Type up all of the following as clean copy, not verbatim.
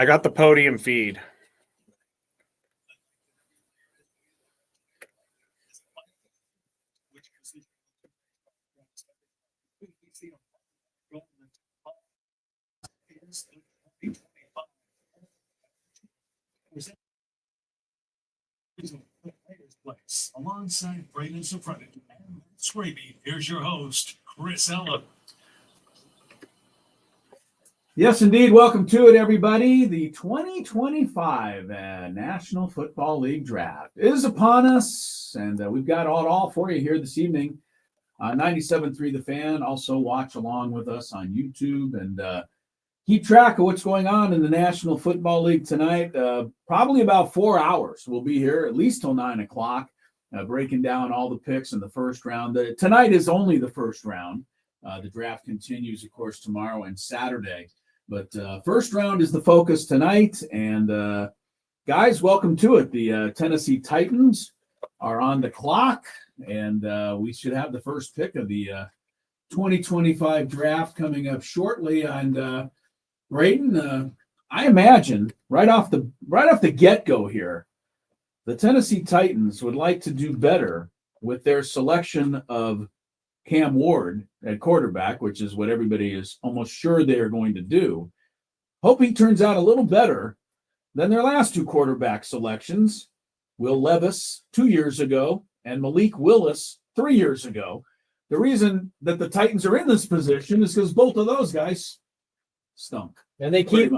got the podium feed. Alongside Braden Surprenant and Matt Skraby, here's your host, Ello. Yes, indeed. Welcome to it, everybody. The 2025 National Football League Draft is upon us, and we've got it all for you here this evening on 97.3 The Fan. Also, watch along with us on YouTube and keep track of what's going on in the National Football League tonight. Probably about 4 hours. We'll be here at least till 9 o'clock, breaking down all the picks in the first round. Tonight is only the first round. The draft continues, of course, tomorrow and Saturday. But first round is the focus tonight. And guys, welcome to it. The Tennessee Titans are on the clock, and we should have the first pick of the 2025 draft coming up shortly. And Braden, I imagine right off the get-go here, the Tennessee Titans would like to do better with their selection of Cam Ward at quarterback, which is what everybody is almost sure they are going to do. Hope he turns out a little better than their last two quarterback selections, Will Levis 2 years ago and Malik Willis 3 years ago. The reason that the Titans are in this position is because both of those guys stunk. And they keep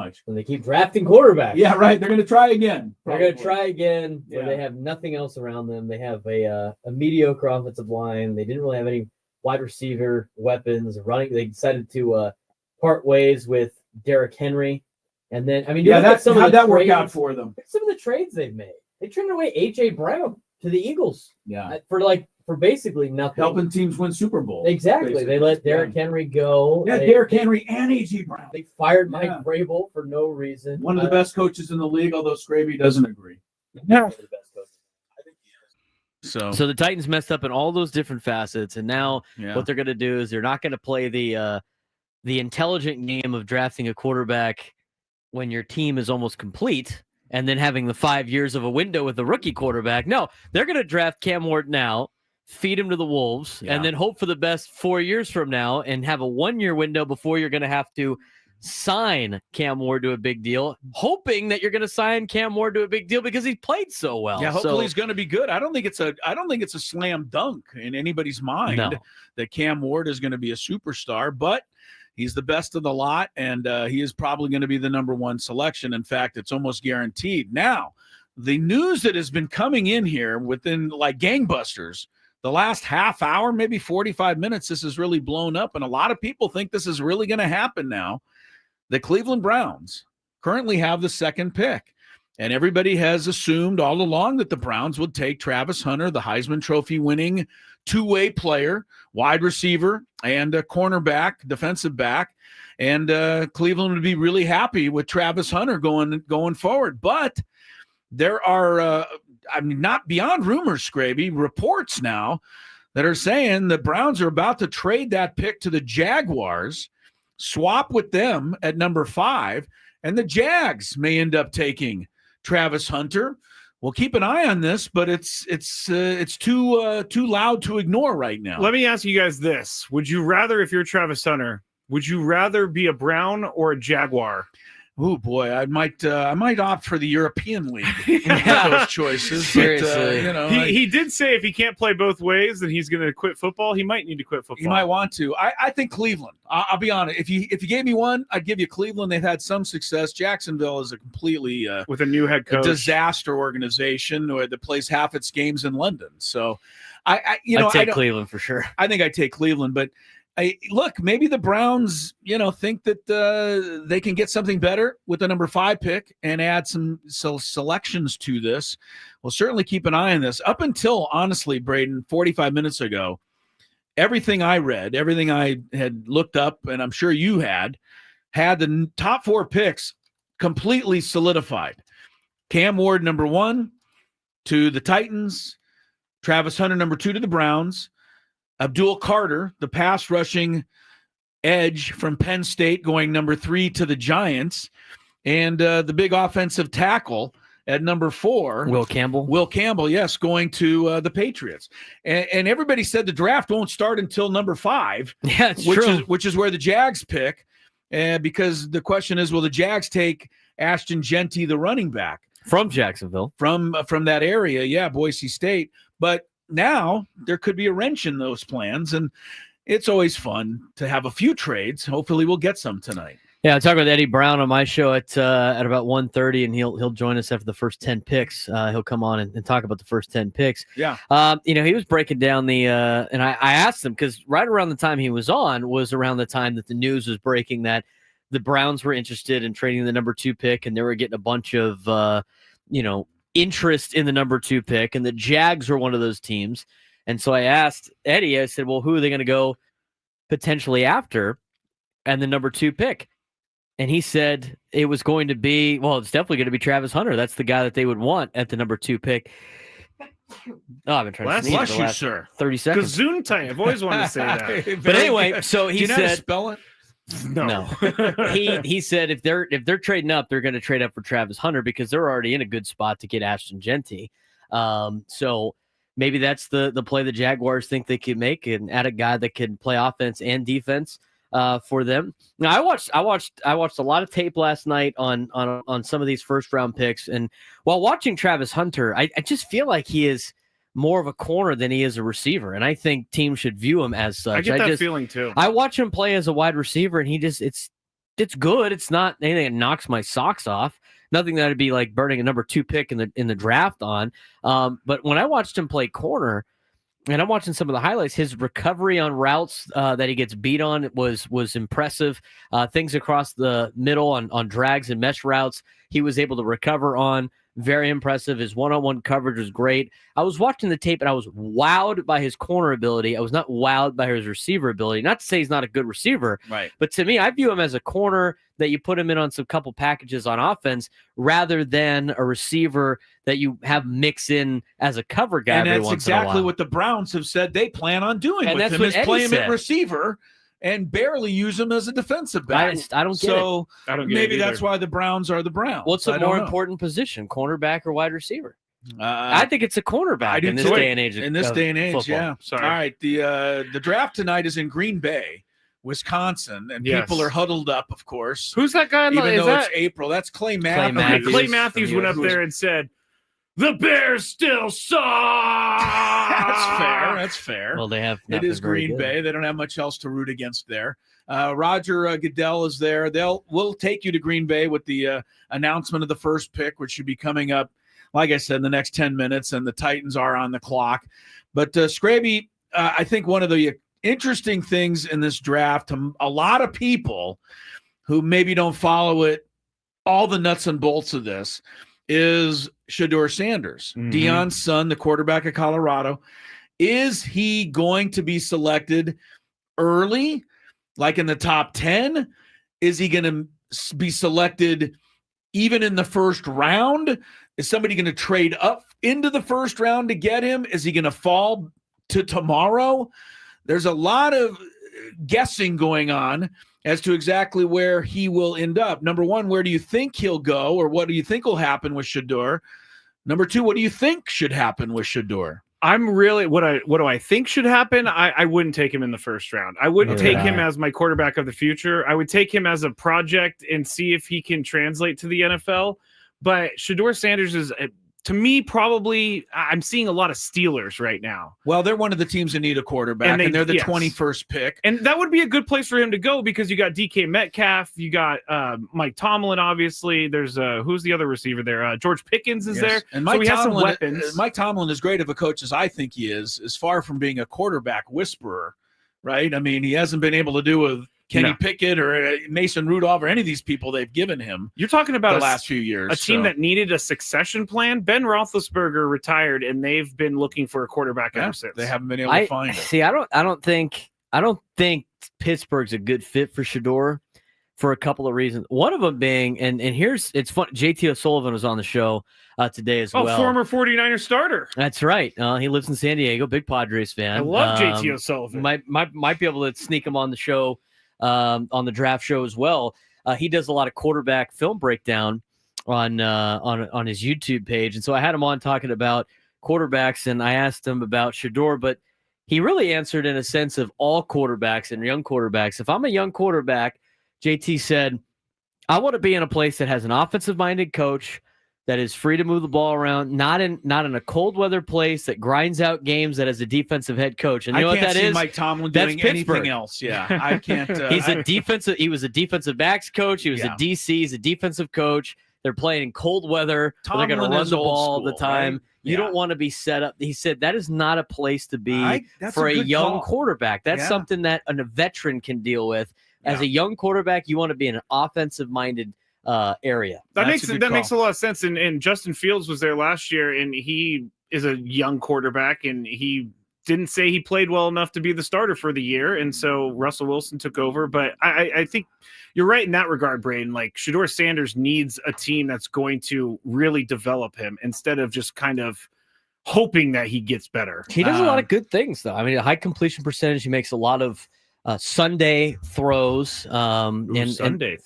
drafting quarterbacks. Yeah, right. They're going to try again. They're going to try again where they have nothing else around them. They have a mediocre offensive line. They didn't really have any wide receiver weapons running. They decided to part ways with Derrick Henry. And then, how'd that work out for them? Some of the trades they've made. They traded away A.J. Brown to the Eagles. Yeah. For basically nothing. Helping teams win Super Bowl. Exactly. Basically. They let Derrick Henry go. Yeah, Derrick Henry and A.J. Brown. They fired Mike Vrabel for no reason. One of the best coaches in the league, although Skraby doesn't agree. Yeah. So the Titans messed up in all those different facets, and now what they're going to do is they're not going to play the intelligent game of drafting a quarterback when your team is almost complete and then having the 5 years of a window with a rookie quarterback. No, they're going to draft Cam Ward now, feed him to the Wolves, and then hope for the best 4 years from now and have a 1 year window before you're going to have to sign Cam Ward to a big deal, hoping that you're going to sign Cam Ward to a big deal because he's played so well. Yeah, hopefully he's going to be good. I don't think it's a slam dunk in anybody's mind that Cam Ward is going to be a superstar, but he's the best of the lot, and he is probably going to be the number one selection. In fact, it's almost guaranteed. Now, the news that has been coming in here within like gangbusters, the last half hour, maybe 45 minutes, this has really blown up, and a lot of people think this is really going to happen now. The Cleveland Browns currently have the second pick, and everybody has assumed all along that the Browns would take Travis Hunter, the Heisman Trophy winning two-way player, wide receiver, and a cornerback, defensive back, and Cleveland would be really happy with Travis Hunter going forward. But there are, not beyond rumors, Skraby, reports now that are saying the Browns are about to trade that pick to the Jaguars, swap with them at number 5, and the Jags may end up taking Travis Hunter. We'll keep an eye on this, but it's too loud to ignore right now. Let me ask you guys this. Would you rather, if you're Travis Hunter, would you rather be a Brown or a Jaguar? Oh boy, I might opt for the European League with those choices. Seriously, but, he did say if he can't play both ways, then he's going to quit football. He might need to quit football. He might want to. I think Cleveland. I'll be honest. If you gave me one, I'd give you Cleveland. They've had some success. Jacksonville is a completely with a new head coach, disaster organization that plays half its games in London. So I'd take Cleveland for sure. I think I'd take Cleveland, but. Look, maybe the Browns, think that they can get something better with the number 5 pick and add some selections to this. We'll certainly keep an eye on this. Up until, honestly, Braden, 45 minutes ago, everything I read, everything I had looked up, and I'm sure you had the top 4 picks completely solidified. Cam Ward, number 1 to the Titans. Travis Hunter, number 2 to the Browns. Abdul Carter, the pass rushing edge from Penn State going number 3 to the Giants. And the big offensive tackle at number 4. Will Campbell. Will Campbell, yes, going to the Patriots. And everybody said the draft won't start until number 5. Yeah, it's true. Which is where the Jags pick. Because the question is, will the Jags take Ashton Genty, the running back? From Jacksonville. From that area, yeah, Boise State. But now there could be a wrench in those plans, and it's always fun to have a few trades. Hopefully we'll get some tonight. Yeah, I talked with Eddie Brown on my show at about 1:30, and he'll join us after the first 10 picks. He'll come on and talk about the first 10 picks. Yeah. He was breaking down the and I asked him, because right around the time he was on was around the time that the news was breaking that the Browns were interested in trading the number 2 pick, and they were getting a bunch of interest in the number 2 pick, and the Jags were one of those teams. And so I asked Eddie, I said, well, who are they going to go potentially after and the number 2 pick? And he said it was going to be, it's definitely going to be Travis Hunter. That's the guy that they would want at the number 2 pick. Oh, I've been trying to sneeze bless for the you, last sir. 30 seconds. Gazoon time. I've always wanted to say that. But anyway, so he Do you know how to said, spell it? No. he said if they're trading up, they're going to trade up for Travis Hunter because they're already in a good spot to get Ashton Genty. So maybe that's the play the Jaguars think they could make, and add a guy that can play offense and defense for them. Now, I watched a lot of tape last night on some of these first round picks, and while watching Travis Hunter, I just feel like he is more of a corner than he is a receiver, and I think teams should view him as such. I get that feeling too. I watch him play as a wide receiver, and it's good. It's not anything that knocks my socks off. Nothing that I'd be like burning a number 2 pick in the draft on. But when I watched him play corner, and I'm watching some of the highlights, his recovery on routes that he gets beat on was impressive. Things across the middle on drags and mesh routes, he was able to recover on. Very impressive. His one-on-one coverage was great. I was watching the tape, and I was wowed by his corner ability. I was not wowed by his receiver ability. Not to say he's not a good receiver, right? But to me, I view him as a corner that you put him in on some couple packages on offense rather than a receiver that you have mix in as a cover guy. And every that's once in a exactly while. what the Browns have said they plan on doing And with that's him, what is Eddie play him said. at receiver and barely use him as a defensive back. I don't get so it. I don't get maybe it that's why the Browns are the Browns. What's I a don't more know. important position, cornerback or wide receiver? I I think it's a cornerback do in this too. day and age. In this day and age, football. yeah. Sorry. All right, the draft tonight is in Green Bay, Wisconsin, and Yes. people are huddled up, of course. Who's that guy? Even Is though that it's April, that's Clay Matthews. Matthews. Clay Matthews from went up USC. there and said, "The Bears still suck." That's fair. Well, they have. It not been is very Green good. Bay. They don't have much else to root against there. Roger Goodell is there. We'll take you to Green Bay with the announcement of the first pick, which should be coming up, like I said, in the next 10 minutes, and the Titans are on the clock. But Skraby, I think one of the interesting things in this draft to a lot of people who maybe don't follow it, all the nuts and bolts of this, is Shedeur Sanders, Deion's son, the quarterback of Colorado. Is he going to be selected early, like in the top 10? Is he going to be selected even in the first round? Is somebody going to trade up into the first round to get him? Is he going to fall to tomorrow? There's a lot of guessing going on as to exactly where he will end up. Number one, where do you think he'll go, or what do you think will happen with Shedeur? Number two, what do you think should happen with Shedeur? I'm really what do I think should happen? I wouldn't take him in the first round. I wouldn't take him as my quarterback of the future. I would take him as a project and see if he can translate to the NFL. But Shedeur Sanders is, to me, probably, I'm seeing a lot of Steelers right now. Well, they're one of the teams that need a quarterback, and they're the 21st pick. And that would be a good place for him to go because you got DK Metcalf, you got Mike Tomlin, obviously. There's who's the other receiver there? George Pickens is there. And Mike so he has some Tomlin, weapons. Mike Tomlin, as great of a coach as I think he is far from being a quarterback whisperer, right? I mean, he hasn't been able to do with Kenny Pickett or Mason Rudolph or any of these people they've given him. You're talking about the last few years. A team that needed a succession plan. Ben Roethlisberger retired, and they've been looking for a quarterback ever since. They haven't been able to find it. See, I don't think Pittsburgh's a good fit for Shedeur for a couple of reasons. One of them being, and here's, it's fun. JT O'Sullivan was on the show today as well. Former 49er starter. That's right. He lives in San Diego, big Padres fan. I love JT O'Sullivan. Might be able to sneak him on the show on the draft show as well. He does a lot of quarterback film breakdown on his YouTube page, and so I had him on talking about quarterbacks, and I asked him about Shedeur, but he really answered in a sense of all quarterbacks and young quarterbacks. If I'm a young quarterback, JT said, I want to be in a place that has an offensive-minded coach that is free to move the ball around, not in a cold weather place that grinds out games, that has a defensive head coach. And you know what that is? Mike Tomlin That's doing Pittsburgh. anything else. Yeah, I can't. He was a defensive backs coach. He was a DC. He's a defensive coach. They're playing in cold weather. They're going to run the ball all the time. Right? You don't want to be set up. He said that is not a place to be for a young quarterback. That's something that a veteran can deal with. As a young quarterback, you want to be in an offensive-minded area. That makes a lot of sense. And Justin Fields was there last year, and he is a young quarterback, and he didn't say he played well enough to be the starter for the year, and so Russell Wilson took over. But I think you're right in that regard, Braden. Like, Shedeur Sanders needs a team that's going to really develop him instead of just kind of hoping that he gets better. He does a lot of good things, though. I mean, a high completion percentage. He makes a lot of Sunday throws. Sunday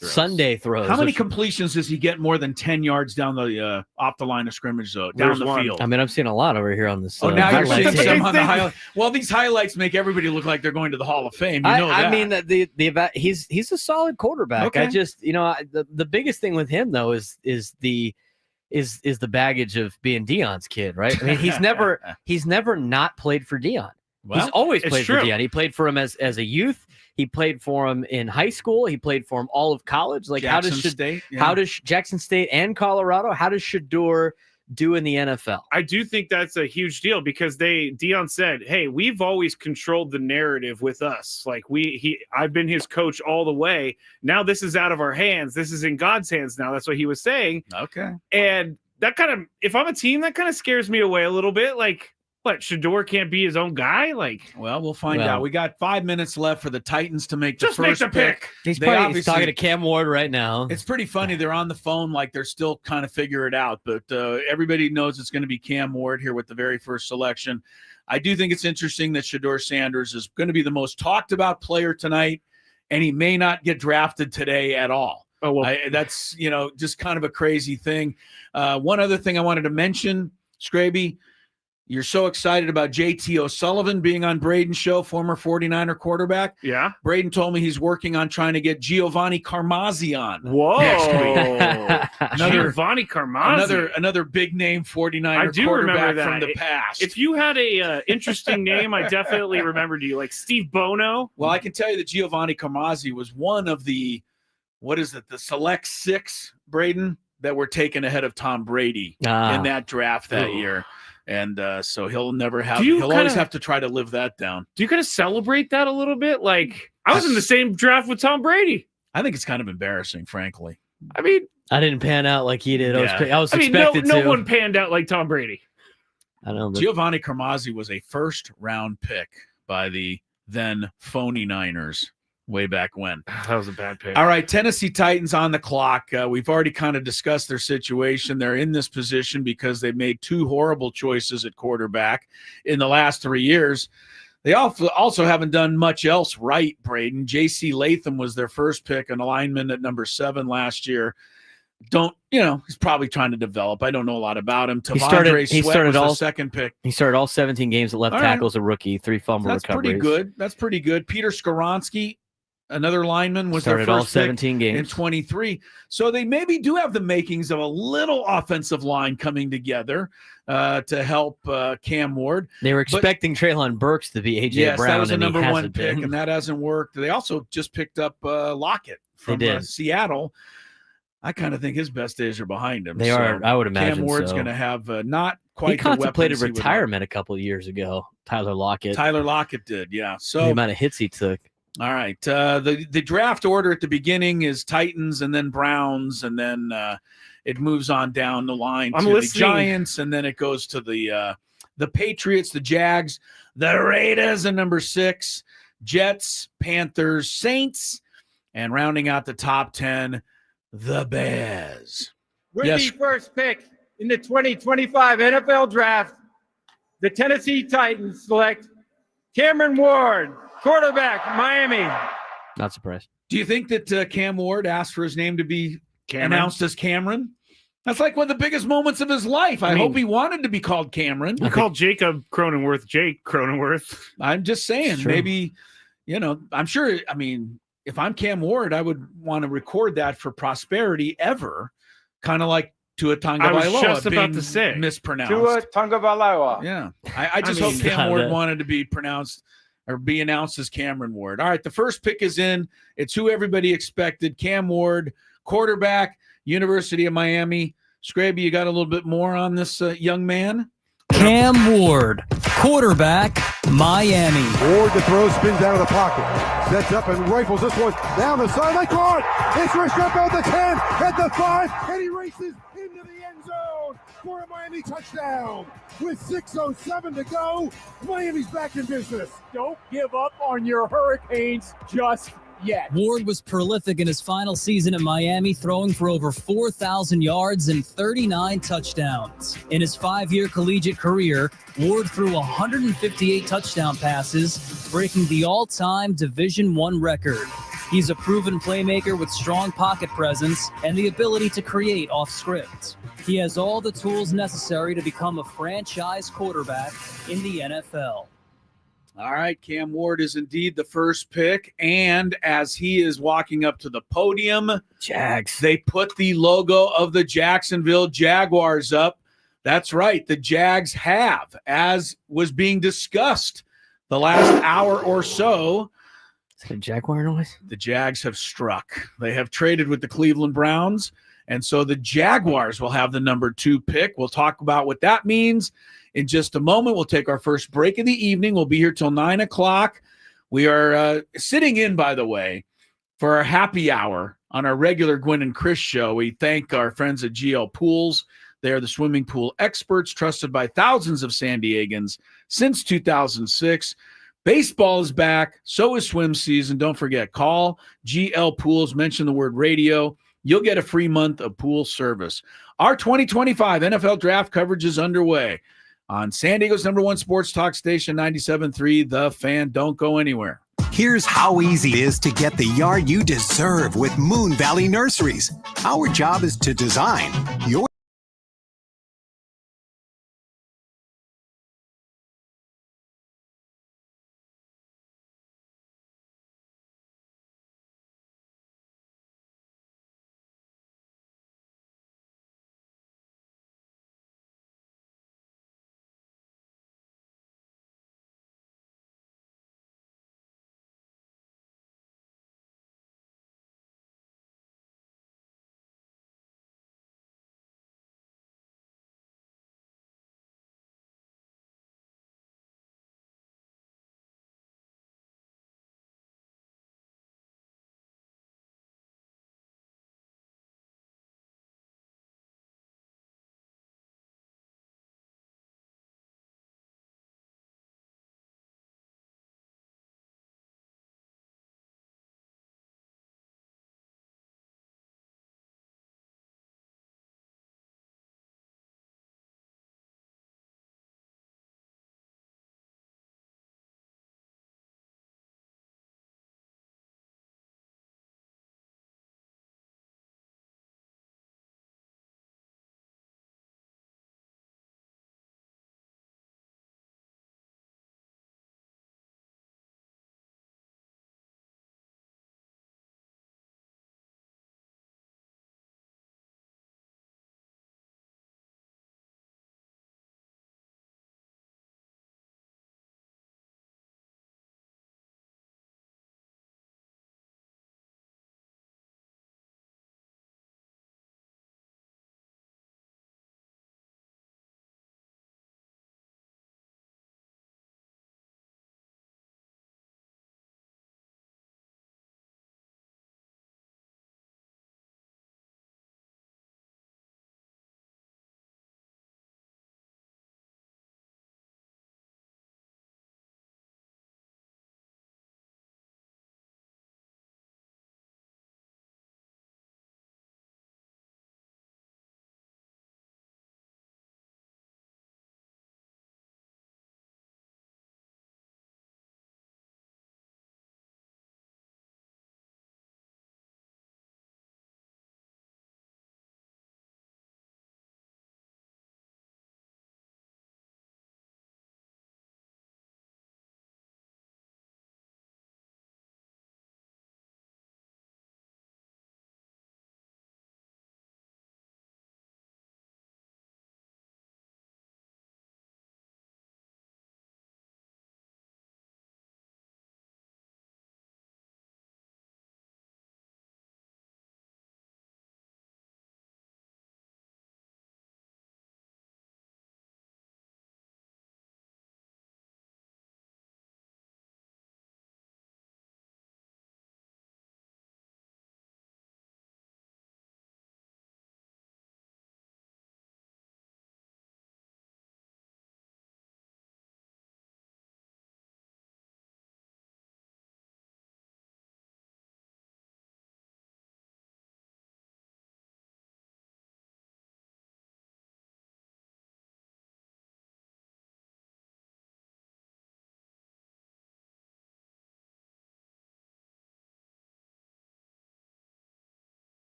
throws. How many completions does he get more than 10 yards down the off the line of scrimmage, though, down the field? I mean, I'm seeing a lot over here on this. Now you're seeing some on the highlight. Well, these highlights make everybody look like they're going to the Hall of Fame. You know that. I mean, he's a solid quarterback. Okay. I just, the biggest thing with him though is the baggage of being Deion's kid, right? I mean, he's never not played for Deion. Well, he's always played for Deion. He played for him as a youth. He played for him in high school. He played for him all of college. Like how does Jackson State and Colorado? How does Shedeur do in the NFL? I do think that's a huge deal because Deion said, "Hey, we've always controlled the narrative with us. Like I've been his coach all the way. Now this is out of our hands. This is in God's hands now." That's what he was saying. Okay, and that kind of, if I'm a team, that kind of scares me away a little bit. Like, what, Shedeur can't be his own guy? Like, well, we'll find out. We got 5 minutes left for the Titans to make the first pick. He's talking to Cam Ward right now. It's pretty funny. They're on the phone like they're still kind of figuring it out, but everybody knows it's going to be Cam Ward here with the very first selection. I do think it's interesting that Shedeur Sanders is going to be the most talked about player tonight, and he may not get drafted today at all. Oh, well, that's just kind of a crazy thing. One other thing I wanted to mention, Skraby. You're so excited about JT O'Sullivan being on Braden's show, former 49er quarterback. Yeah. Braden told me he's working on trying to get Giovanni Carmazzi on. Whoa. Next week. Giovanni Carmazzi. Another big name 49er quarterback from the past. If you had a interesting name, I definitely remembered you, like Steve Bono. Well, I can tell you that Giovanni Carmazzi was one of the select six, Braden, that were taken ahead of Tom Brady in that draft that year. And so he'll always have to try to live that down. Do you kind of celebrate that a little bit? Like, I was in the same draft with Tom Brady. I think it's kind of embarrassing, frankly. I mean, I didn't pan out like he did. Yeah. I was expected to. No one panned out like Tom Brady. I don't know. Giovanni Carmazzi was a first-round pick by the then phony Niners. Way back when. That was a bad pick. All right, Tennessee Titans on the clock. We've already kind of discussed their situation. They're in this position because they made two horrible choices at quarterback in the last 3 years. They also haven't done much else right, Braden. J.C. Latham was their first pick, an lineman at number 7 last year. He's probably trying to develop. I don't know a lot about him. He started the second pick. He started all 17 games at left tackle as a rookie, 3 fumble recoveries. That's pretty good. Peter Skoronski, another lineman, was started their first all 17 games in 23. So they maybe do have the makings of a little offensive line coming together to help Cam Ward. They were expecting Treylon Burks to be A.J. Brown. That was a number 1 pick, and that hasn't worked. They also just picked up Lockett from Seattle. I kind of think his best days are behind him. They are, I would imagine. Cam Ward's going to have not quite. He contemplated retirement a couple of years ago. Tyler Lockett did, yeah. So the amount of hits he took. All right. The draft order at the beginning is Titans and then Browns, and then it moves on down the line to the Giants, and then it goes to the Patriots, the Jags, the Raiders at number 6, Jets, Panthers, Saints, and rounding out the top 10, the Bears. With the first pick in the 2025 NFL Draft, the Tennessee Titans select Cameron Ward, quarterback, Miami. Not surprised. Do you think that Cam Ward asked for his name to be announced as Cameron? That's like one of the biggest moments of his life. I hope he wanted to be called Cameron. We called Jacob Cronenworth Jake Cronenworth. I'm just saying, maybe, I'm sure, if I'm Cam Ward, I would want to record that for prosperity ever, kind of like Tua Tagovailoa. I was just about to say. Mispronounced. Tua Tagovailoa. Yeah. I just hope Cam Ward wanted to be pronounced or be announced as Cameron Ward. All right, the first pick is in. It's who everybody expected. Cam Ward, quarterback, University of Miami. Skraby, you got a little bit more on this young man? Cam Ward, quarterback, Miami. Ward to throw, spins out of the pocket. Sets up and rifles this one down the sideline. Caught! It's rushed up at the 10, at the 5, and he races into the end zone for a Miami touchdown. With 6:07 to go, Miami's back in business. Don't give up on your Hurricanes just yet. Ward was prolific in his final season at Miami, throwing for over 4,000 yards and 39 touchdowns. In his 5-year collegiate career, Ward threw 158 touchdown passes, breaking the all-time Division I record. He's a proven playmaker with strong pocket presence and the ability to create off script. He has all the tools necessary to become a franchise quarterback in the NFL. All right, Cam Ward is indeed the first pick, and as he is walking up to the podium, Jags. They put the logo of the Jacksonville Jaguars up. That's right, the Jags have, as was being discussed the last hour or so. Is that a Jaguar noise? The Jags have struck. They have traded with the Cleveland Browns, and so the Jaguars will have the number 2 pick. We'll talk about what that means in just a moment. We'll take our first break of the evening. We'll be here till 9 o'clock. We are sitting in, by the way, for our happy hour on our regular Gwen and Chris show. We thank our friends at GL Pools. They are the swimming pool experts trusted by thousands of San Diegans since 2006. Baseball is back. So is swim season. Don't forget, call GL Pools. Mention the word radio. You'll get a free month of pool service. Our 2025 NFL draft coverage is underway on San Diego's #1 sports talk station, 97.3 The Fan. Don't go anywhere. Here's how easy it is to get the yard you deserve with Moon Valley Nurseries. Our job is to design your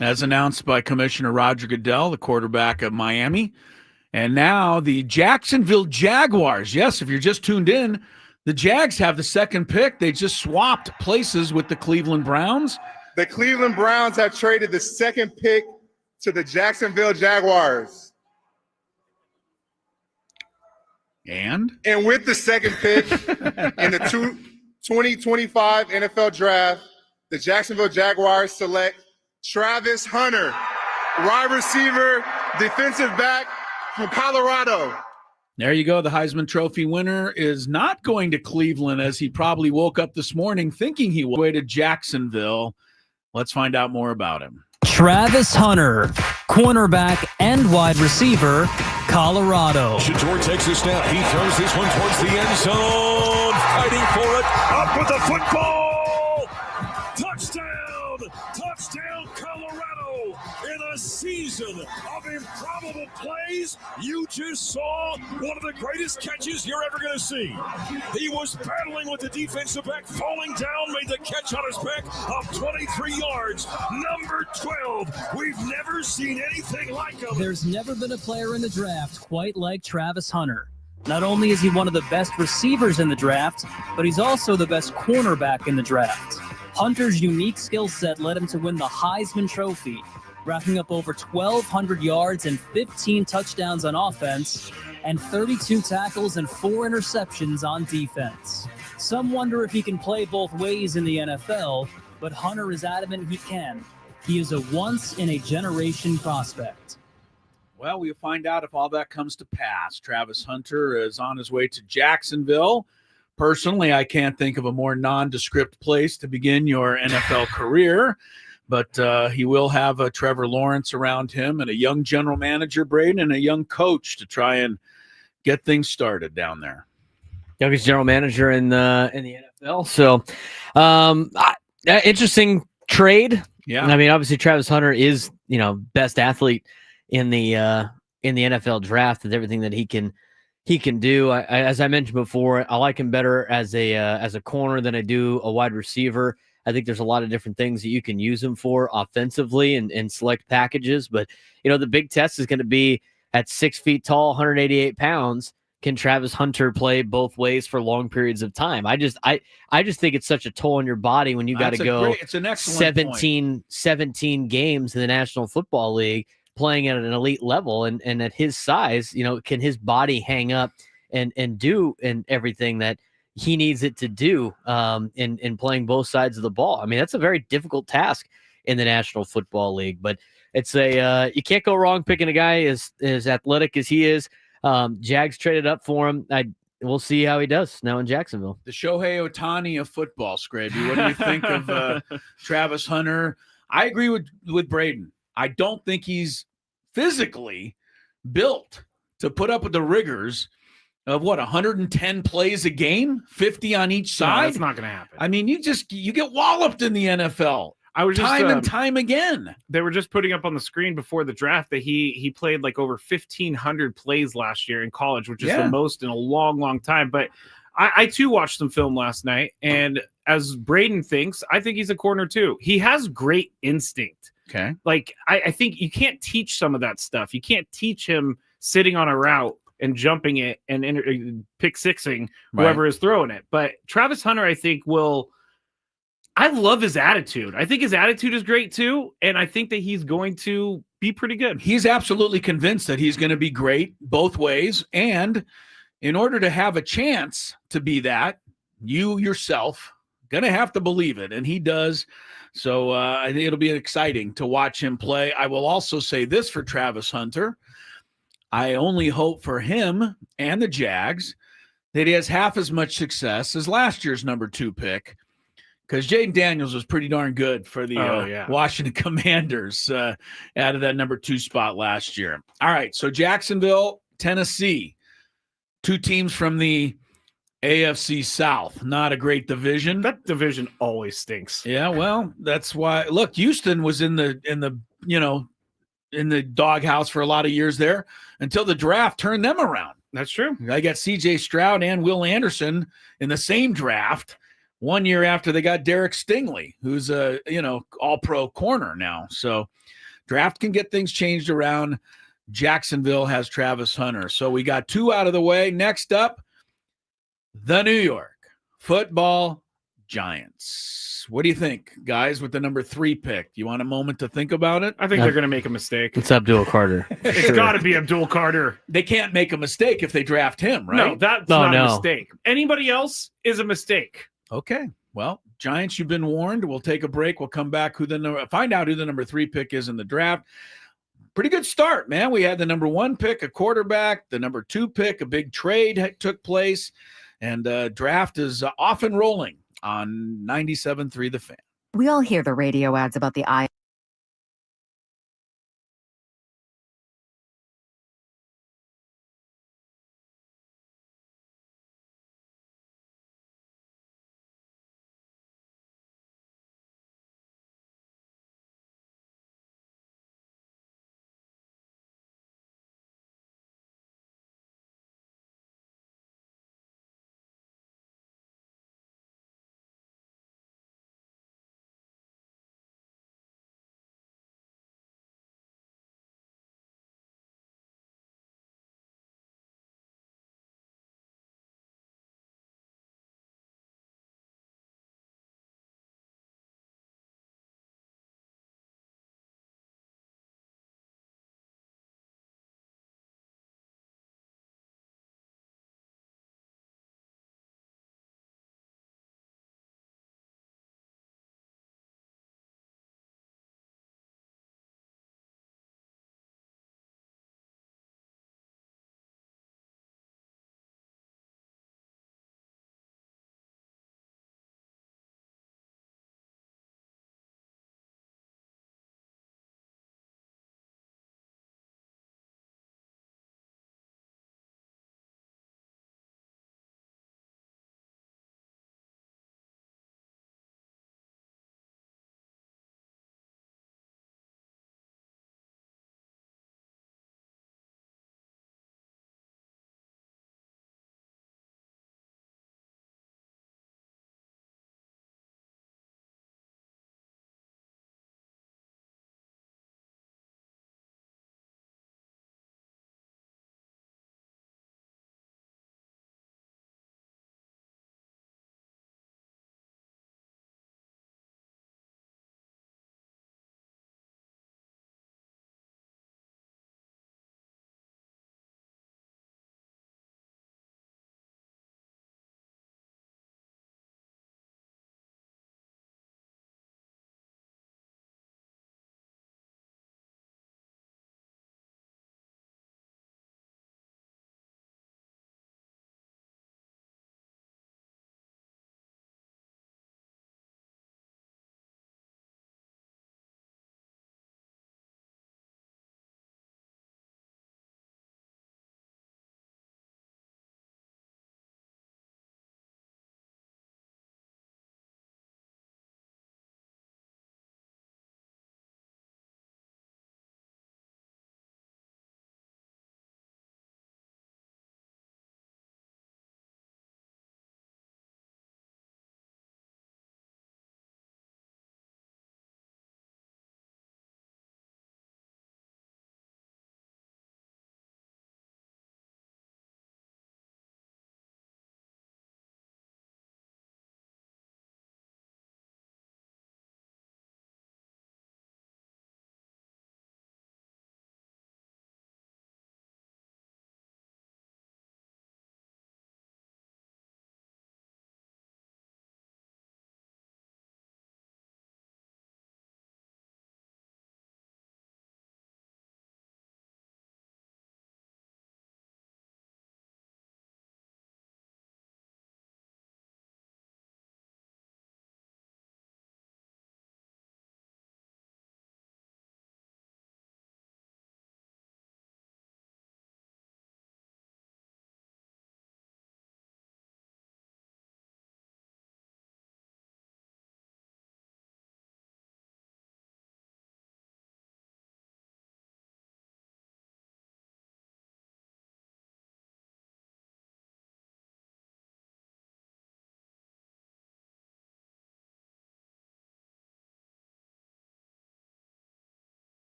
as announced by Commissioner Roger Goodell, the quarterback of Miami. And now the Jacksonville Jaguars. Yes, if you're just tuned in, the Jags have the second pick. They just swapped places with the Cleveland Browns. The Cleveland Browns have traded the second pick to the Jacksonville Jaguars. And with the second pick in the 2025 NFL Draft, the Jacksonville Jaguars select Travis Hunter, wide receiver, defensive back from Colorado. There you go. The Heisman Trophy winner is not going to Cleveland, as he probably woke up this morning thinking he would. Way to Jacksonville. Let's find out more about him. Travis Hunter, cornerback and wide receiver, Colorado. Shador takes a snap. He throws this one towards the end zone. Fighting for it. Up with the football. Touchdown. Touchdown, Colorado. In a season of improbable plays, you just saw one of the greatest catches you're ever going to see. He was battling with the defensive back, falling down, made the catch on his back of 23 yards. Number 12. We've never seen anything like him. There's never been a player in the draft quite like Travis Hunter. Not only is he one of the best receivers in the draft, but he's also the best cornerback in the draft. Hunter's unique skill set led him to win the Heisman Trophy, racking up over 1,200 yards and 15 touchdowns on offense, and 32 tackles and 4 interceptions on defense. Some wonder if he can play both ways in the NFL, but Hunter is adamant he can. He is a once-in-a-generation prospect. Well, we'll find out if all that comes to pass. Travis Hunter is on his way to Jacksonville. Personally, I can't think of a more nondescript place to begin your NFL career, but he will have a Trevor Lawrence around him and a young general manager, Braden, and a young coach to try and get things started down there. Youngest general manager in the NFL. So, interesting trade. Yeah, I mean, obviously Travis Hunter is best athlete in the NFL draft with everything that he can do. As I mentioned before, I like him better as a corner than I do a wide receiver. I think there's a lot of different things that you can use him for offensively and select packages. But, the big test is going to be at 6 feet tall, 188 pounds. Can Travis Hunter play both ways for long periods of time? I just think it's such a toll on your body when you got to go it's an excellent 17 games in the National Football League playing at an elite level, and at his size, can his body hang up and do everything that he needs it to do in playing both sides of the ball? I mean, that's a very difficult task in the National Football League, but it's you can't go wrong picking a guy as athletic as he is. Jags traded up for him. We'll see how he does now in Jacksonville. The Shohei Ohtani of football, Skraby. What do you think of Travis Hunter? I agree with Braden. I don't think he's physically built to put up with the rigors of 110 plays a game, 50 on each side. No, that's not going to happen. I mean, you get walloped in the NFL. I was just, time and time again. They were just putting up on the screen before the draft that he played like over 1,500 plays last year in college, which is the most in a long, long time. But I too watched some film last night, and as Braden thinks, I think he's a corner too. He has great instinct. Okay. Like, I think you can't teach some of that stuff. You can't teach him sitting on a route and jumping it and pick sixing whoever is throwing it. But Travis Hunter, I think, I love his attitude. I think his attitude is great too. And I think that he's going to be pretty good. He's absolutely convinced that he's going to be great both ways. And in order to have a chance to be that, you yourself going to have to believe it. And he does. So I think it'll be exciting to watch him play. I will also say this for Travis Hunter. I only hope for him and the Jags that he has half as much success as last year's number 2 pick, because Jaden Daniels was pretty darn good for the Washington Commanders out of that number 2 spot last year. All right, so Jacksonville, Tennessee, 2 teams from the AFC South. Not a great division. That division always stinks. Yeah, well, that's why. Look, Houston was in the doghouse for a lot of years there until the draft turned them around. That's true. I got C.J. Stroud and Will Anderson in the same draft. 1 year after they got Derek Stingley, who's a all-pro corner now. So draft can get things changed around. Jacksonville has Travis Hunter. So we got 2 out of the way. Next up, the New York Football Giants. What do you think, guys, with the number 3 pick? You want a moment to think about it? I think they're going to make a mistake. It's Abdul Carter. It's got to be Abdul Carter. They can't make a mistake if they draft him, right? No, that's not a mistake. Anybody else is a mistake. Okay. Well, Giants, you've been warned. We'll take a break. We'll come back. Find out who the number 3 pick is in the draft. Pretty good start, man. We had the number 1 pick, a quarterback, the number 2 pick, a big trade took place, and draft is off and rolling on 97.3 The Fan. We all hear the radio ads about the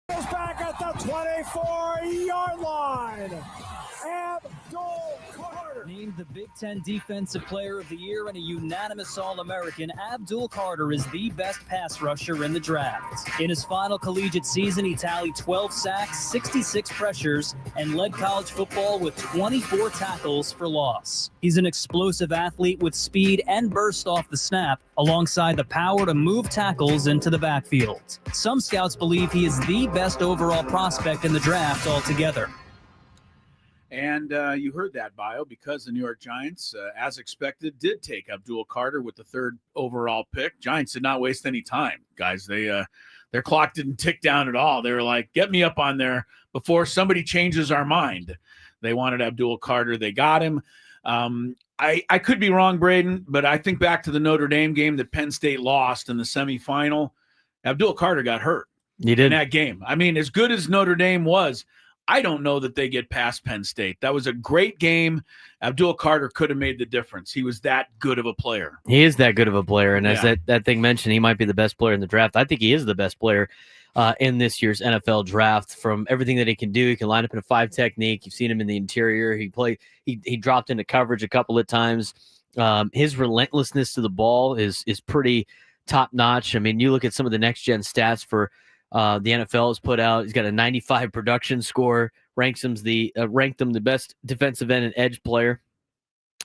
Back at the 24-yard line. Abdul Carter. Named the Big Ten Defensive Player of the Year and a unanimous All-American, Abdul Carter is the best pass rusher in the draft. In his final collegiate season, he tallied 12 sacks, 66 pressures, and led college football with 24 tackles for loss. He's an explosive athlete with speed and burst off the snap, alongside the power to move tackles into the backfield. Some scouts believe he is the best overall prospect in the draft altogether. And you heard that bio because the New York Giants, as expected, did take Abdul Carter with the 3rd overall pick. Giants did not waste any time, guys. Their clock didn't tick down at all. They were like, get me up on there before somebody changes our mind. They wanted Abdul Carter. They got him. I could be wrong, Braden, but I think back to the Notre Dame game that Penn State lost in the semifinal. Abdul Carter got hurt in that game. I mean, as good as Notre Dame was, I don't know that they get past Penn State. That was a great game. Abdul Carter could have made the difference. He was that good of a player. He is that good of a player. And as that thing mentioned, he might be the best player in the draft. I think he is the best player in this year's NFL draft from everything that he can do. He can line up in a 5 technique. You've seen him in the interior. He dropped into coverage a couple of times. His relentlessness to the ball is pretty top notch. I mean, you look at some of the next gen stats for the NFL has put out. He's got a 95 production score, ranked him the best defensive end and edge player.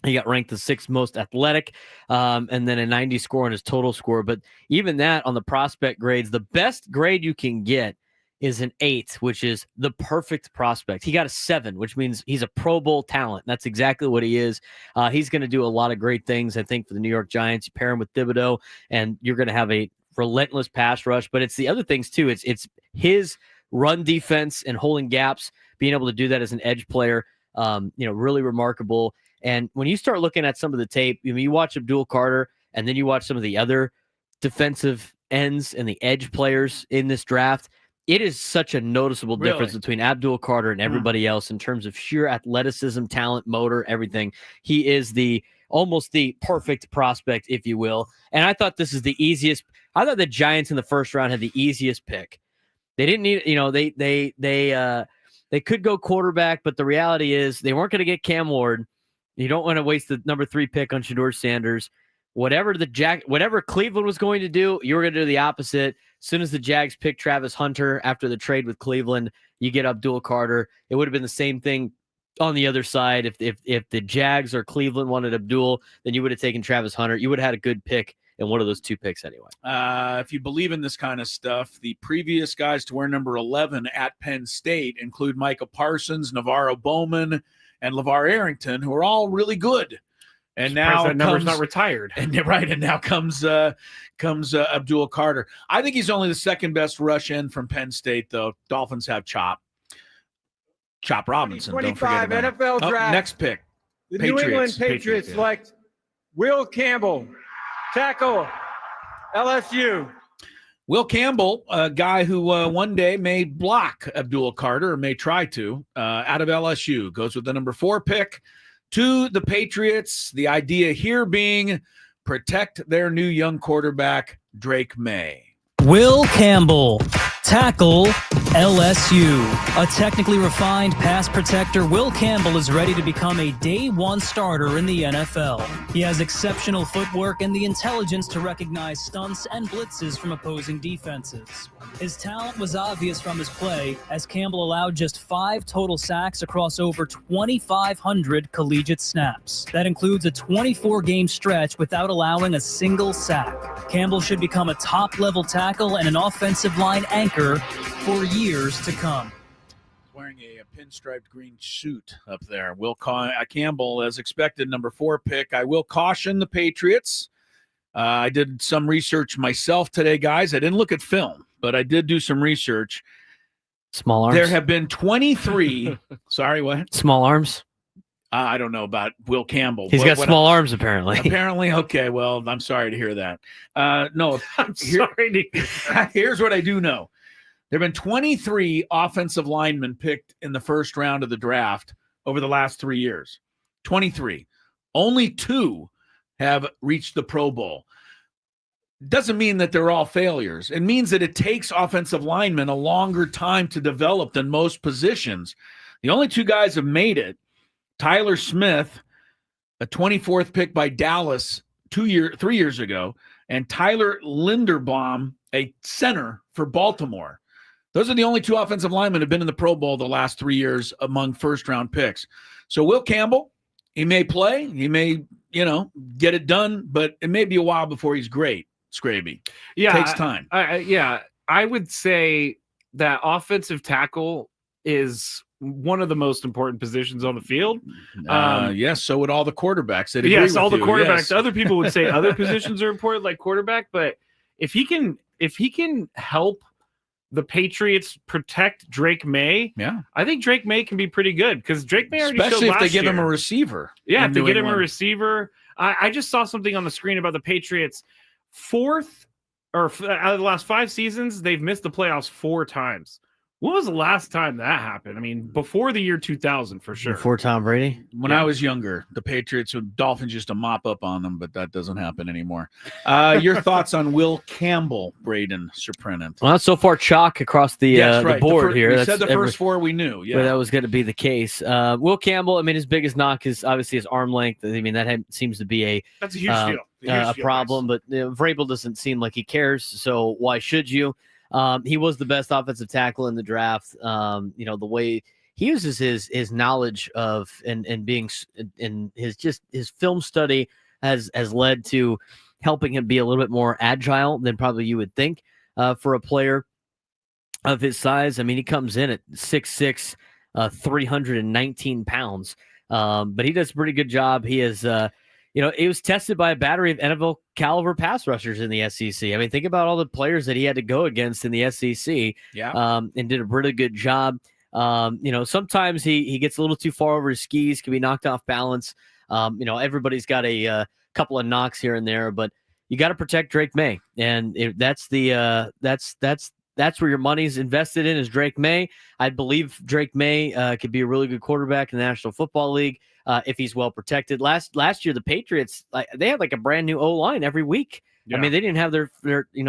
He got ranked the 6th most athletic, and then a 90 score on his total score. But even that on the prospect grades, the best grade you can get is an 8, which is the perfect prospect. He got a 7, which means he's a Pro Bowl talent. That's exactly what he is. He's going to do a lot of great things, I think, for the New York Giants. You pair him with Thibodeau, and you're going to have a relentless pass rush. But it's the other things too. It's his run defense and holding gaps, being able to do that as an edge player. Really remarkable. And when you start looking at some of the tape, you watch Abdul Carter, and then you watch some of the other defensive ends and the edge players in this draft. It is such a noticeable difference between Abdul Carter and everybody else in terms of sheer athleticism, talent, motor, everything. He is almost the perfect prospect, if you will. And I thought this is the easiest. I thought the Giants in the first round had the easiest pick. They didn't need, they could go quarterback, but the reality is they weren't going to get Cam Ward. You don't want to waste the number 3 pick on Shedeur Sanders. Whatever Cleveland was going to do, you were going to do the opposite. As soon as the Jags picked Travis Hunter after the trade with Cleveland, you get Abdul Carter. It would have been the same thing on the other side. If the Jags or Cleveland wanted Abdul, then you would have taken Travis Hunter. You would have had a good pick in one of those 2 picks anyway. If you believe in this kind of stuff, the previous guys to wear number 11 at Penn State include Micah Parsons, Navarro Bowman, and LeVar Arrington, who are all really good. And now that number's not retired. And now comes Abdul Carter. I think he's only the 2nd best rush end from Penn State, though. Dolphins have Chop Robinson. Don't forget about NFL draft. Next pick. The New England Patriots select Will Campbell, tackle, LSU. Will Campbell, a guy who one day may block Abdul Carter, or may try to, out of LSU, goes with the number 4 pick to the Patriots. The idea here being protect their new young quarterback, Drake May. Will Campbell, tackle, LSU. A technically refined pass protector, Will Campbell is ready to become a day 1 starter in the NFL. He has exceptional footwork and the intelligence to recognize stunts and blitzes from opposing defenses. His talent was obvious from his play, as Campbell allowed just 5 total sacks across over 2,500 collegiate snaps. That includes a 24-game stretch without allowing a single sack. Campbell should become a top-level tackle and an offensive line anchor for years to come. Wearing a pinstriped green suit up there. Will Campbell, as expected, number 4 pick. I will caution the Patriots. I did some research myself today, guys. I didn't look at film, but I did do some research. Small arms. There have been 23. Sorry, what? Small arms. I don't know about Will Campbell. He's got small arms, apparently. Apparently, okay. Well, I'm sorry to hear that. No, I'm sorry to hear that. Here's what I do know. There have been 23 offensive linemen picked in the first round of the draft over the last 3 years. 23. Only 2 have reached the Pro Bowl. doesn't mean that they're all failures. It means that it takes offensive linemen a longer time to develop than most positions. The only two guys have made it, Tyler Smith, a 24th pick by Dallas 3 years ago, and Tyler Linderbaum, a center for Baltimore. Those are the only two offensive linemen who have been in the Pro Bowl the last 3 years among first-round picks. So Will Campbell, he may play, he may, get it done, but it may be a while before he's great, Skraby. Yeah. Takes time. I would say that offensive tackle is one of the most important positions on the field. Yes, so would all the quarterbacks. Yes, all the quarterbacks. Yes. Other people would say other positions are important, like quarterback, but if he can help the Patriots protect Drake May, I think Drake May can be pretty good because Drake May already especially showed if they last give him year. a receiver. Yeah, if they get him a England. receiver. I just saw something on the screen about the Patriots. Out of the last 5 seasons, they've missed the playoffs 4 times. When was the last time that happened? I mean, before the year 2000, for sure. Before Tom Brady? When I was younger, the Patriots with Dolphins used to mop up on them, but that doesn't happen anymore. Your thoughts on Will Campbell, Braden Surprenant? Well, so far chalk across the the board here. We said the first 4 we knew. Yeah, that was going to be the case. Will Campbell, I mean, his biggest knock is obviously his arm length. I mean, that seems to be that's a huge deal. A problem, but Vrabel doesn't seem like he cares. So why should you? He was the best offensive tackle in the draft. The way he uses his knowledge of and being in his film study has led to helping him be a little bit more agile than probably you would think for a player of his size. I mean, he comes in at 6'6", 319 pounds, but he does a pretty good job. He is. He was tested by a battery of NFL caliber pass rushers in the SEC. I mean, think about all the players that he had to go against in the SEC. And did a really good job. Sometimes he gets a little too far over his skis, can be knocked off balance. Everybody's got a couple of knocks here and there, but you got to protect Drake May, and that's where your money's invested in is Drake May. I believe Drake May could be a really good quarterback in the National Football League. If he's well protected. Last year, the Patriots, they had like a brand new O-line every week. Yeah. I mean, they didn't have their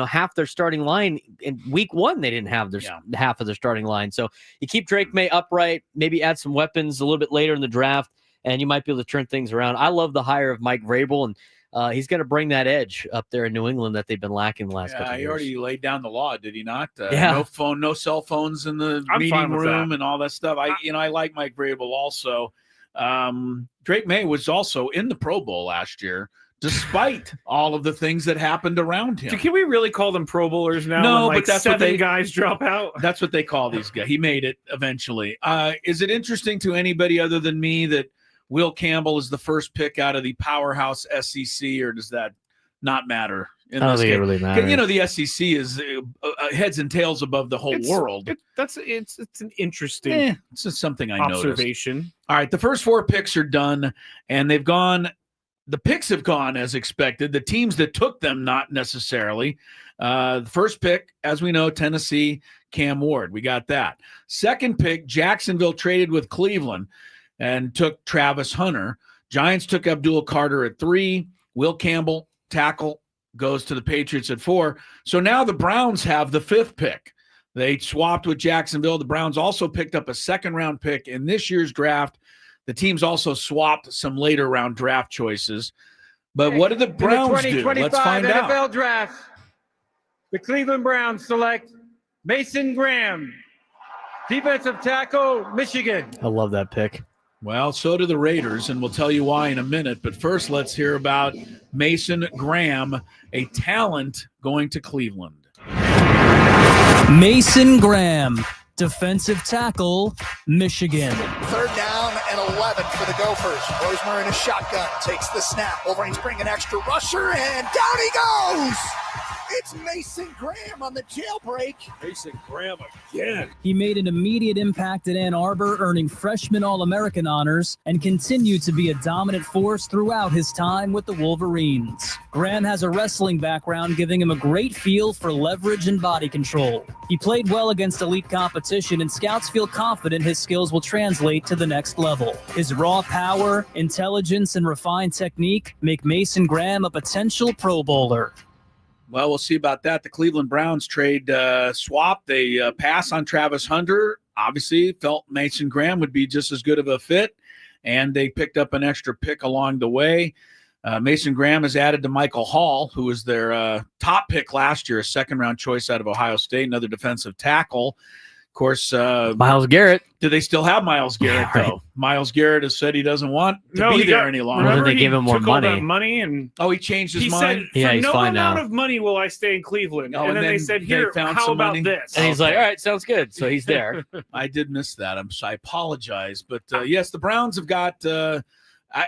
half their starting line in week 1. They didn't have their half of their starting line. So you keep Drake May upright, maybe add some weapons a little bit later in the draft, and you might be able to turn things around. I love the hire of Mike Vrabel, and he's going to bring that edge up there in New England that they've been lacking the last couple of years. He already laid down the law, did he not? Yeah. No cell phones in the meeting room and all that stuff. I like Mike Vrabel also. Drake May was also in the Pro Bowl last year, despite all of the things that happened around him. So can we really call them Pro Bowlers now? No, when, but that's 7 what they guys drop out. That's what they call these guys. He made it eventually. Is it interesting to anybody other than me that Will Campbell is the first pick out of the powerhouse SEC, or does that not matter? I don't think it really matters. The SEC is heads and tails above the whole world. It's an interesting it's just something I observation. Noticed. All right, the first 4 picks are done, and they've gone. The picks have gone as expected. The teams that took them, not necessarily. The first pick, as we know, Tennessee, Cam Ward. We got that. Second pick, Jacksonville traded with Cleveland and took Travis Hunter. Giants took Abdul Carter at 3. Will Campbell, tackle, goes to the Patriots at 4. So now the Browns have the 5th pick. They swapped with Jacksonville. The Browns also picked up a second-round pick in this year's draft. The teams also swapped some later-round draft choices. But what did the Browns do? Let's find out. NFL draft, the Cleveland Browns select Mason Graham, defensive tackle, Michigan. I love that pick. Well, so do the Raiders, and we'll tell you why in a minute. But first, let's hear about Mason Graham, a talent going to Cleveland. Mason Graham, defensive tackle, Michigan. 3rd down and 11 for the Gophers. Rosemary in a shotgun, takes the snap. Wolverines bring an extra rusher, and down he goes! It's Mason Graham on the jailbreak. Mason Graham again. He made an immediate impact at Ann Arbor, earning freshman All-American honors, and continued to be a dominant force throughout his time with the Wolverines. Graham has a wrestling background, giving him a great feel for leverage and body control. He played well against elite competition, and scouts feel confident his skills will translate to the next level. His raw power, intelligence, and refined technique make Mason Graham a potential Pro Bowler. Well, we'll see about that. The Cleveland Browns trade swap. They pass on Travis Hunter. Obviously, felt Mason Graham would be just as good of a fit, and they picked up an extra pick along the way. Mason Graham is added to Michael Hall, who was their top pick last year, a second-round choice out of Ohio State, another defensive tackle. Of course, Myles Garrett. Do they still have Myles Garrett, Yeah, right. though? Myles Garrett has said he doesn't want to be there any longer. Remember, they gave him more took all that money. money and he changed his he mind? said, Yeah, for he's no fine amount now. of money will I stay in Cleveland. Oh, and then they said, they here, found how some about money? this? And he's like, all right, sounds good. So he's there. I did miss that. I apologize. But, yes, the Browns have got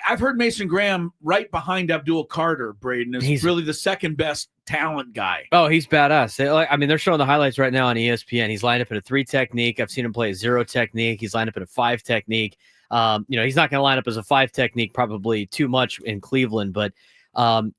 I've heard Mason Graham right behind Abdul Carter, Braden. He's really the second best talent guy. Oh, he's badass. They're showing the highlights right now on ESPN. He's lined up in a 3 technique. I've seen him play a 0 technique. He's lined up in a 5 technique. He's not going to line up as a 5 technique probably too much in Cleveland, but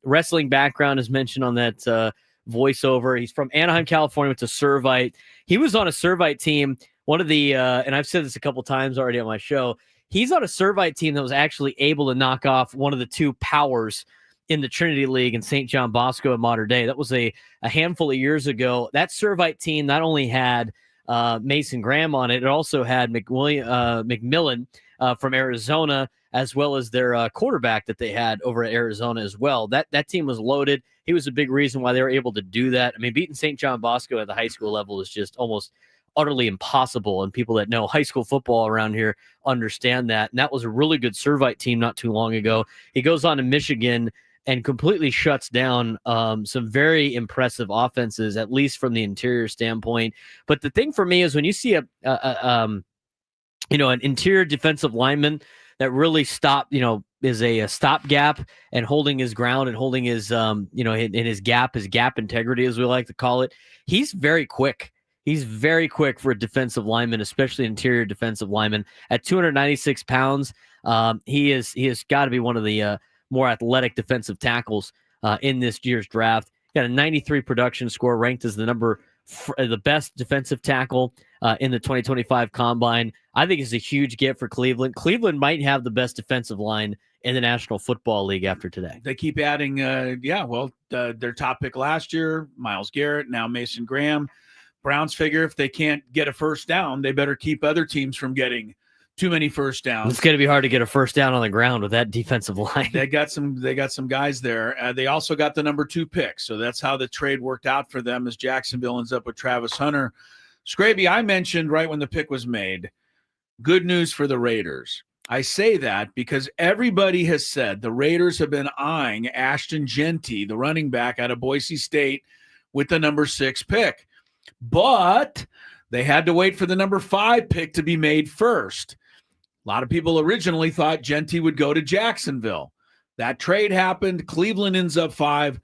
wrestling background is mentioned on that voiceover. He's from Anaheim, California, with a Servite. He was on a Servite team. One of the, and I've said this a couple times already on my show, he's on a Servite team that was actually able to knock off one of the 2 powers in the Trinity League in St. John Bosco in modern day. That was a handful of years ago. That Servite team not only had Mason Graham on it, it also had McMillan from Arizona, as well as their quarterback that they had over at Arizona as well. That team was loaded. He was a big reason why they were able to do that. I mean, beating St. John Bosco at the high school level is just almost utterly impossible, and people that know high school football around here understand that. And that was a really good Servite team not too long ago. He goes on to Michigan and completely shuts down some very impressive offenses, at least from the interior standpoint. But the thing for me is when you see an interior defensive lineman that really is a stopgap and holding his ground and holding his in his gap integrity, as we like to call it. He's very quick. He's very quick for a defensive lineman, especially interior defensive lineman. At 296 pounds, he has got to be one of the more athletic defensive tackles in this year's draft. Got a 93 production score, ranked as the best defensive tackle in the 2025 Combine. I think it's a huge get for Cleveland. Cleveland might have the best defensive line in the National Football League after today. They keep adding, their top pick last year, Myles Garrett, now Mason Graham. Browns figure if they can't get a first down, they better keep other teams from getting too many first downs. It's going to be hard to get a first down on the ground with that defensive line. They got some guys there. They also got the number 2 pick, so that's how the trade worked out for them as Jacksonville ends up with Travis Hunter. Skraby, I mentioned right when the pick was made, good news for the Raiders. I say that because everybody has said the Raiders have been eyeing Ashton Jeanty, the running back out of Boise State, with the number 6 pick. But they had to wait for the number 5 pick to be made first. A lot of people originally thought Jeanty would go to Jacksonville. That trade happened. Cleveland ends up 5.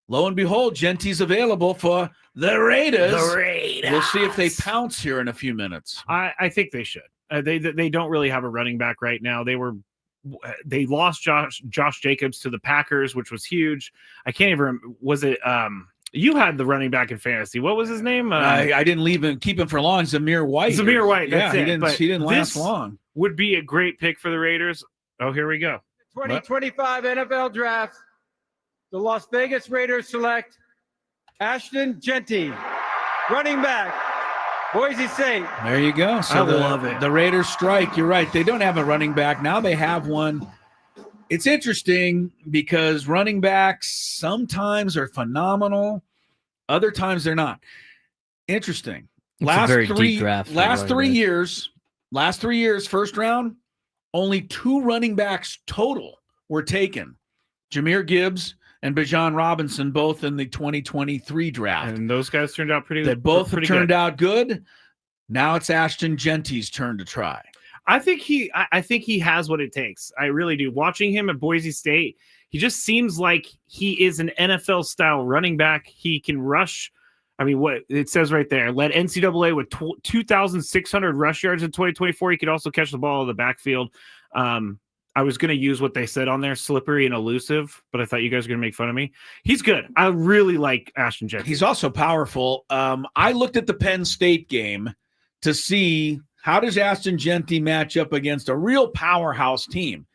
Lo and behold, Jeanty's available for the Raiders. We'll see if they pounce here in a few minutes. I think they should. They don't really have a running back right now. They lost Josh Jacobs to the Packers, which was huge. I can't even remember. Was it you had the running back in fantasy? What was his name? I didn't keep him for long. Zamir White. Zamir White. That's he it. Didn't last long. Would be a great pick for the Raiders. Oh, here we go. 2025 NFL Draft. The Las Vegas Raiders select Ashton Jeanty, running back, Boise State. There you go. So I love it. The Raiders strike. You're right. They don't have a running back. Now they have one. It's interesting because running backs sometimes are phenomenal. Other times they're not. Interesting. Last 3 years, first round, only 2 running backs total were taken. Jahmyr Gibbs and Bijan Robinson, both in the 2023 draft. And those guys turned out pretty good. They both turned out good. Now it's Ashton Jeanty's turn to try. I think he has what it takes. I really do. Watching him at Boise State, he just seems like he is an NFL style running back. He can rush. I mean, what it says right there, led NCAA with 2,600 rush yards in 2024. He could also catch the ball in the backfield. I was going to use what they said on there, slippery and elusive, but I thought you guys were going to make fun of me. He's good. I really like Ashton Jeanty. He's also powerful. I looked at the Penn State game to see how does Ashton Jeanty match up against a real powerhouse team.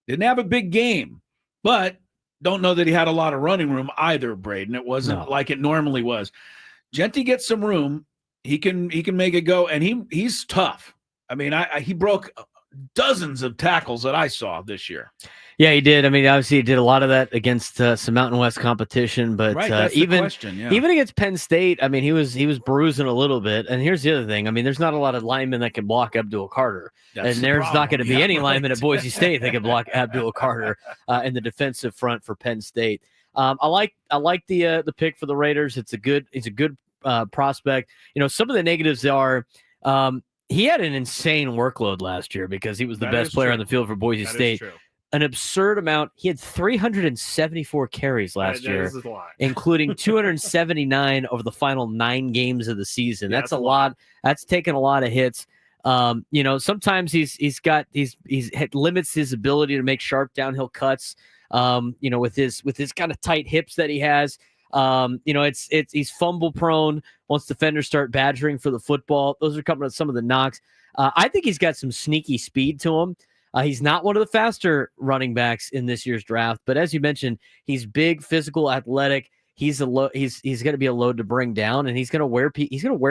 Didn't have a big game, but don't know that he had a lot of running room either, Braden. It wasn't like it normally was. Genty gets some room. He can make it go, and he's tough. I mean, he broke dozens of tackles that I saw this year. Yeah, he did. I mean, obviously, he did a lot of that against some Mountain West competition, but even against Penn State, I mean, he was bruising a little bit. And here's the other thing: I mean, there's not a lot of linemen that can block Abdul Carter, and there's not going to be any linemen at Boise State that can block Abdul Carter in the defensive front for Penn State. I like the pick for the Raiders. It's a good prospect. You know, some of the negatives are. He had an insane workload last year because he was the best player on the field for Boise State. An absurd amount. He had 374 carries last year, including 279 over the final 9 games of the season. That's a lot. That's taken a lot of hits. You know, sometimes he's limits his ability to make sharp downhill cuts. You know, with his kind of tight hips that he has. You know, he's fumble prone once defenders start badgering for the football. Those are some of the knocks. I think he's got some sneaky speed to him. He's not one of the faster running backs in this year's draft, but as you mentioned, he's big, physical, athletic. He's going to be a load to bring down, and he's going to wear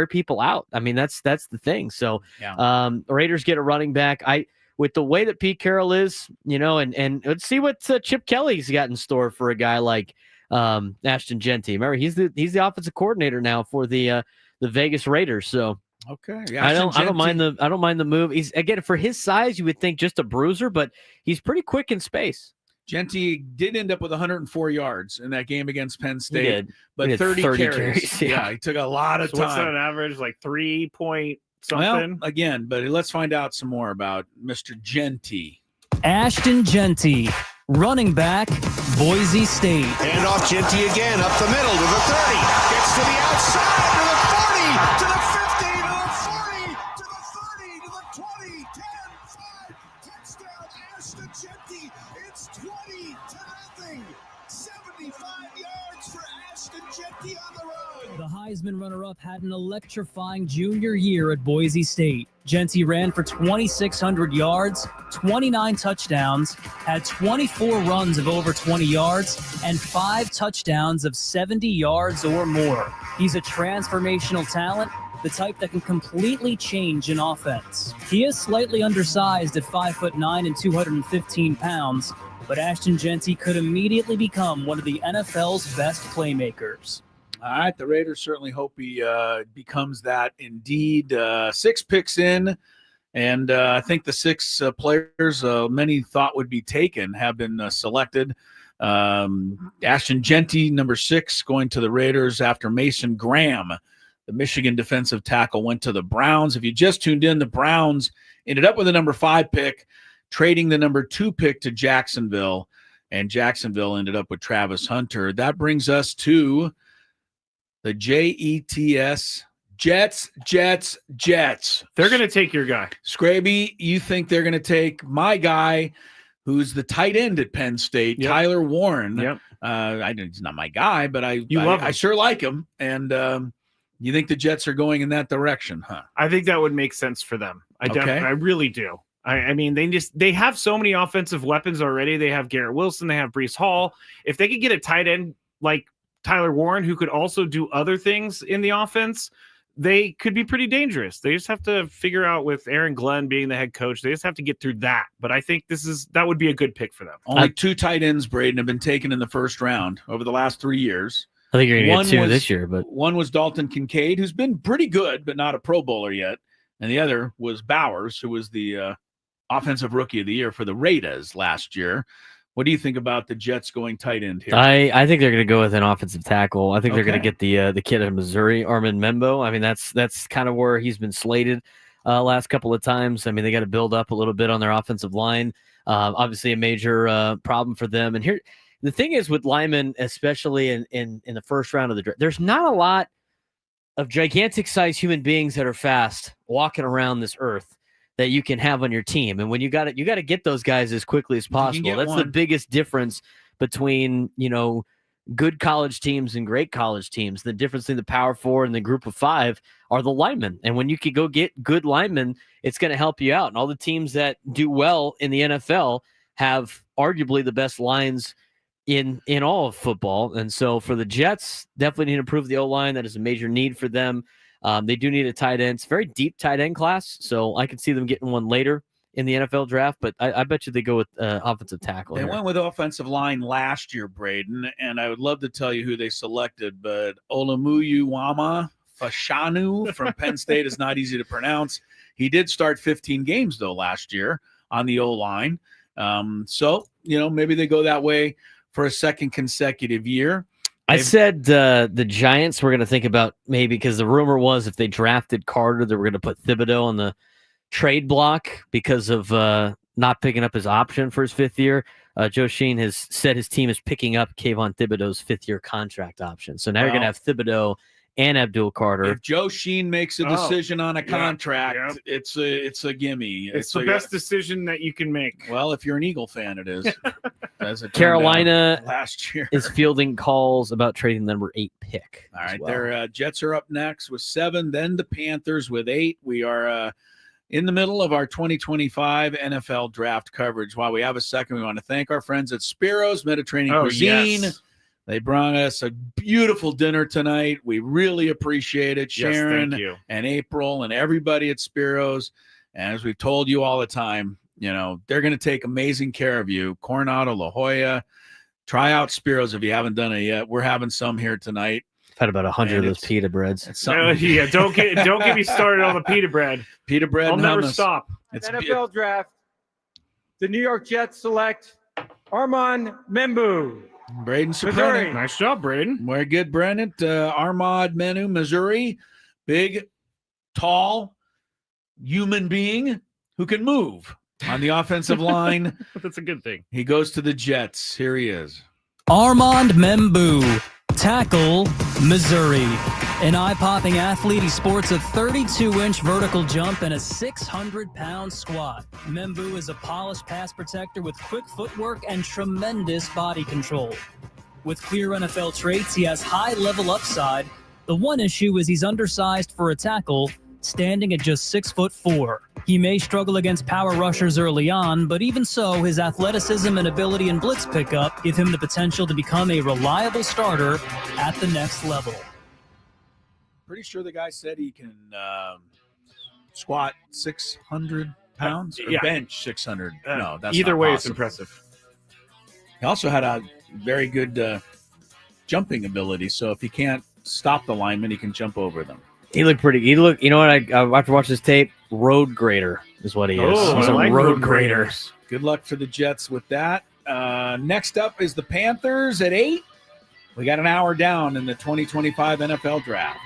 people out. I mean, that's the thing. So, the Raiders get a running back. With the way that Pete Carroll is, you know, and let's see what Chip Kelly's got in store for a guy like Ashton Genty. Remember, he's the offensive coordinator now for the Vegas Raiders. So. Okay. Yeah, I don't mind the move. He's, again, for his size, you would think just a bruiser, but he's pretty quick in space. Genty did end up with 104 yards in that game against Penn State, but he 30 carries. Yeah, he took a lot of time. What's that on average? Like 3 point something? Well, again, but let's find out some more about Mr. Genty. Ashton Genty, running back, Boise State. Hand off Genty again, up the middle to the 30. Gets to the outside, to the 40, to the 50. It's 20-0. 75 yards for Ashton Genty on the run. The Heisman runner-up had an electrifying junior year at Boise State. Genty ran for 2,600 yards, 29 touchdowns, had 24 runs of over 20 yards, and 5 touchdowns of 70 yards or more. He's a transformational talent, the type that can completely change an offense. He is slightly undersized at 5'9" and 215 pounds, but Ashton Genty could immediately become one of the NFL's best playmakers. All right, the Raiders certainly hope he becomes that indeed. 6 picks in, and I think the 6 players many thought would be taken have been selected. Ashton Genty, number 6, going to the Raiders after Mason Graham. The Michigan defensive tackle went to the Browns. If you just tuned in, the Browns ended up with the number 5 pick, trading the number 2 pick to Jacksonville, and Jacksonville ended up with Travis Hunter. That brings us to the Jets. Jets. They're going to take your guy. Skraby, you think they're going to take my guy, who's the tight end at Penn State, Tyler Warren. Yep. He's not my guy, but I sure like him. And you think the Jets are going in that direction, huh? I think that would make sense for them. I really do. I mean, they have so many offensive weapons already. They have Garrett Wilson. They have Breece Hall. If they could get a tight end like Tyler Warren, who could also do other things in the offense, they could be pretty dangerous. They just have to figure out, with Aaron Glenn being the head coach, they just have to get through that. But I think that would be a good pick for them. Only 2 tight ends, Braden, have been taken in the first round over the last 3 years. I think you're going to get 2 this year, but one was Dalton Kincaid, who's been pretty good, but not a Pro Bowler yet. And the other was Bowers, who was the offensive rookie of the year for the Raiders last year. What do you think about the Jets going tight end here? I think they're going to go with an offensive tackle. I think they're going to get the kid in Missouri, Armin Membo. I mean, that's kind of where he's been slated last couple of times. I mean, they got to build up a little bit on their offensive line. Obviously, a major problem for them. And here, the thing is with linemen, especially in the first round of the draft, there's not a lot of gigantic-sized human beings that are fast walking around this earth that you can have on your team. And when you got to get those guys as quickly as possible. That's the biggest difference between, good college teams and great college teams. The difference in the Power 4 and the Group of 5 are the linemen. And when you can go get good linemen, it's going to help you out. And all the teams that do well in the NFL have arguably the best lines in all of football. And so for the Jets, definitely need to improve the O-line. That is a major need for them. They do need a tight end. It's a very deep tight end class, so I can see them getting one later in the NFL draft, but I bet you they go with offensive tackle. They went with offensive line last year, Braden, and I would love to tell you who they selected, but Olumuyuwama Fashanu from Penn State is not easy to pronounce. He did start 15 games, though, last year on the O-line. So, maybe they go that way for a second consecutive year. I said the Giants were going to think about maybe, because the rumor was if they drafted Carter, they were going to put Thibodeau on the trade block because of not picking up his option for his 5th year. Joe Sheen has said his team is picking up Kayvon Thibodeau's 5th-year contract option. So now you're going to have Thibodeau and Abdul Carter. If Joe Sheen makes a decision on a contract, it's a gimme. It's the best decision that you can make. Well, if you're an Eagle fan, it is. As it Carolina last year is fielding calls about trading the number 8 pick. All right, their Jets are up next with 7, then the Panthers with 8. We are in the middle of our 2025 NFL draft coverage. While we have a second, we want to thank our friends at Spiro's Mediterranean Cuisine. Yes. They brought us a beautiful dinner tonight. We really appreciate it, Sharon and April and everybody at Spiro's. And as we've told you all the time, they're going to take amazing care of you. Coronado, La Jolla. Try out Spiro's if you haven't done it yet. We're having some here tonight. Had about 100 of those pita breads. Don't get me started on the pita bread. Pita bread. I'll never stop. NFL draft. The New York Jets select Armand Membu. Braden Surprenant. Missouri. Nice job, Braden. Very good, Brennan. Armand Menu, Missouri. Big, tall, human being who can move on the offensive line. That's a good thing. He goes to the Jets. Here he is. Armand Membu, tackle, Missouri. An eye-popping athlete, he sports a 32-inch vertical jump and a 600-pound squat. Membu is a polished pass protector with quick footwork and tremendous body control. With clear NFL traits, he has high-level upside. The one issue is he's undersized for a tackle, standing at just 6'4". He may struggle against power rushers early on, but even so, his athleticism and ability in blitz pickup give him the potential to become a reliable starter at the next level. Pretty sure the guy said he can squat 600 pounds or bench 600. No, that's either not way. possible. It's impressive. He also had a very good jumping ability. So if he can't stop the lineman, he can jump over them. He looked pretty. You know what? After watching this tape, road grader is what he is. He's a like road grader. Good luck for the Jets with that. Next up is the Panthers at 8. We got an hour down in the 2025 NFL draft.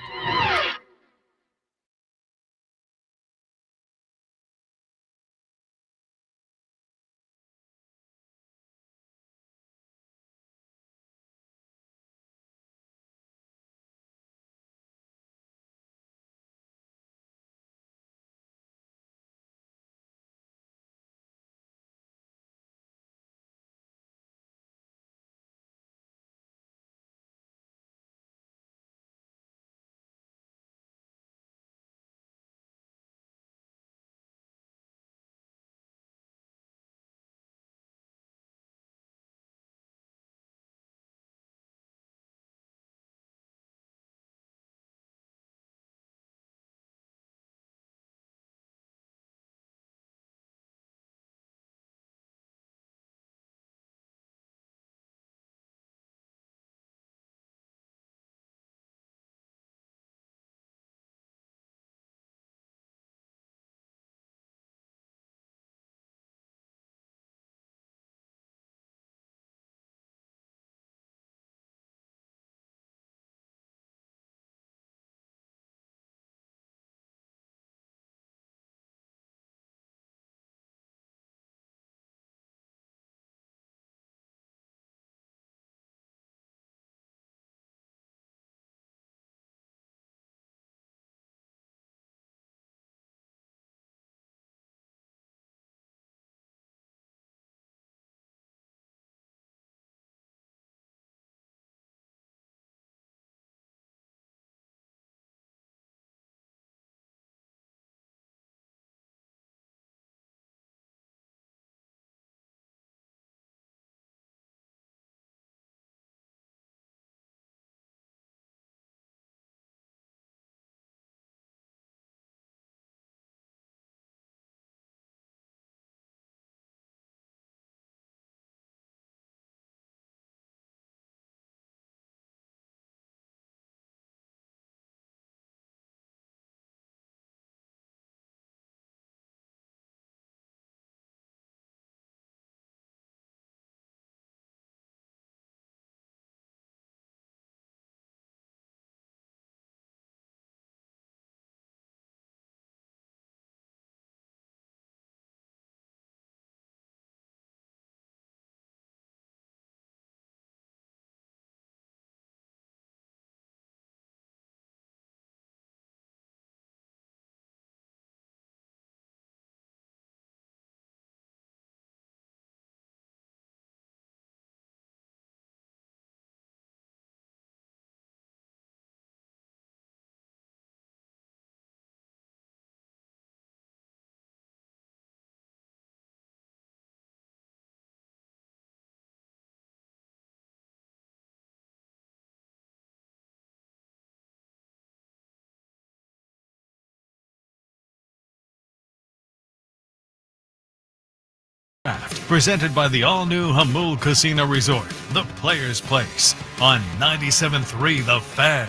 Presented by the all-new Hamul Casino Resort, the Players' Place, on 97.3 The Fan.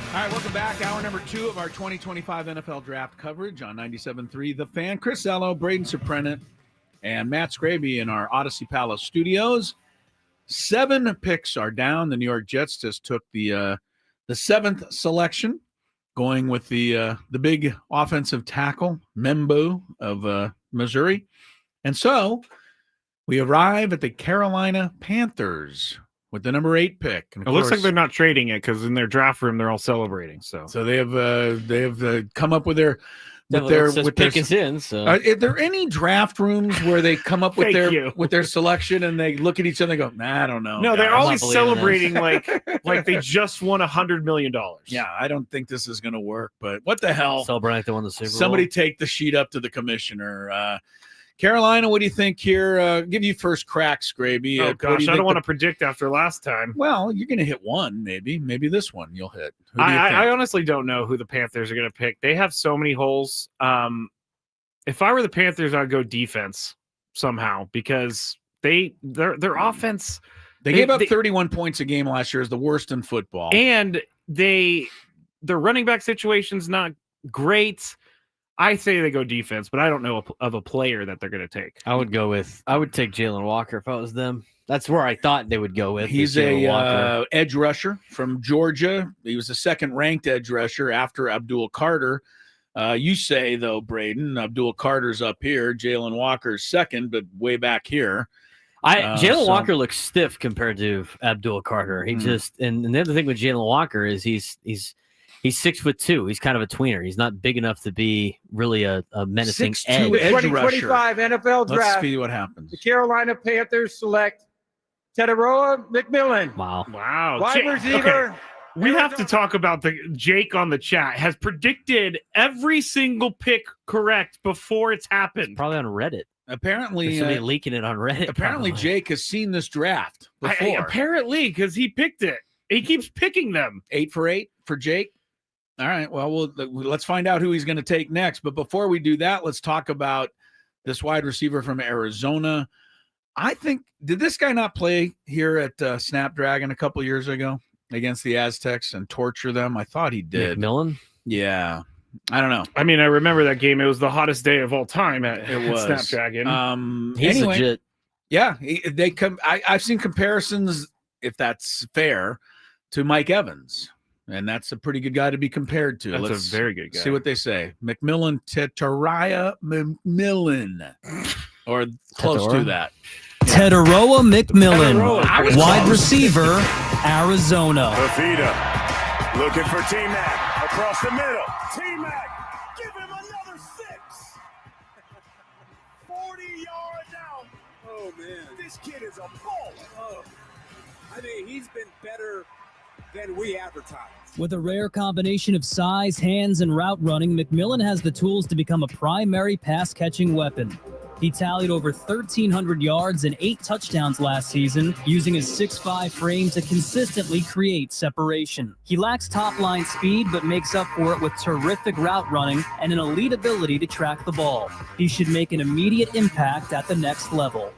All right, welcome back. Hour number 2 of our 2025 NFL Draft coverage on 97.3 The Fan. Chris Ello, Braden Surprenant, and Matt Skraby in our Odyssey Palace studios. 7 picks are down. The New York Jets just took the 7th selection, going with the big offensive tackle, Membo of Missouri. And so we arrive at the Carolina Panthers with the number 8 pick. And it looks like they're not trading it because in their draft room they're all celebrating. So they have come up with their pick is in. So are there any draft rooms where they come up with their selection and they look at each other and go, nah, I don't know. No, they're always celebrating like they just won $100 million. Yeah, I don't think this is going to work. But what the hell? Celebrate like they won the Super Bowl. Somebody take the sheet up to the commissioner. Carolina, what do you think here? Give you first crack, Skraby. Oh, gosh, I don't want to predict after last time. Well, you're going to hit one, maybe. Maybe this one you'll hit. I honestly don't know who the Panthers are going to pick. They have so many holes. If I were the Panthers, I'd go defense somehow because their offense. They gave up 31 points a game last year, is the worst in football. And their running back situation's not great. I say they go defense, but I don't know of a player that they're going to take. I would take Jalen Walker if I was them. That's where I thought they would go with. He's a edge rusher from Georgia. He was the second-ranked edge rusher after Abdul Carter. You say, though, Braden, Abdul Carter's up here. Jalen Walker's second, but way back here. Jalen Walker looks stiff compared to Abdul Carter. He just and the other thing with Jalen Walker is he's 6'2". He's kind of a tweener. He's not big enough to be really a menacing edge. 2025 NFL Draft. Let's see what happens. The Carolina Panthers select Teteroa McMillan. Wow. Wide receiver. Okay. We have to talk about Jake on the chat has predicted every single pick correct before it's happened. It's probably on Reddit. Apparently, somebody leaking it on Reddit. Apparently, probably. Jake has seen this draft before. Apparently, because he picked it. He keeps picking them. 8 for 8 for Jake. All right. Well, let's find out who he's going to take next. But before we do that, let's talk about this wide receiver from Arizona. I think, did this guy not play here at Snapdragon a couple years ago against the Aztecs and torture them? I thought he did. McMillan? Yeah. I don't know. I mean, I remember that game. It was the hottest day of all time at Snapdragon. He's legit. Yeah. I've seen comparisons, if that's fair, to Mike Evans. And that's a pretty good guy to be compared to. That's a very good guy. See what they say. McMillan, Teteroa McMillan. Or close to that. Teteroa McMillan, wide receiver, Arizona. Fafita looking for T-Mac across the middle. T-Mac, give him another 6. 40 yards out. Oh, man. This kid is a ball. Oh. I mean, he's been better than we advertised. With a rare combination of size, hands, and route running, McMillan has the tools to become a primary pass-catching weapon. He tallied over 1,300 yards and 8 touchdowns last season, using his 6'5" frame to consistently create separation. He lacks top-line speed, but makes up for it with terrific route running and an elite ability to track the ball. He should make an immediate impact at the next level.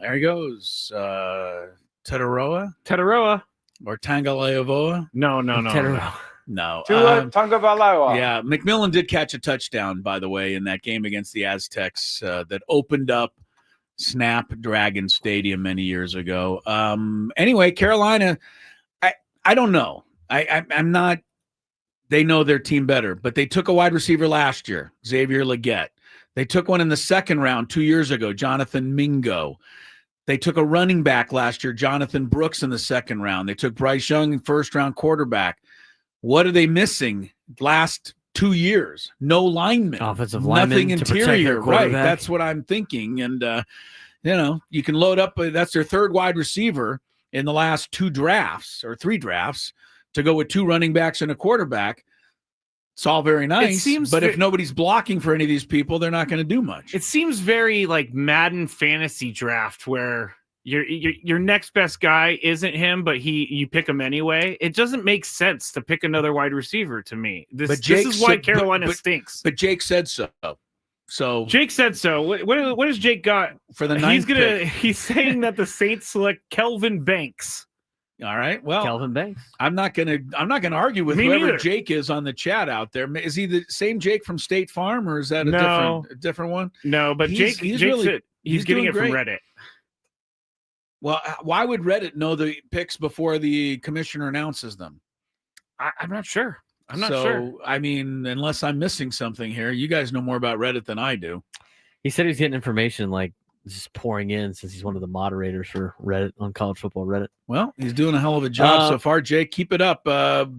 There he goes. Teteroa? Or Tagovailoa? No. No. Tua Tagovailoa. Yeah, McMillan did catch a touchdown, by the way, in that game against the Aztecs that opened up Snapdragon Stadium many years ago. Anyway, Carolina, I don't know. I'm not – they know their team better, but they took a wide receiver last year, Xavier Legette. They took one in the second round 2 years ago, Jonathan Mingo. They took a running back last year, Jonathan Brooks, in the second round. They took Bryce Young, first-round quarterback. What are they missing last 2 years? No linemen. Offensive linemen. Nothing interior. Right. That's what I'm thinking. And, you can load up. That's their third wide receiver in the last 2 drafts or 3 drafts to go with 2 running backs and a quarterback. It's all very nice, but if nobody's blocking for any of these people, they're not going to do much. It seems very like Madden fantasy draft where your next best guy isn't him, but you pick him anyway. It doesn't make sense to pick another wide receiver to me. This is why Carolina stinks. But Jake said so. So Jake said so. What has Jake got for the ninth pick? He's saying that the Saints select Kelvin Banks. All right. Well, Kelvin Banks. I'm not gonna argue with Me whoever neither. Jake is on the chat out there. Is he the same Jake from State Farm, or is that a different one? No, but Jake said he's getting it from Reddit. Well, why would Reddit know the picks before the commissioner announces them? I'm not sure. I'm not sure. I mean, unless I'm missing something here, you guys know more about Reddit than I do. He said he's getting information like just pouring in since he's one of the moderators for Reddit on College Football Reddit. Well, he's doing a hell of a job so far, Jake. Keep it up. So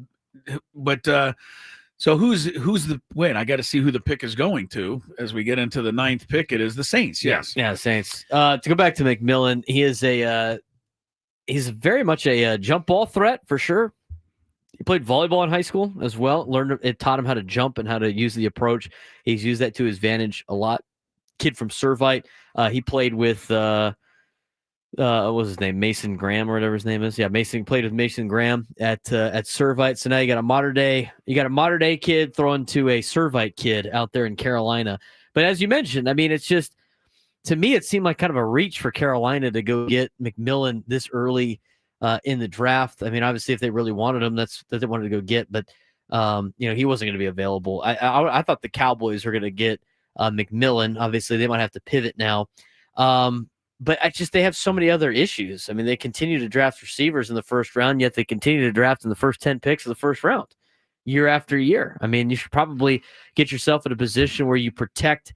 who's the win? I got to see who the pick is going to as we get into the ninth pick. It is the Saints. Yes. Yeah, Saints. To go back to McMillan, he is he's very much a jump ball threat for sure. He played volleyball in high school as well. It taught him how to jump and how to use the approach. He's used that to his advantage a lot. Kid from Servite. He played with what was his name? Mason Graham or whatever his name is. Yeah, played with Mason Graham at Servite. So now you got a modern day kid throwing to a Servite kid out there in Carolina. But as you mentioned, I mean, it's just, to me, it seemed like kind of a reach for Carolina to go get McMillan this early in the draft. I mean, obviously, if they really wanted him, that's what they wanted to go get. But he wasn't going to be available. I thought the Cowboys were going to get McMillan. Obviously, they might have to pivot now. But they have so many other issues. I mean, they continue to draft receivers in the first round, yet they continue to draft in the first 10 picks of the first round year after year. I mean, you should probably get yourself in a position where you protect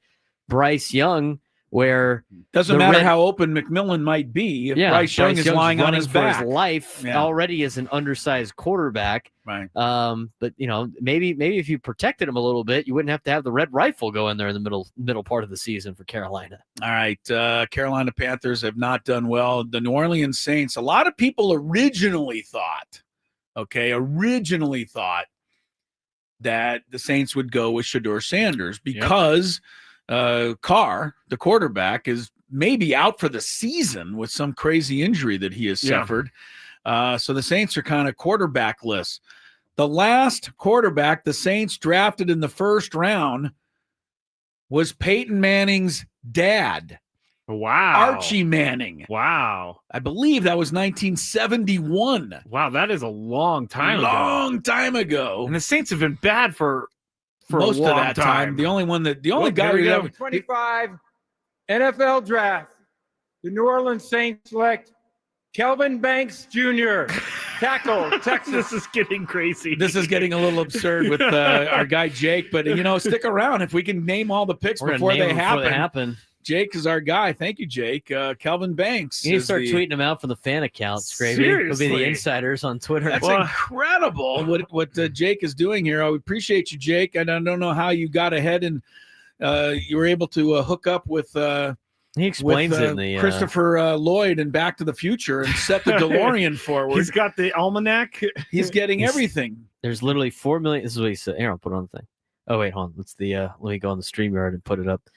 Bryce Young, where doesn't matter how open McMillan might be. If Bryce Young is lying on his back for his life already as an undersized quarterback. Right. But maybe if you protected him a little bit, you wouldn't have to have the red rifle go in there in the middle part of the season for Carolina. All right. Carolina Panthers have not done well. The New Orleans Saints, a lot of people originally thought that the Saints would go with Shedeur Sanders because Carr, the quarterback, is maybe out for the season with some crazy injury that he has suffered. So the Saints are kind of quarterbackless. The last quarterback the Saints drafted in the first round was Peyton Manning's dad. Wow. Archie Manning. Wow. I believe that was 1971. Wow, that is a long time ago. And the Saints have been bad for most a long of that time. The only guy who ever 25 NFL draft. The New Orleans Saints select Kelvin Banks Jr. Tackle, Texas. This is getting crazy. This is getting a little absurd with our guy Jake, but stick around if we can name all the picks before they happen. Jake is our guy. Thank you, Jake. Kelvin Banks. You need to start tweeting them out from the fan account, Skraby. It'll be the insiders on Twitter. That's incredible what Jake is doing here. I appreciate you, Jake. I don't know how you got ahead and you were able to hook up with he explains it in the Christopher Lloyd and Back to the Future and set the DeLorean forward. He's got the almanac. He's getting everything. There's literally 4 million. This is what he said. Aaron, put it on the thing. Oh, wait, hold on. Let me go on the StreamYard and put it up.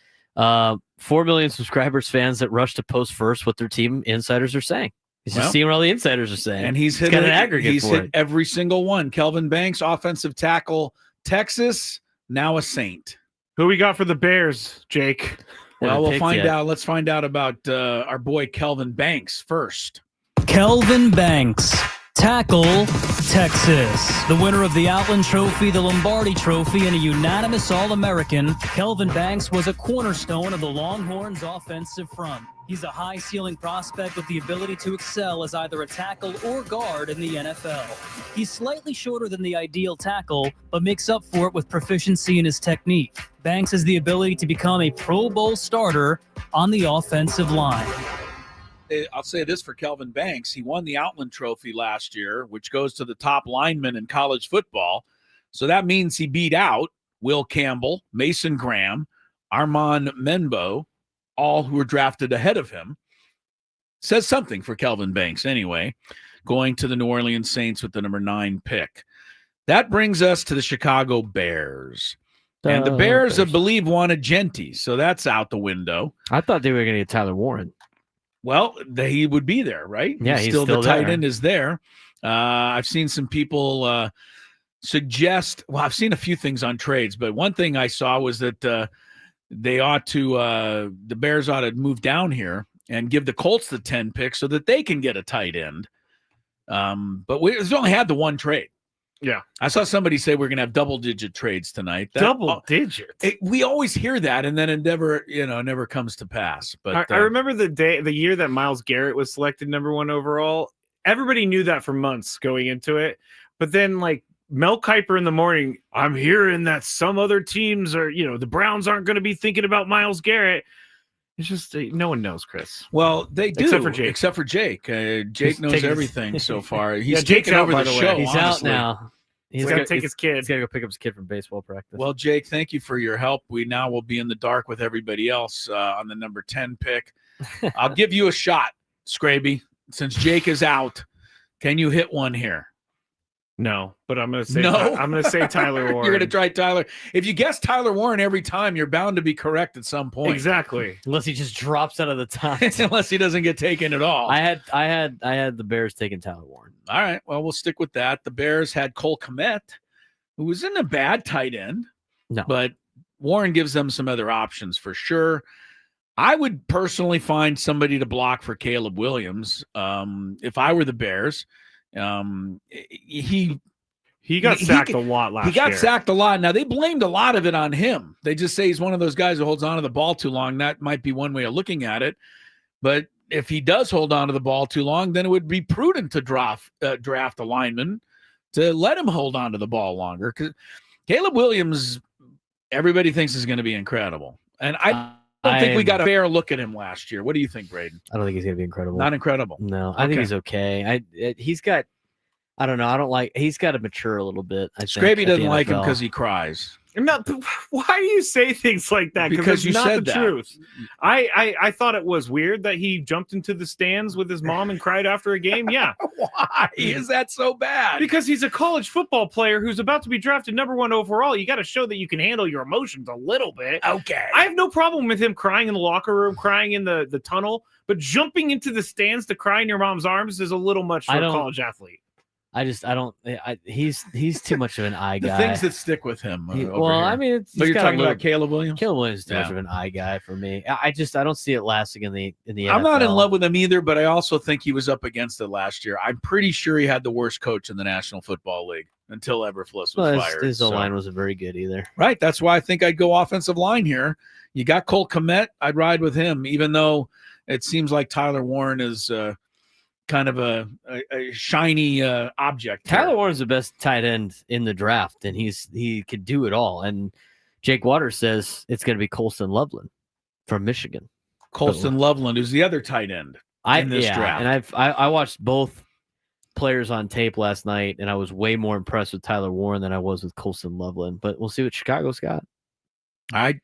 4 million subscribers, fans that rush to post first what their team insiders are saying. He's just seeing what all the insiders are saying. And he's got an aggregate. He's hit every single one. Kelvin Banks, offensive tackle, Texas, now a Saint. Who we got for the Bears, Jake? Well, we'll find out. Let's find out about our boy Kelvin Banks first. Kelvin Banks, tackle, Texas. The winner of the Outland Trophy, the Lombardi Trophy, and a unanimous All-American, Kelvin Banks was a cornerstone of the Longhorns' offensive front. He's a high-ceiling prospect with the ability to excel as either a tackle or guard in the NFL. He's slightly shorter than the ideal tackle, but makes up for it with proficiency in his technique. Banks has the ability to become a Pro Bowl starter on the offensive line. I'll say this for Kelvin Banks. He won the Outland Trophy last year, which goes to the top linemen in college football. So that means he beat out Will Campbell, Mason Graham, Armand Menbo, all who were drafted ahead of him. Says something for Kelvin Banks anyway, going to the New Orleans Saints with the number 9 pick. That brings us to the Chicago Bears. And the Bears, I believe, wanted Genty, so that's out the window. I thought they were going to get Tyler Warren. Well, he would be there, right? Yeah, he's still the there. tight end is there. I've seen some people suggest. Well, I've seen a few things on trades, but one thing I saw was that they ought to the Bears ought to move down here and give the Colts the 10 pick so that they can get a tight end. But we only had the one trade. Yeah. I saw somebody say we're going to have double-digit trades tonight. Double digits? We always hear that, and then it never comes to pass. But I remember the year that Myles Garrett was selected number 1 overall. Everybody knew that for months going into it. But then, like, Mel Kiper in the morning, I'm hearing that some other teams are, the Browns aren't going to be thinking about Myles Garrett. It's just no one knows, Chris. Well, they do, except for Jake. Jake knows everything so far. He's Jake's taken over out, the by show. He's honestly. out now. He's got to take his kid. He's got to go pick up his kid from baseball practice. Well, Jake, thank you for your help. We now will be in the dark with everybody else on the number 10 pick. I'll give you a shot, Skraby. Since Jake is out, can you hit one here? No, but I'm going to say no. I'm going to say Tyler Warren. You're going to try Tyler. If you guess Tyler Warren every time, you're bound to be correct at some point. Exactly. Unless he just drops out of the top. Unless he doesn't get taken at all. I had the Bears taking Tyler Warren. All right. Well, we'll stick with that. The Bears had Cole Kmet, who isn't a bad tight end. No. But Warren gives them some other options for sure. I would personally find somebody to block for Caleb Williams if I were the Bears. He got sacked a lot last year. He got sacked a lot. Now, they blamed a lot of it on him. They just say he's one of those guys who holds on to the ball too long. That might be one way of looking at it. But if he does hold on to the ball too long, then it would be prudent to draft a lineman to let him hold on to the ball longer. Because Caleb Williams, everybody thinks is going to be incredible. And I don't think we got a fair look at him last year. What do you think, Braden? I don't think he's going to be incredible. Not incredible. No, I think he's okay. He's got, I don't know. He's got to mature a little bit. I think Skraby doesn't like him because he cries. Why do you say things like that? Because you not said the that. Truth. I thought it was weird that he jumped into the stands with his mom and cried after a game. Yeah. Why is that so bad? Because he's a college football player who's about to be drafted number 1 overall. You got to show that you can handle your emotions a little bit. Okay. I have no problem with him crying in the locker room, crying in the tunnel, but jumping into the stands to cry in your mom's arms is a little much for a college athlete. He's too much of an eye guy. The things that stick with him. I mean, you're talking about Caleb Williams? Caleb Williams is too much of an eye guy for me. I don't see it lasting in the NFL. I'm not in love with him either, but I also think he was up against it last year. I'm pretty sure he had the worst coach in the National Football League until Eberflus was fired. His line wasn't very good either. Right. That's why I think I'd go offensive line here. You got Cole Kmet. I'd ride with him, even though it seems like Tyler Warren is kind of a shiny object. Tyler Warren's the best tight end in the draft, and he could do it all. And Jake Waters says it's going to be Colston Loveland from Michigan. Colston Loveland, who's the other tight end in this draft. And I watched both players on tape last night, and I was way more impressed with Tyler Warren than I was with Colston Loveland. But we'll see what Chicago's got.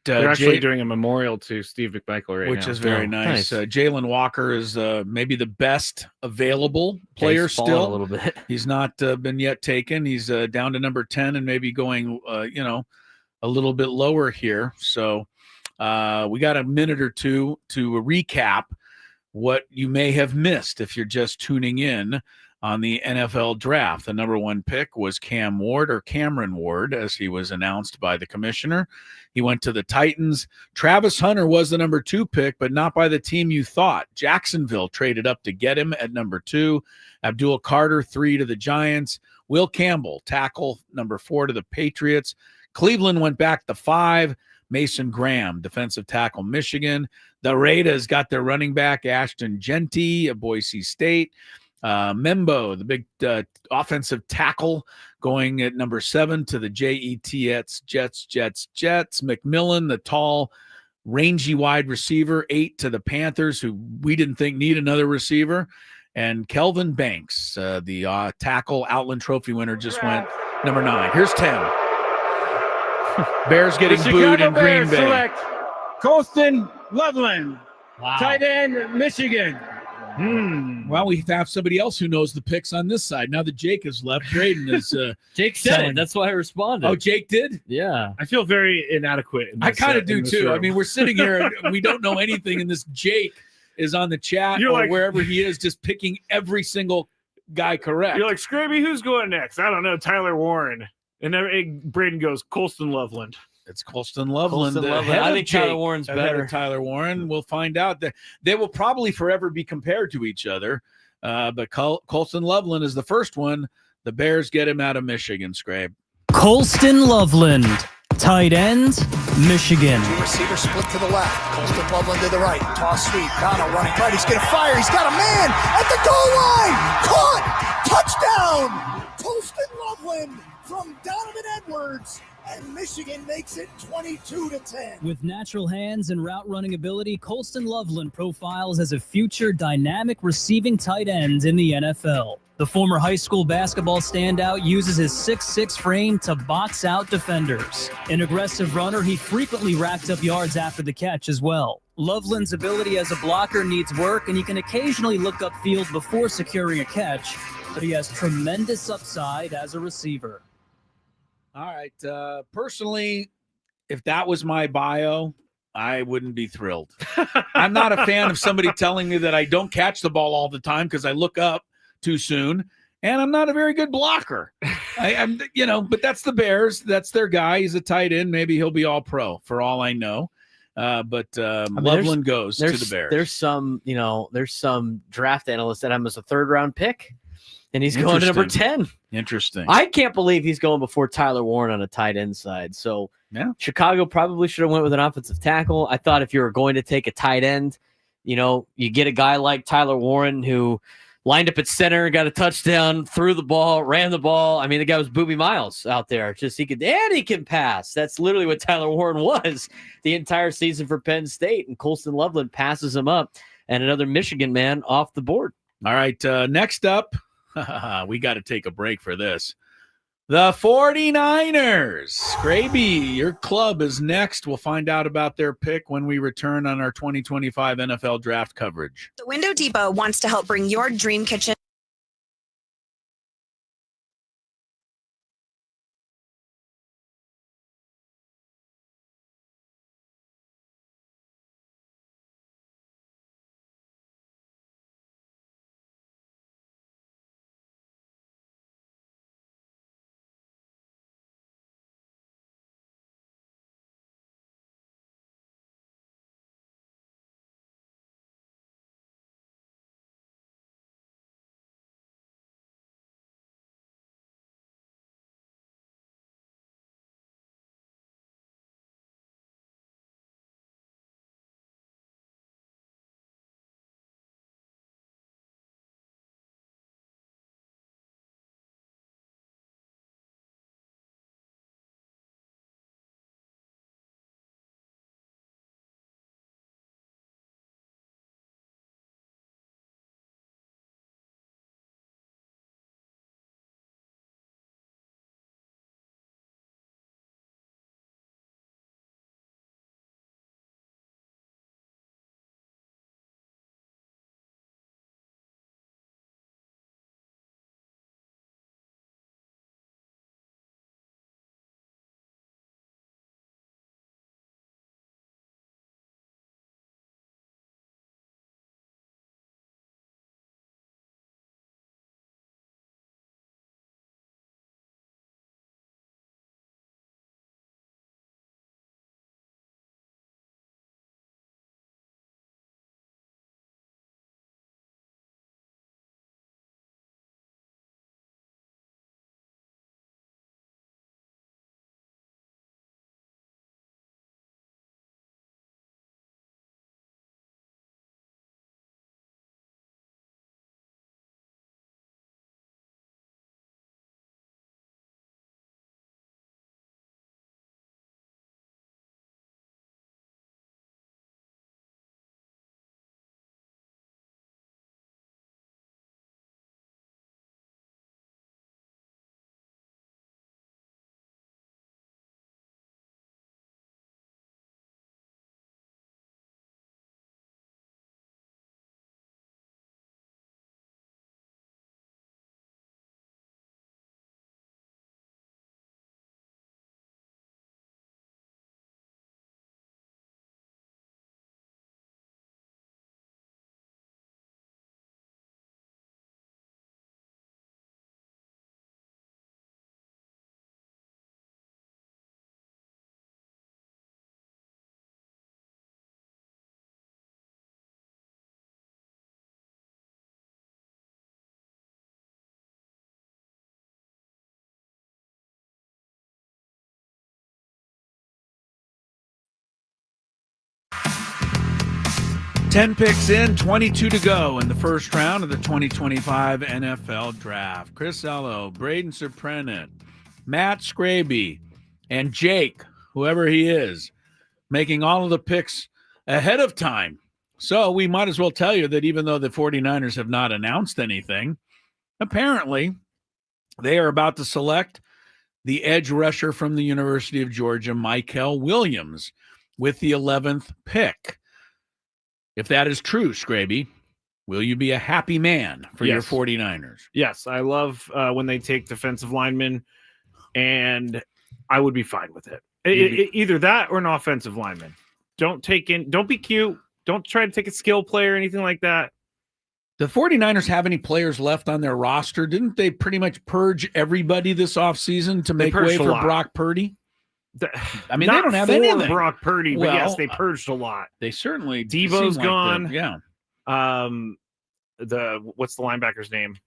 They're actually doing a memorial to Steve McMichael right now. Which is very nice. Jalen Walker is maybe the best available player still. A little bit. He's not been yet taken. He's down to number 10 and maybe going, a little bit lower here. So we got a minute or two to recap what you may have missed if you're just tuning in on the NFL draft. The number 1 pick was Cameron Ward, as he was announced by the commissioner. He went to the Titans. Travis Hunter was the number 2 pick, but not by the team you thought. Jacksonville traded up to get him at number 2. Abdul Carter, 3 to the Giants. Will Campbell, tackle, number 4 to the Patriots. Cleveland went back to 5. Mason Graham, defensive tackle, Michigan. The Raiders got their running back, Ashton Genty of Boise State. Membo, the big offensive tackle, going at number 7 to the Jets. McMillan, the tall, rangy wide receiver, 8 to the Panthers, who we didn't think need another receiver. And Kelvin Banks, the tackle Outland Trophy winner, just went number 9. Here's 10. Bears getting booed in Green Bay. Select Colston Loveland, tight end, Michigan. Well, we have somebody else who knows the picks on this side. Now that Jake has left, Braden is. Jake said it. That's why I responded. Oh, Jake did? Yeah. I feel very inadequate. I kind of do too. I mean, we're sitting here and we don't know anything, and this Jake is on the chat or wherever he is, just picking every single guy correct. You're like, Skraby, who's going next? I don't know. Tyler Warren. And Braden goes, Colston Loveland. It's Colston Loveland. I think Tyler Warren's better. Tyler Warren. We'll find out. That they will probably forever be compared to each other. But Colston Loveland is the first one. The Bears get him out of Michigan, Scrape. Colston Loveland, tight end, Michigan. Two receivers split to the left. Colston Loveland to the right. Toss sweep. Connell running right. He's going to fire. He's got a man at the goal line. Caught. Touchdown. Colston Loveland from Donovan Edwards. And Michigan makes it 22-10. With natural hands and route running ability, Colston Loveland profiles as a future dynamic receiving tight end in the NFL. The former high school basketball standout uses his 6'6" frame to box out defenders. An aggressive runner, he frequently racked up yards after the catch as well. Loveland's ability as a blocker needs work, and he can occasionally look upfield before securing a catch, but he has tremendous upside as a receiver. All right. Personally, if that was my bio, I wouldn't be thrilled. I'm not a fan of somebody telling me that I don't catch the ball all the time because I look up too soon, and I'm not a very good blocker. I'm, but that's the Bears. That's their guy. He's a tight end. Maybe he'll be all pro for all I know. Loveland goes to the Bears. There's some draft analysts that have him as a 3rd round pick. And he's going to number 10. Interesting. I can't believe he's going before Tyler Warren on a tight end side. So yeah, Chicago probably should have went with an offensive tackle. I thought if you were going to take a tight end, you get a guy like Tyler Warren who lined up at center, got a touchdown, threw the ball, ran the ball. I mean, the guy was Booby Miles out there. Just he can pass. That's literally what Tyler Warren was the entire season for Penn State. And Colston Loveland passes him up, and another Michigan man off the board. All right, next up. We got to take a break for this. The 49ers. Skraby, your club is next. We'll find out about their pick when we return on our 2025 NFL draft coverage. The Window Depot wants to help bring your dream kitchen 10 picks in, 22 to go in the first round of the 2025 NFL Draft. Chris Ello, Braden Surprenant, Matt Skraby, and Jake, whoever he is, making all of the picks ahead of time. So we might as well tell you that even though the 49ers have not announced anything, apparently they are about to select the edge rusher from the University of Georgia, Mykel Williams, with the 11th pick. If that is true, Skraby, will you be a happy man for your 49ers? Yes, I love when they take defensive linemen, and I would be fine with it. Either that or an offensive lineman. Don't be cute. Don't try to take a skill player or anything like that. The 49ers have any players left on their roster? Didn't they pretty much purge everybody this offseason to make way for Brock Purdy? I mean, they don't have anything. Brock Purdy, but yes, they purged a lot. They certainly. Debo's gone. Like yeah. What's the linebacker's name?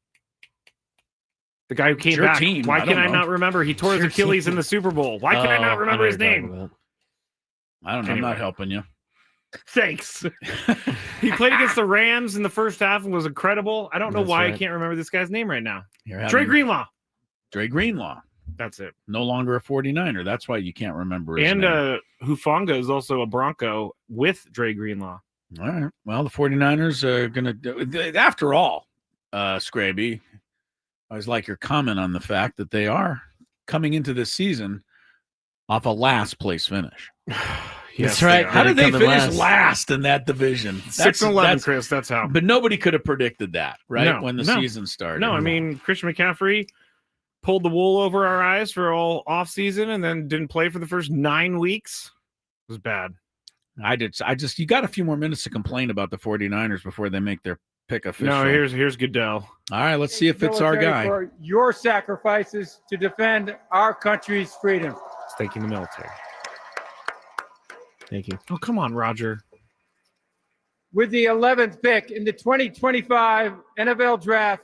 The guy who came back. Team. Why can I not remember? He tore his Achilles in the Super Bowl. Why can I not remember his name? I don't know. I'm not helping you. Thanks. He played against the Rams in the first half and was incredible. I don't know why I can't remember this guy's name right now. Dre Greenlaw. Dre Greenlaw. That's it. No longer a 49er. That's why you can't remember his name. And Hufanga is also a Bronco with Dre Greenlaw. All right. Well, the 49ers are going to – after all, Skraby, I always like your comment on the fact that they are coming into this season off a last-place finish. That's right. How did they finish last in that division? 6-11, Chris. That's how. But nobody could have predicted that, right? When the season started. No, I mean, Christian McCaffrey pulled the wool over our eyes for all offseason and then didn't play for the first 9 weeks. It was bad. You got a few more minutes to complain about the 49ers before they make their pick official. No, here's Goodell. All right, let's see if it's our guy. For your sacrifices to defend our country's freedom. Thanking the military. Thank you. Oh, come on, Roger. With the 11th pick in the 2025 NFL Draft,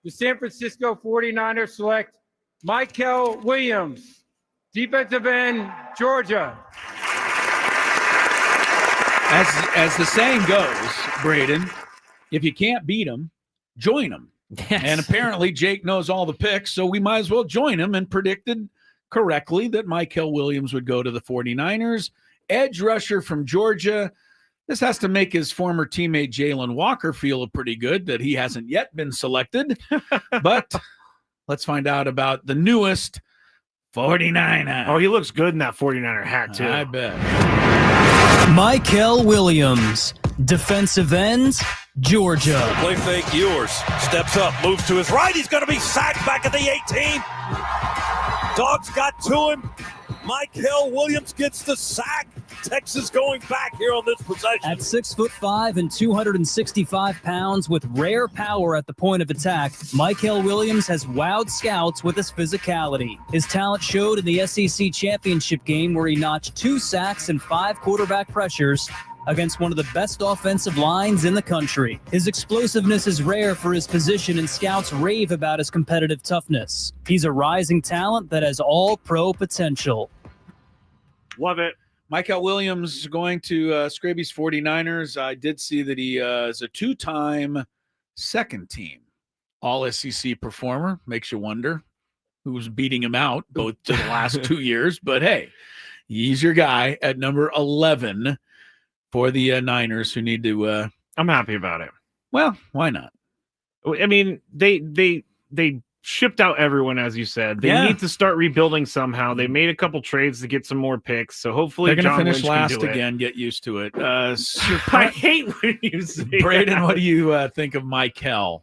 the San Francisco 49ers select Mykel Williams, defensive end, Georgia. As the saying goes, Braden, if you can't beat them, join them. Yes. And apparently Jake knows all the picks, so we might as well join him, and predicted correctly that Mykel Williams would go to the 49ers. Edge rusher from Georgia. This has to make his former teammate Jalen Walker feel pretty good that he hasn't yet been selected. But let's find out about the newest 49er. Oh, he looks good in that 49er hat, too. I bet. Mykel Williams, defensive end, Georgia. Play fake, yours. Steps up, moves to his right. He's going to be sacked back at the 18. Dogs got to him. Mykel Williams gets the sack. Texas going back here on this possession. At 6'5" and 265 pounds with rare power at the point of attack, Mykel Williams has wowed scouts with his physicality. His talent showed in the SEC championship game where he notched 2 sacks and 5 quarterback pressures against one of the best offensive lines in the country. His explosiveness is rare for his position, and scouts rave about his competitive toughness. He's a rising talent that has all pro potential. Love it. Mykel Williams going to Skraby's 49ers. I did see that he is a 2-time second-team All-SEC performer. Makes you wonder who's beating him out both to the last 2 years. But, hey, he's your guy at number 11 for the Niners who need to I'm happy about it. Well, why not? I mean, they shipped out everyone, as you said. They need to start rebuilding somehow. They made a couple trades to get some more picks, so hopefully they're going to finish Lynch last again. Get used to it. I hate when you say Braden, that. what do you think of Mykel?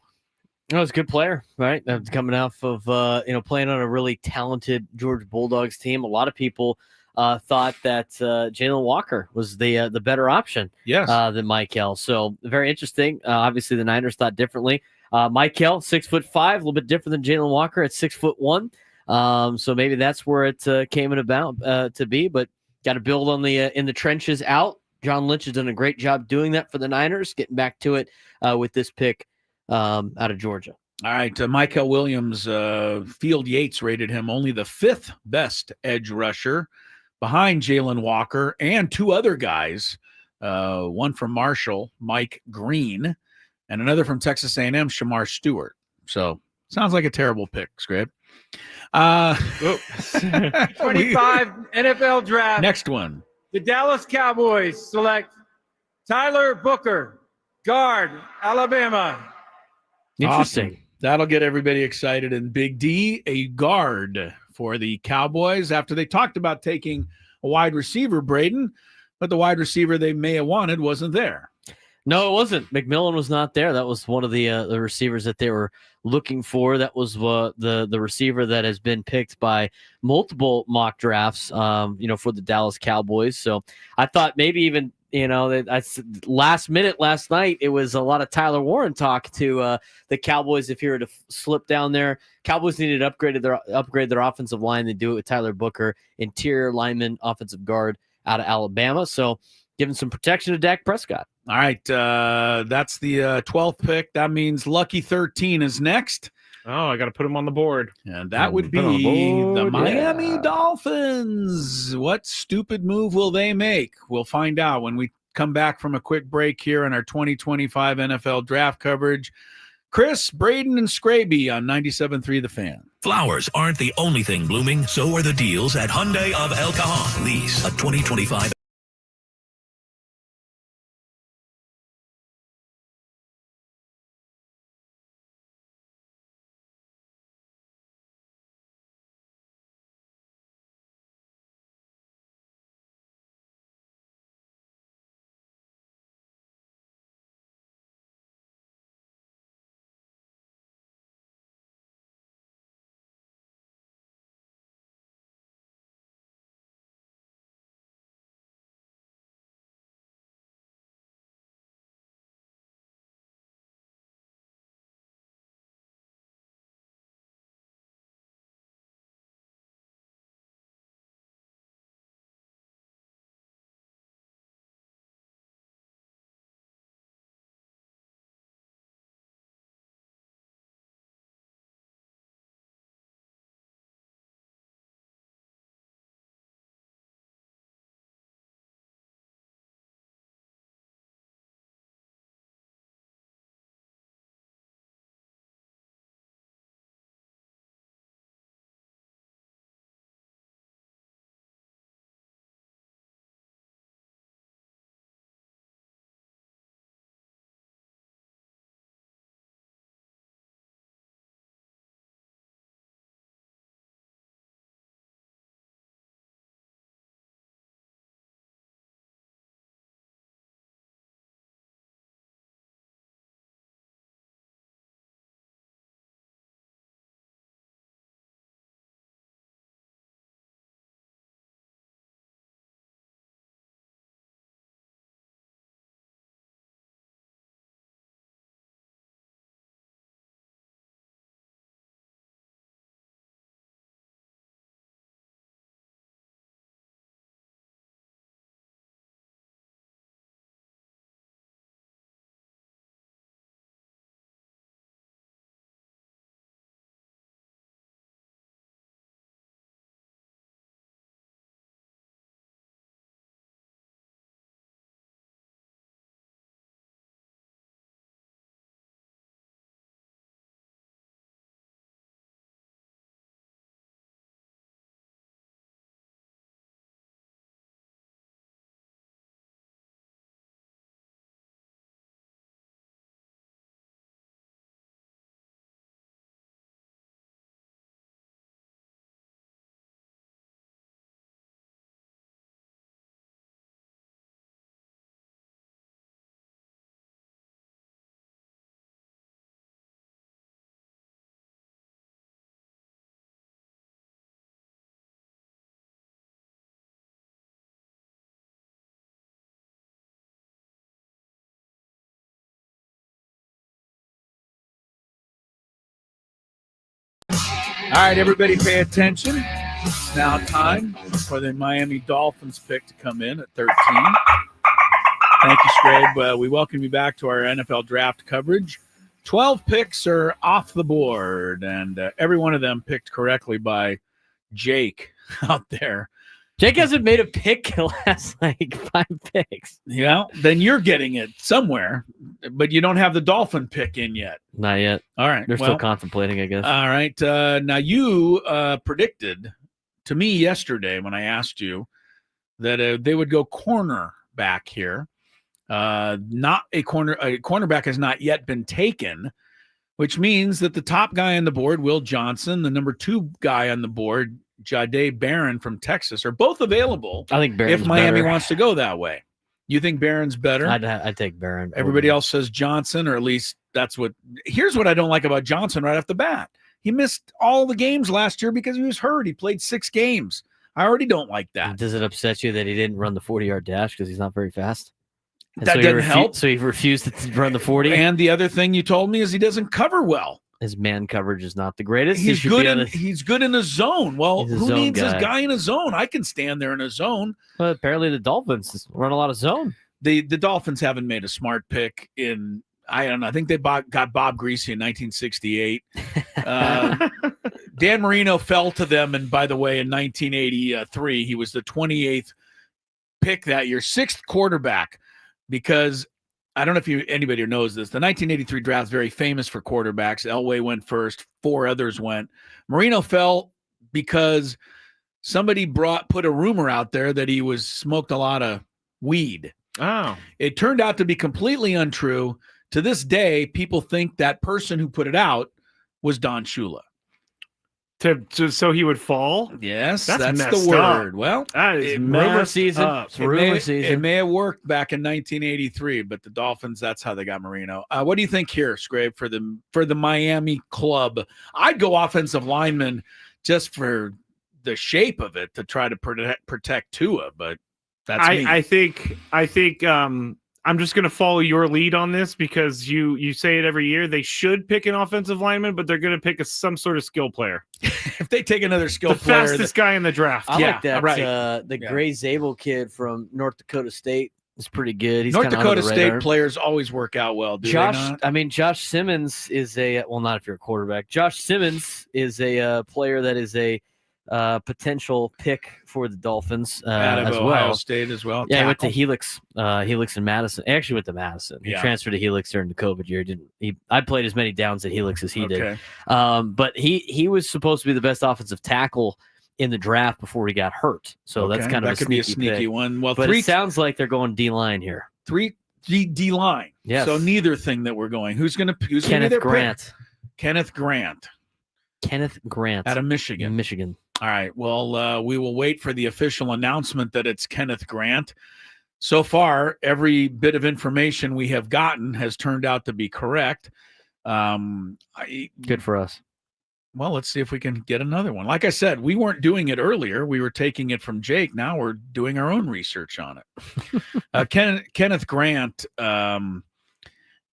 No, he's a good player, right? Coming off of playing on a really talented Georgia Bulldogs team. A lot of people thought that Jalen Walker was the better option than Mykel. So very interesting. Obviously, the Niners thought differently. Mykel, 6'5", a little bit different than Jalen Walker at 6'1". So maybe that's where it came about to be. But got to build on the in the trenches out. John Lynch has done a great job doing that for the Niners. Getting back to it with this pick out of Georgia. All right, Mykel Williams, Field Yates rated him only the 5th best edge rusher, behind Jalen Walker and 2 other guys one from Marshall, Mike Green, and another from Texas A&M, Shamar Stewart. So sounds like a terrible pick, Scrape. 25 NFL draft. Next one. The Dallas Cowboys select Tyler Booker, guard, Alabama. Interesting. Awesome. That'll get everybody excited. And Big D, a guard for the Cowboys after they talked about taking a wide receiver, Braden, but the wide receiver they may have wanted wasn't there. No, it wasn't. McMillan was not there. That was one of the receivers that they were looking for. That was the receiver that has been picked by multiple mock drafts, for the Dallas Cowboys. So I thought maybe even, last minute last night, it was a lot of Tyler Warren talk to the Cowboys if he were to slip down there. Cowboys needed to upgrade their offensive line. They do it with Tyler Booker, interior lineman, offensive guard out of Alabama. So giving some protection to Dak Prescott. All right, that's the 12th pick. That means Lucky 13 is next. Oh, I got to put him on the board. And that would be the Miami Dolphins. What stupid move will they make? We'll find out when we come back from a quick break here on our 2025 NFL draft coverage. Chris, Braden, and Skraby on 97.3 The Fan. Flowers aren't the only thing blooming. So are the deals at Hyundai of El Cajon. Lease a 2025. All right, everybody pay attention. It's now time for the Miami Dolphins pick to come in at 13. Thank you, Scrabe. We welcome you back to our NFL draft coverage. 12 picks are off the board, and every one of them picked correctly by Jake out there. Jake hasn't made a pick in the last like 5 picks. Yeah, then you're getting it somewhere, but you don't have the Dolphin pick in yet. Not yet. All right. They're still contemplating, I guess. All right. Now you predicted to me yesterday when I asked you that they would go cornerback here. Not a cornerback has not yet been taken, which means that the top guy on the board, Will Johnson, the number 2 guy on the board, Jahdae Barron from Texas, are both available. I think Barron's if Miami better. wants to go that way. You think Barron's better? I'd take Barron. Everybody else says Johnson, or at least that's what. Here's what I don't like about Johnson right off the bat. He missed all the games last year because he was hurt. He played 6 games. I already don't like that. Does it upset you that he didn't run the 40-yard dash because he's not very fast? And That so didn't help. So he refused to run the 40. And the other thing you told me is he doesn't cover well. His man coverage is not the greatest. He's good in a zone. Well, He's a who zone needs this guy. guy in a zone? I can stand there in a zone. Well, apparently the Dolphins run a lot of zone. The Dolphins haven't made a smart pick in, I don't know, I think they got Bob Greasy in 1968. Dan Marino fell to them, and by the way, in 1983, he was the 28th pick that year, 6th quarterback, because I don't know if anybody knows this. The 1983 draft is very famous for quarterbacks. Elway went first. 4 others went. Marino fell because somebody put a rumor out there that he smoked a lot of weed. Oh. It turned out to be completely untrue. To this day, people think that person who put it out was Don Shula. So he would fall? Yes, that's the word. Up. Well, that is rumor season. It may have worked back in 1983, but the Dolphins, that's how they got Marino. What do you think here, Scrape, for the Miami club? I'd go offensive lineman just for the shape of it to try to protect Tua, but that's me. I think I'm just going to follow your lead on this because you say it every year. They should pick an offensive lineman, but they're going to pick some sort of skill player. If they take another skill the player, fastest guy in the draft. I like that. Right. The Gray Zabel kid from North Dakota State is pretty good. He's North kinda Dakota under the State radar. players always work out well. Do they not? Josh Simmons is not if you're a quarterback. Josh Simmons is a player that is a potential pick for the Dolphins Out of as Ohio well. State as well. Yeah, he went to Helix and Madison. He actually went to Madison. He Yeah. transferred to Helix during the COVID year. I played as many downs at Helix as he did. Okay. But he was supposed to be the best offensive tackle in the draft before he got hurt. So that's Okay, kind of that a could be a sneaky sneaky pick. one. Well, But it sounds like they're going D-line here. 3 D line. Yes. So neither thing that we're going. Who's gonna be Kenneth their Grant. pick? Kenneth Grant Out of Michigan. Michigan. All right. Well, we will wait for the official announcement that it's Kenneth Grant. So far, every bit of information we have gotten has turned out to be correct. Good for us. Well, let's see if we can get another one. Like I said, we weren't doing it earlier. We were taking it from Jake. Now we're doing our own research on it. Kenneth Grant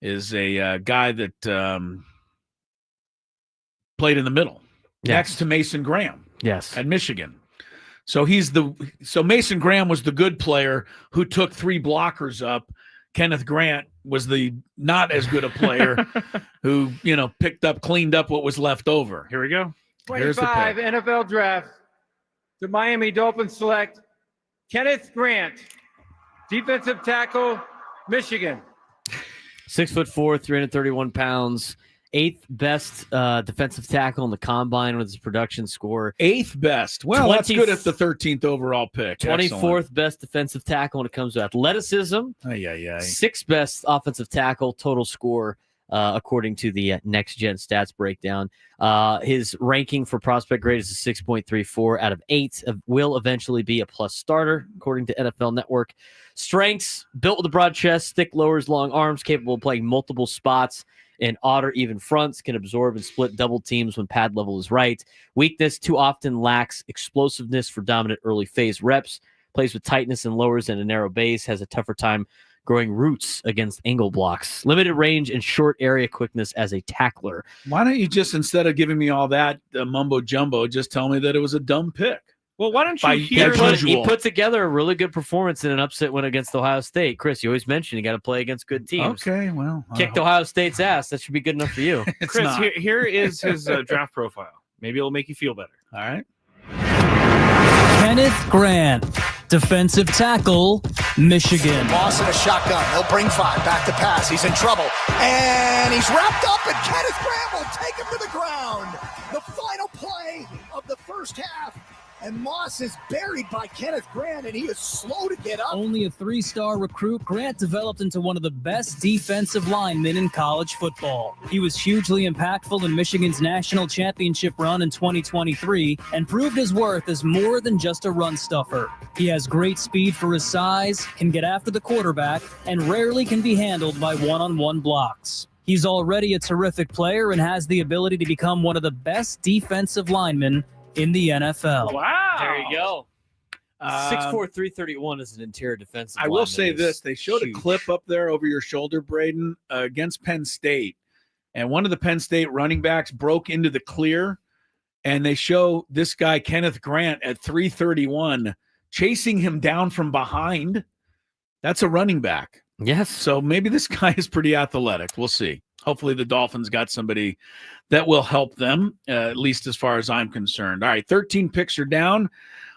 is a guy that played in the middle next to Mason Graham. Yes. At Michigan. So Mason Graham was the good player who took 3 blockers up. Kenneth Grant was the not as good a player who, cleaned up what was left over. Here we go. Here's the 25 pick. NFL draft. The Miami Dolphins select Kenneth Grant, defensive tackle, Michigan. 6'4", 331 pounds. 8th best defensive tackle in the combine with his production score. 8th best. Well, that's good at the 13th overall pick. 24th best defensive tackle when it comes to athleticism. 6th best offensive tackle total score, according to the Next Gen Stats breakdown. His ranking for prospect grade is a 6.34 out of 8. Will eventually be a plus starter, according to NFL Network. Strengths: built with a broad chest, thick lowers, long arms, capable of playing multiple spots and odd or even fronts, can absorb and split double teams when pad level is right. Weakness: too often lacks explosiveness for dominant early phase reps. Plays with tightness and lowers and a narrow base. Has a tougher time growing roots against angle blocks. Limited range and short area quickness as a tackler. Why don't you just, instead of giving me all that mumbo jumbo, just tell me that it was a dumb pick? Well, why don't you hear? He put together a really good performance in an upset win against Ohio State. Chris, you always mention you got to play against good teams. Okay, well. Kicked Ohio State's ass. That should be good enough for you. Chris, here is his draft profile. Maybe it'll make you feel better. All right. Kenneth Grant, defensive tackle, Michigan. Moss in a shotgun. He'll bring 5. Back to pass. He's in trouble. And he's wrapped up, and Kenneth Grant will take him to the ground. The final play of the first half. And Moss is buried by Kenneth Grant, and he is slow to get up. Only a 3-star recruit, Grant developed into one of the best defensive linemen in college football. He was hugely impactful in Michigan's national championship run in 2023 and proved his worth as more than just a run stuffer. He has great speed for his size, can get after the quarterback, and rarely can be handled by one-on-one blocks. He's already a terrific player and has the ability to become one of the best defensive linemen in the NFL. Wow. There you go. 6'4", 331 is an interior defensive I will say this. They showed huge. a clip up there over your shoulder, Braden, against Penn State. And one of the Penn State running backs broke into the clear. And they show this guy, Kenneth Grant, at 331, chasing him down from behind. That's a running back. Yes. So maybe this guy is pretty athletic. We'll see. Hopefully the Dolphins got somebody that will help them, at least as far as I'm concerned. All right, 13 picks are down.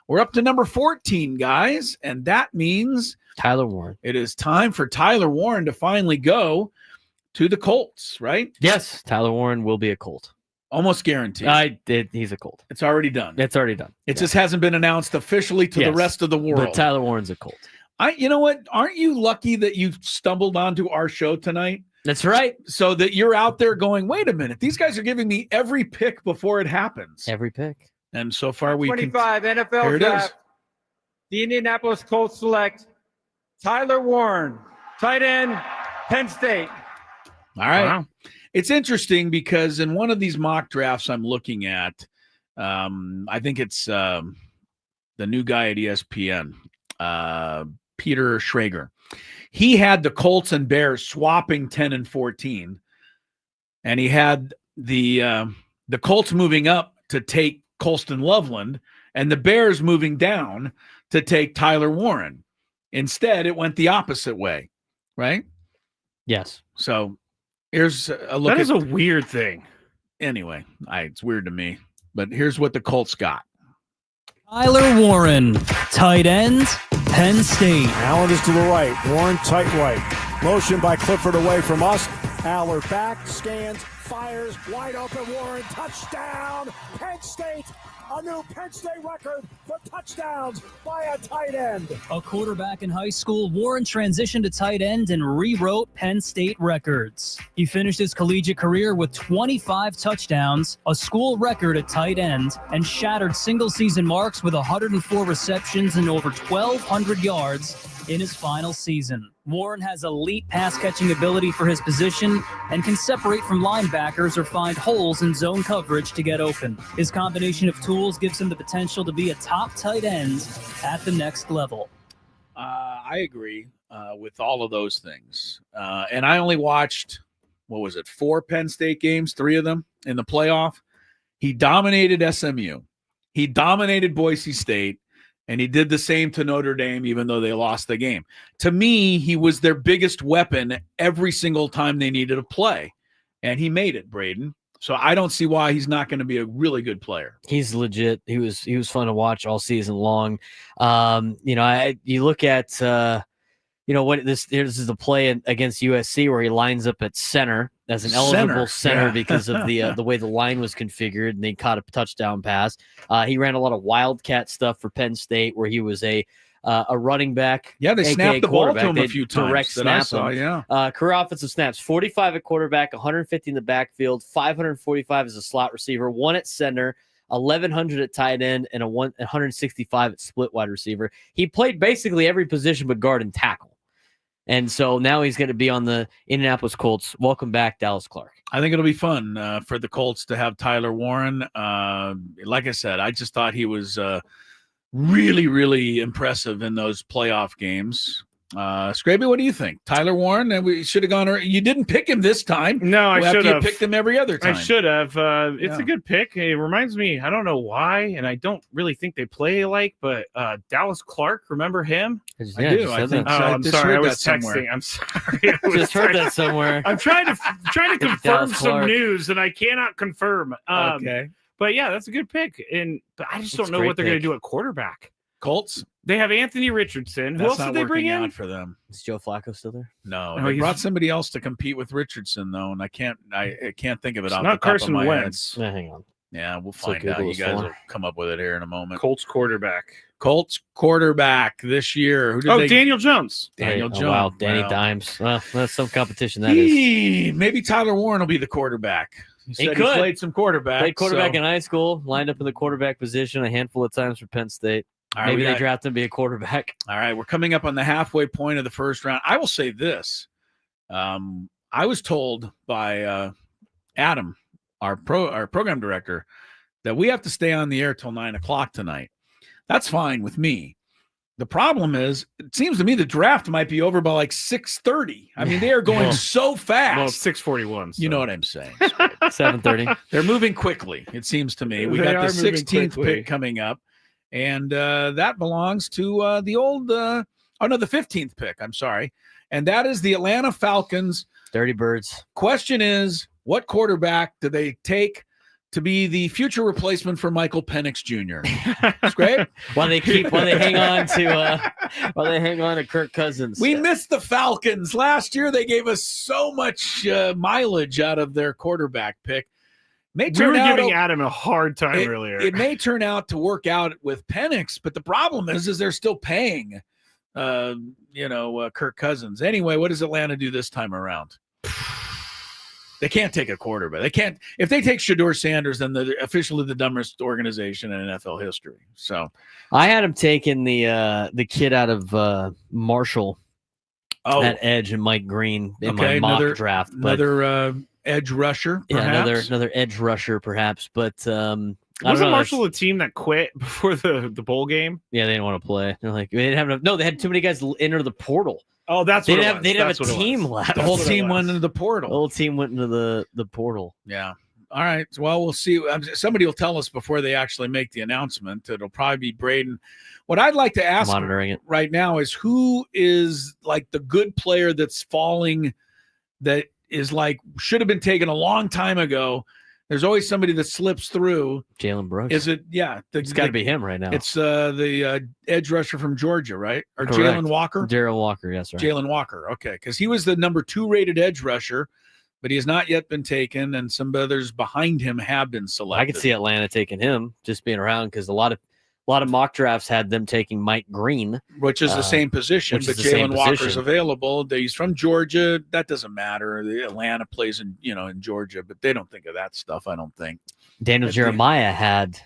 We're up to number 14, guys, and that means Tyler Warren. It is time for Tyler Warren to finally go to the Colts, right? Yes, Tyler Warren will be a Colt. Almost guaranteed. He's a Colt. It's already done. It's already done. It just hasn't been announced officially to the rest of the world. But Tyler Warren's a Colt. You know what? Aren't you lucky that you stumbled onto our show tonight? That's right. So that you're out there going, wait a minute, these guys are giving me every pick before it happens. Every pick. And so far we 25 Here NFL it draft. is. The Indianapolis Colts select Tyler Warren, tight end, Penn State. All right. Wow. It's interesting because in one of these mock drafts I'm looking at, I think it's the new guy at ESPN, Peter Schrager. He had the Colts and Bears swapping 10 and 14, and he had the Colts moving up to take Colston Loveland and the Bears moving down to take Tyler Warren. Instead, it went the opposite way, right? Yes. So here's a look. That is a weird thing. Anyway, it's weird to me, but here's what the Colts got. Tyler Warren, tight end, Penn State. Allen is to the right. Warren tight right. Motion by Clifford away from us. Aller back, scans, fires, wide open. Warren, touchdown. Penn State, a new Penn State record for touchdowns by a tight end. A quarterback in high school, Warren transitioned to tight end and rewrote Penn State records. He finished his collegiate career with 25 touchdowns, a school record at tight end, and shattered single-season marks with 104 receptions and over 1,200 yards in his final season. Warren has elite pass-catching ability for his position and can separate from linebackers or find holes in zone coverage to get open. His combination of tools gives him the potential to be a top tight end at the next level. I agree with all of those things. And I only watched, 4 Penn State games, 3 of them in the playoff. He dominated SMU. He dominated Boise State. And he did the same to Notre Dame, even though they lost the game. To me, he was their biggest weapon every single time they needed a play. And he made it, Braden. So I don't see why he's not going to be a really good player. He's legit. He was fun to watch all season long. You look at this is the play against USC where he lines up at center as an eligible center because of the way the line was configured, and they caught a touchdown pass. He ran a lot of wildcat stuff for Penn State where he was a running back. Yeah, they snapped the ball to him a few times. Direct that I snap saw, him. yeah. Career offensive snaps, 45 at quarterback, 150 in the backfield, 545 as a slot receiver, 1 at center, 1,100 at tight end, and 165 at split wide receiver. He played basically every position but guard and tackle. And so now he's going to be on the Indianapolis Colts. Welcome back, Dallas Clark. I think it'll be fun for the Colts to have Tyler Warren. Like I said, I just thought he was really, really impressive in those playoff games. Skraby, what do you think? Tyler Warren, and we should have gone. You didn't pick him this time. No, I should have picked him every other time. I should have. It's a good pick. It reminds me. I don't know why, and I don't really think they play alike. But Dallas Clark, remember him? I do. I think. I'm sorry. I was texting. Somewhere. I'm sorry. I just heard that somewhere. I'm trying to confirm some news, and I cannot confirm. Okay. But yeah, that's a good pick. But I just don't know what they're going to do at quarterback. Colts. They have Anthony Richardson. Who That's else not did they bring working in? out for them. Is Joe Flacco still there? No, Oh, they he's- brought somebody else to compete with Richardson though, and I can't think of it It's off not the top Carson of my Wentz. head. Hang on. Yeah, we'll So find out. Google You is guys for. will come up with it here in a moment. Colts quarterback. Colts quarterback this year. Who did they? Daniel Jones. Daniel Oh, Jones. wow, Danny Well, Dimes. Well, that's some competition. That is. Maybe Tyler Warren will be the quarterback. He said he could. played some quarterback. Played quarterback so- in high school. Lined up in the quarterback position a handful of times for Penn State. All right, Maybe we they got- draft him to be a quarterback. All right, we're coming up on the halfway point of the first round. I will say this. I was told by Adam, our program director, that we have to stay on the air till 9:00 tonight. That's fine with me. The problem is, it seems to me the draft might be over by like 6:30. I mean, they are going Well- so fast. Well, 6:41. You know what I'm saying. 7:30. They're moving quickly, it seems to me. We They got are the moving 16th quickly. pick coming up, and that belongs to the old the 15th pick. I'm sorry. And that is the Atlanta Falcons. Dirty Birds. Question is, what quarterback do they take to be the future replacement for Michael Penix Jr.? It's great. While they hang on to Kirk Cousins. We missed the Falcons. Last year, they gave us so much mileage out of their quarterback pick. May We turn were out giving Adam a hard time earlier. It may turn out to work out with Penix, but the problem is they're still paying, Kirk Cousins. Anyway, what does Atlanta do this time around? They can't take a quarterback. They can't. If they take Shedeur Sanders, then they're officially the dumbest organization in NFL history. So, I had him taking the kid out of Marshall at edge and Mike Green in my mock draft. But, another edge rusher, perhaps? Yeah, another edge rusher, perhaps. But Wasn't I don't know, Marshall the team that quit before the bowl game? Yeah, they didn't want to play. They're like, they didn't have enough. No, they had too many guys enter the portal. Oh, that's they what didn't it have. was. They didn't That's have a what it team was. left. The whole team went into the portal. The whole team went into the portal. Yeah. All right. Well, we'll see. Somebody will tell us before they actually make the announcement. It'll probably be Braden. What I'd like to ask Monitoring it right now is who is like the good player that's falling that is like should have been taken a long time ago. There's always somebody that slips through. Jalen Brooks. Is it? Yeah. It's got to be him right now. It's the edge rusher from Georgia, right? Or Correct. Jalen Walker? Darren Walker, yes, right. Jalen Walker. Okay. Because he was the number 2 rated edge rusher, but he has not yet been taken, and some others behind him have been selected. I could see Atlanta taking him, just being around, because a lot of mock drafts had them taking Mike Green, which is the same position, but Jalen Walker's available. He's from Georgia. That doesn't matter. Atlanta plays in Georgia, but they don't think of that stuff, I don't think. Daniel Jeremiah had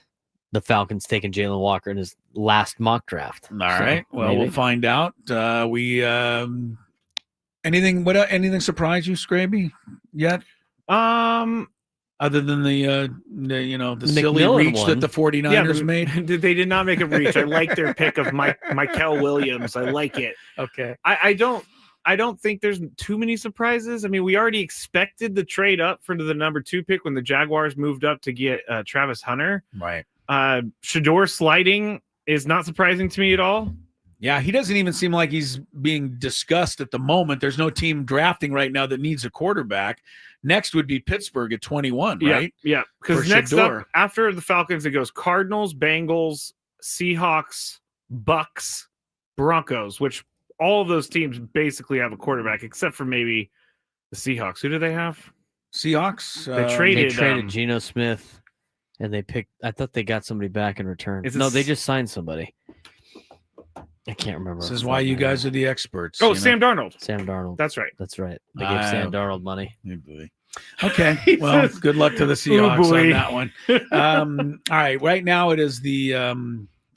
the Falcons taking Jalen Walker in his last mock draft. All right. Well, we'll find out. Anything surprise you, Skraby, yet? Other than the silly McMillan reach one. that the 49ers made? They did not make a reach. I like their pick of Michael Williams. I like it. Okay. I don't think there's too many surprises. I mean, we already expected the trade up for the number 2 pick when the Jaguars moved up to get Travis Hunter. Right. Shedeur sliding is not surprising to me at all. Yeah, he doesn't even seem like he's being discussed at the moment. There's no team drafting right now that needs a quarterback. Next would be Pittsburgh at 21, right? Yeah, because For next Shedeur. up, after the Falcons, it goes Cardinals, Bengals, Seahawks, Bucks, Broncos, which all of those teams basically have a quarterback, except for maybe the Seahawks. Who do they have? Seahawks? They traded Geno Smith, and they picked. I thought they got somebody back in return. Is it No, they just signed somebody. I can't remember. This is why you guys are the experts. Oh, Sam Darnold. Sam Darnold. That's right. That's right. They gave Sam Darnold money. Okay. Well, good luck to the Seahawks boy. on that one. All right. Right now it is the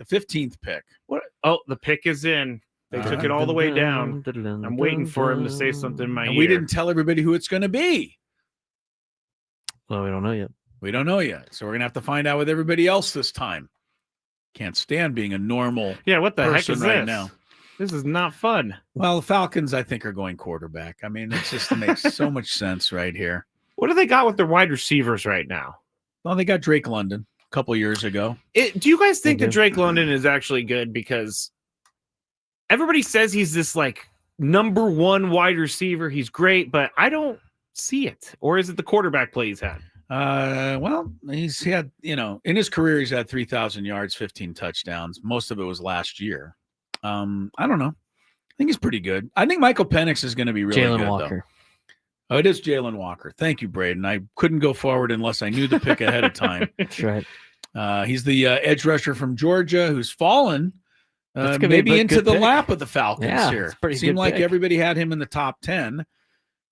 15th pick. What? Oh, the pick is in. They took it all the way down. I'm waiting for him to say something in my And ear. we didn't tell everybody who it's going to be. Well, we don't know yet. We don't know yet. So we're going to have to find out with everybody else this time. Can't stand being a normal Yeah, what the heck person is right this? now. This is not fun. Well, the Falcons, I think, are going quarterback. I mean, it just makes so much sense right here. What do they got with their wide receivers right now? Well, they got Drake London a couple years ago. Do you guys think They that do. Drake London is actually good? Because everybody says he's this like number 1 wide receiver. He's great, but I don't see it. Or is it the quarterback play he's had? Well, he's had, in his career, he's had 3,000 yards, 15 touchdowns. Most of it was last year. I don't know. I think he's pretty good. I think Michael Penix is going to be really Jalen good, Walker. though. Oh, it is Jalen Walker. Thank you, Braden. I couldn't go forward unless I knew the pick ahead of time. That's right. He's the edge rusher from Georgia who's fallen maybe into the pick. lap of the Falcons Yeah, here. it's a pretty Seemed good like pick. everybody had him in the top 10.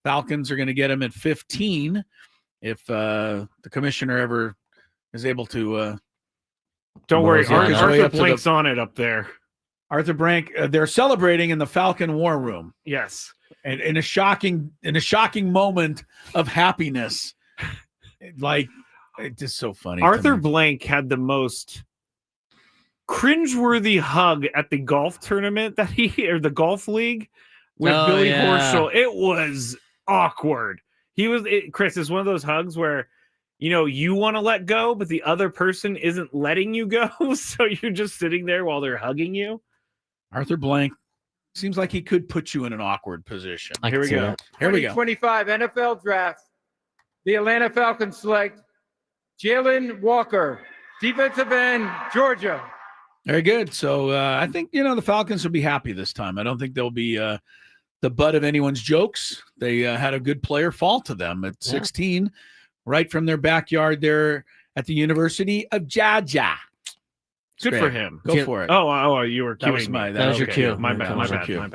Falcons are going to get him at 15 if the commissioner ever is able to. Don't worry, work his way Arthur up to Blank's on it up there. Arthur Blank, they're celebrating in the Falcon War Room. Yes. And in a shocking moment of happiness. Like, it's just so funny. Arthur Blank had the most cringeworthy hug at the golf tournament or the golf league with Billy Horschel. It was awkward. Chris, is one of those hugs where you want to let go, but the other person isn't letting you go. So you're just sitting there while they're hugging you. Arthur Blank seems like he could put you in an awkward position. Here we go. Here we go. 2025 NFL Draft. The Atlanta Falcons select Jalen Walker, defensive end, Georgia. Very good. So I think, the Falcons will be happy this time. I don't think they'll be the butt of anyone's jokes. They had a good player fall to them at 16, right from their backyard there at the University of Georgia. Good for him. Go for it. Oh, you were That was cueing me. that was your cue. My bad.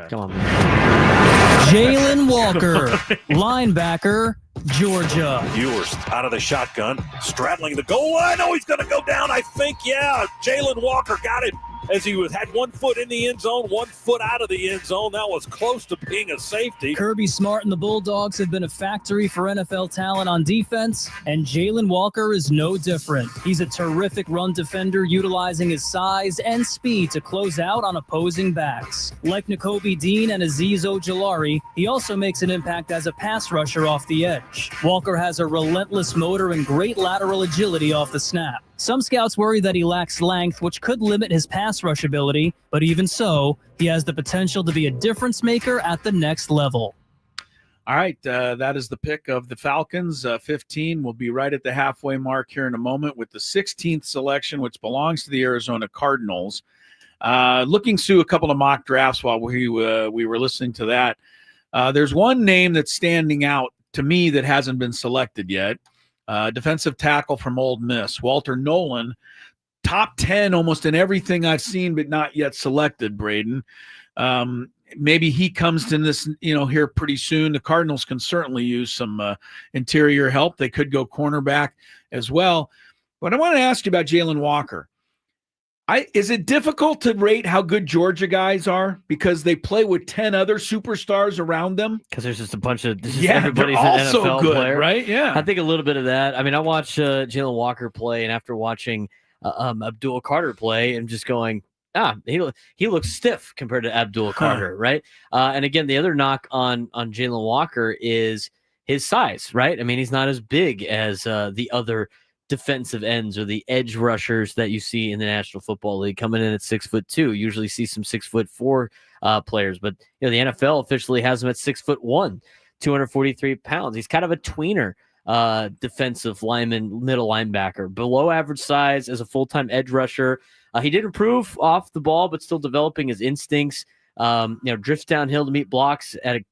Come on, man. Jalen Walker, linebacker, Georgia. Ewers out of the shotgun, straddling the goal line. Oh, he's going to go down, I think. Yeah, Jalen Walker got it as he had 1 foot in the end zone, 1 foot out of the end zone. That was close to being a safety. Kirby Smart and the Bulldogs have been a factory for NFL talent on defense, and Jalen Walker is no different. He's a terrific run defender, utilizing his size and speed to close out on opposing backs. Like Nakobe Dean and Azeez Ojulari, he also makes an impact as a pass rusher off the edge. Walker has a relentless motor and great lateral agility off the snap. Some scouts worry that he lacks length, which could limit his pass rush ability, but even so, he has the potential to be a difference maker at the next level. All right, that is the pick of the Falcons. 15 will be right at the halfway mark here in a moment with the 16th selection, which belongs to the Arizona Cardinals. Looking through a couple of mock drafts while we were listening to that, there's one name that's standing out to me that hasn't been selected yet. Defensive tackle from Ole Miss, Walter Nolan, top 10 almost in everything I've seen, but not yet selected, Braden. Maybe he comes to this, here pretty soon. The Cardinals can certainly use some interior help. They could go cornerback as well. But I want to ask you about Jalen Walker. Is it difficult to rate how good Georgia guys are because they play with 10 other superstars around them? Because there's just a bunch of they're everybody's also an NFL good, player, right? Yeah, I think a little bit of that. I mean, I watched Jalen Walker play, and after watching Abdul Carter play, I'm just going, he looks stiff compared to Abdul Carter, right? And again, the other knock on Jalen Walker is his size, right? I mean, he's not as big as the other defensive ends or the edge rushers that you see in the National Football League coming in at 6'2". Usually see some 6'4" players, but the NFL officially has him at 6'1", 243 pounds. He's kind of a tweener defensive lineman, middle linebacker, below average size as a full-time edge rusher. He did improve off the ball, but still developing his instincts. Drifts downhill to meet blocks and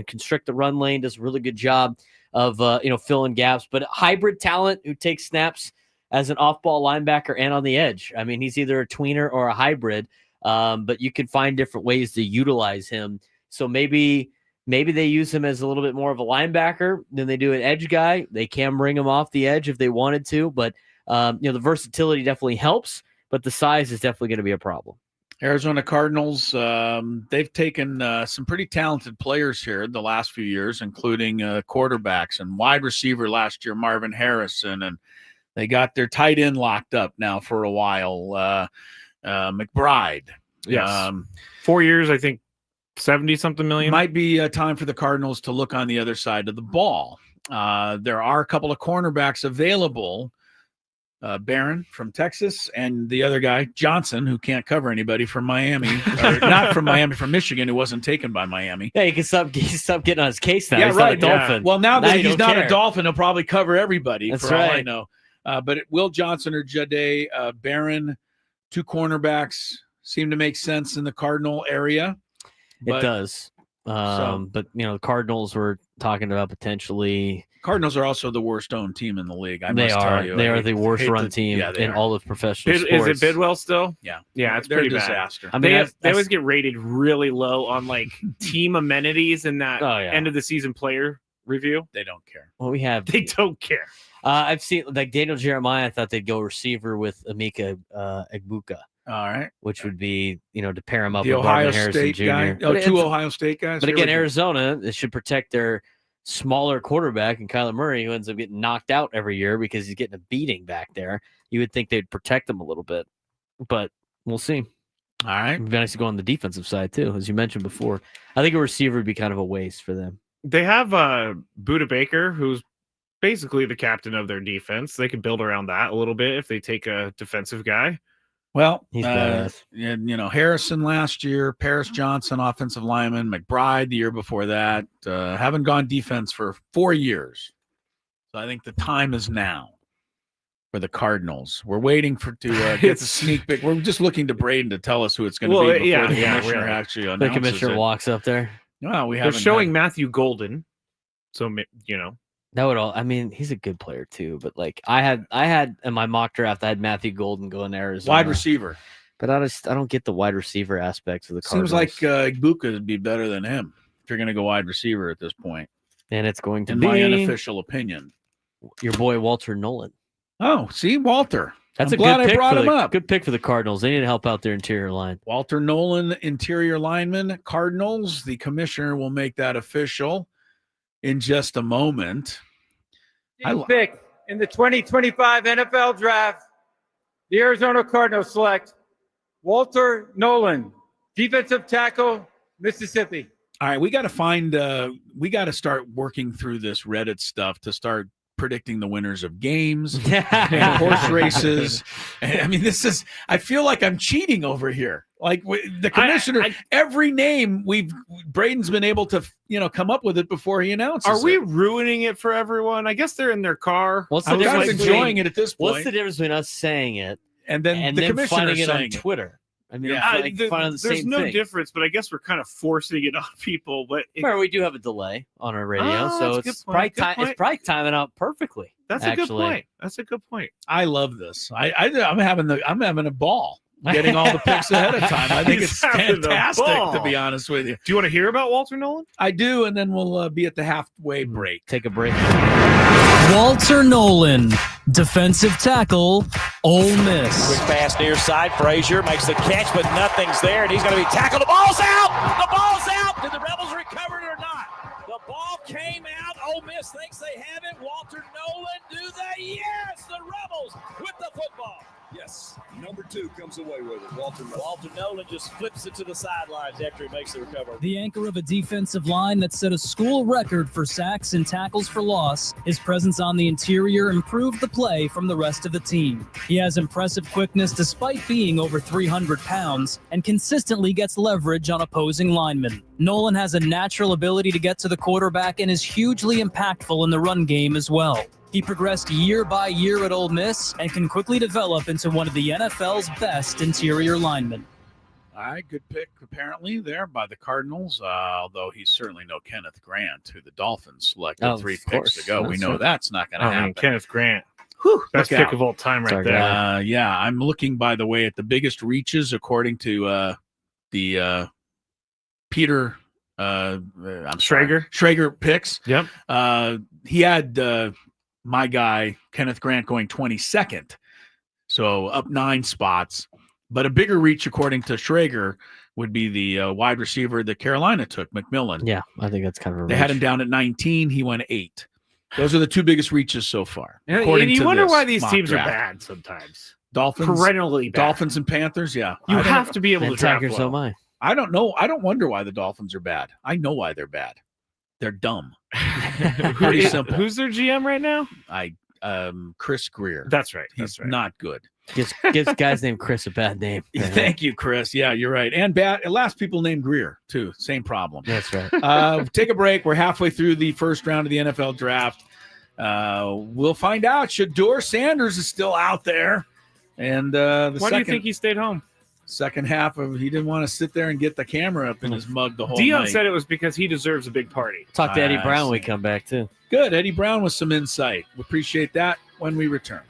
constrict the run lane. Does a really good job of filling gaps, but a hybrid talent who takes snaps as an off-ball linebacker and on the edge. I mean, he's either a tweener or a hybrid, but you can find different ways to utilize him. So maybe they use him as a little bit more of a linebacker than they do an edge guy. They can bring him off the edge if they wanted to, but the versatility definitely helps, but the size is definitely going to be a problem. Arizona Cardinals, they've taken some pretty talented players here the last few years, including quarterbacks and wide receiver last year, Marvin Harrison, and they got their tight end locked up now for a while, McBride. Yes. 4 years, I think, 70-something million. Might be time for the Cardinals to look on the other side of the ball. There are a couple of cornerbacks available Barron from Texas, and the other guy, Johnson, who can't cover anybody from Miami, or not from Miami, from Michigan, who wasn't taken by Miami. Yeah, he can stop getting on his case now. Yeah, he's right. Not a Dolphin. Well, now that he's not care. a Dolphin, he'll probably cover everybody. That's for all I right. know. But Will Johnson or Jade Barron, 2 cornerbacks seem to make sense in the Cardinal area. It does. But the Cardinals were talking about potentially. Cardinals are also the worst owned team in the league. They are the worst run team in all of professional sports. Is it Bidwell still? Yeah. Yeah, it's They're pretty a bad. disaster. I mean, they always get rated really low on like team amenities in that end of the season player review. They don't care. Well, They don't care. I've seen like Daniel Jeremiah. I thought they'd go receiver with Emeka Egbuka. All right. Which would be, to pair him up The with Ohio Marvin Harrison State Jr. guy. Oh, 2 Ohio State guys. But again, Arizona, it should protect their smaller quarterback and Kyler Murray, who ends up getting knocked out every year because he's getting a beating back there. You would think they'd protect him a little bit, but we'll see. All right. It'd be nice to go on the defensive side too, as you mentioned before. I think a receiver would be kind of a waste for them. They have Budda Baker, who's basically the captain of their defense. They could build around that a little bit if they take a defensive guy. Well, he's badass. Harrison last year, Paris Johnson, offensive lineman, McBride the year before that. Haven't gone defense for 4 years. So I think the time is now for the Cardinals. We're waiting to get the sneak peek. We're just looking to Braden to tell us who it's going to be before the commissioner actually announces The commissioner walks up there. Well, They're showing Matthew Golden. So, That would all. I mean, he's a good player too. But like, I had in my mock draft, I had Matthew Golden going to Arizona, wide receiver. But I don't get the wide receiver aspects of the Cardinals. Seems like Egbuka would be better than him if you're going to go wide receiver at this point. And it's going to in be my unofficial opinion, your boy Walter Nolan. Oh, see, Walter. I'm glad I brought him up. Good pick for the Cardinals. They need to help out their interior line. Walter Nolan, interior lineman, Cardinals. The commissioner will make that official in just a moment. Pick in the 2025 NFL Draft, the Arizona Cardinals select Walter Nolan, defensive tackle, Mississippi. All right, we got to start working through this Reddit stuff to start predicting the winners of games and horse races. I mean, I feel like I'm cheating over here. Like the commissioner, every name Braden's been able to, come up with it before he announces. Are we ruining it for everyone? I guess they're in their car. I'm kind of enjoying it at this point. What's the difference between us saying it and then the commissioner finding it on saying Twitter? I mean, there's no difference, but I guess we're kind of forcing it on people. But we do have a delay on our radio, so it's probably timing out perfectly. That's a good point. That's a good point. I love this. I'm having a ball getting all the picks ahead of time. I think it's fantastic, to be honest with you. Do you want to hear about Walter Nolan? I do, and then we'll be at the halfway break. Take a break. Walter Nolan, defensive tackle, Ole Miss. Quick pass near side. Frazier makes the catch, but nothing's there, and he's going to be tackled. The ball's out! The ball's out! Did the Rebels recover it or not? The ball came out. Ole Miss thinks they have it. Walter Nolan, do they? Yes! The Rebels with the football. Yes, number 2 comes away with it. Walter Nolan just flips it to the sidelines after he makes the recovery. The anchor of a defensive line that set a school record for sacks and tackles for loss, his presence on the interior improved the play from the rest of the team. He has impressive quickness despite being over 300 pounds and consistently gets leverage on opposing linemen. Nolan has a natural ability to get to the quarterback and is hugely impactful in the run game as well. He progressed year by year at Ole Miss and can quickly develop into one of the NFL's best interior linemen. All right, good pick apparently there by the Cardinals, although he's certainly no Kenneth Grant, who the Dolphins selected 3 picks ago. We know that's not going to happen. Kenneth Grant. Best Look pick out. of all time right there. Yeah, I'm looking, by the way, at the biggest reaches according to the Peter Schrager picks. Yep. He had my guy, Kenneth Grant, going 22nd. So up 9 spots. But a bigger reach, according to Schrager, would be the wide receiver that Carolina took, McMillan. Yeah, I think that's kind of a They reach. had him down at 19. He went 8. Those are the 2 biggest reaches so far. And you wonder why these teams are bad sometimes. Dolphins, perennially bad. Dolphins and Panthers, yeah. You have to be able to draft Tigers well. don't mind. I don't know. I don't wonder why the Dolphins are bad. I know why they're bad. They're dumb. Pretty simple. Who's their GM right now? I Chris Greer. That's right. He's not good. Gives guys named Chris a bad name. Thank you, Chris. Yeah, you're right. And last people named Greer, too. Same problem. That's right. Take a break. We're halfway through the first round of the NFL draft. We'll find out. Shador Sanders is still out there. And why do you think he stayed home? Second half of he didn't want to sit there and get the camera up in his mug the whole Dion night. said it was because he deserves a big party. Talk to Eddie Brown when we come back, too. Good. Eddie Brown with some insight. We appreciate that when we return.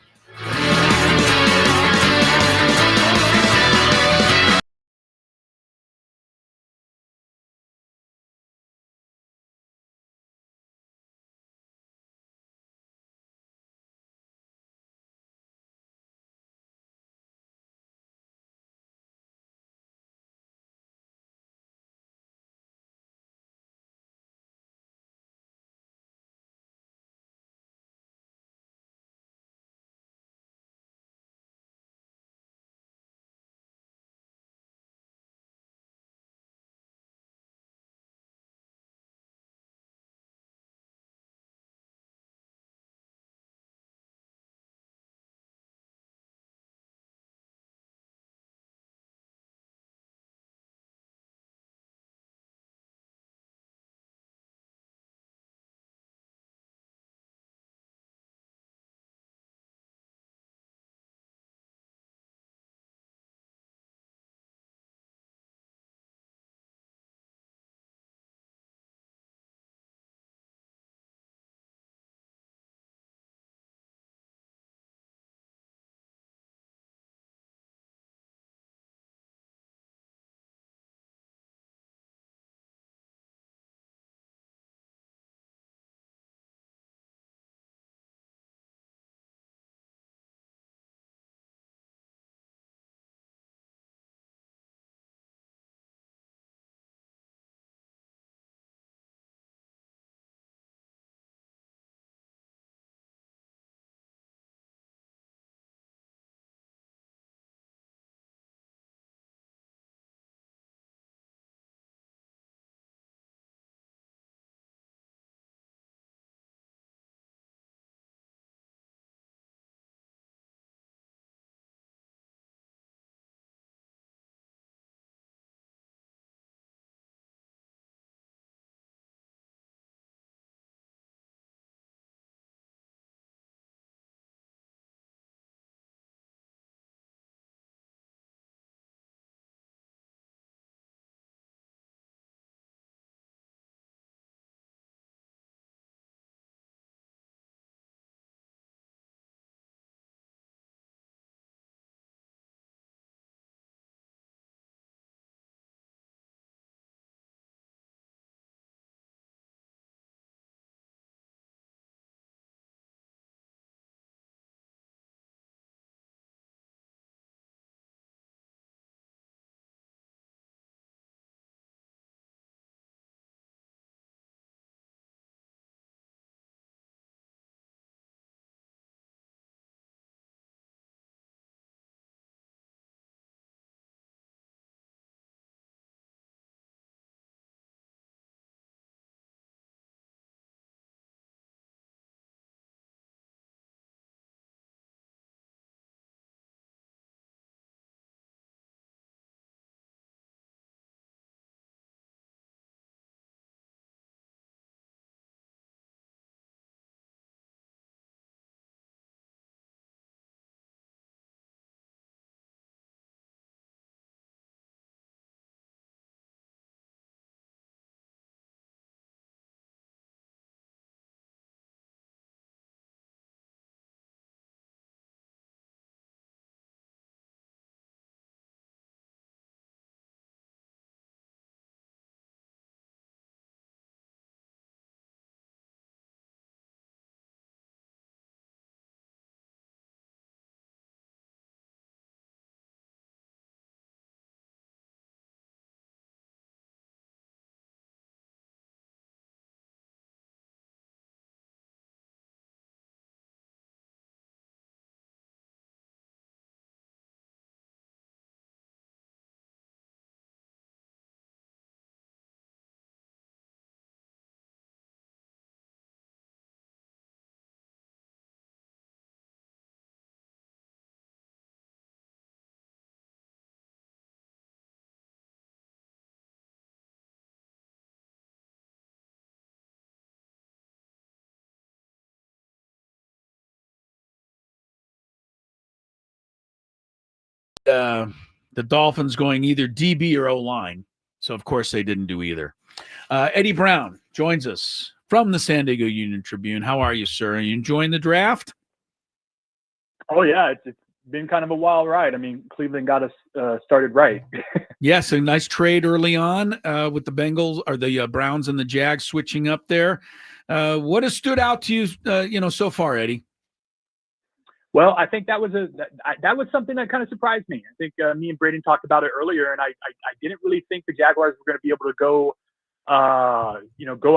the Dolphins going either DB or O-line. So, of course, they didn't do either. Eddie Brown joins us from the San Diego Union-Tribune. How are you, sir? Are you enjoying the draft? Oh, yeah. It's been kind of a wild ride. I mean, Cleveland got us started right. Yes, a nice trade early on with the Bengals or the Browns and the Jags switching up there. What has stood out to you, so far, Eddie? Well, I think that was something that kind of surprised me. I think me and Braden talked about it earlier, and I didn't really think the Jaguars were going to be able to go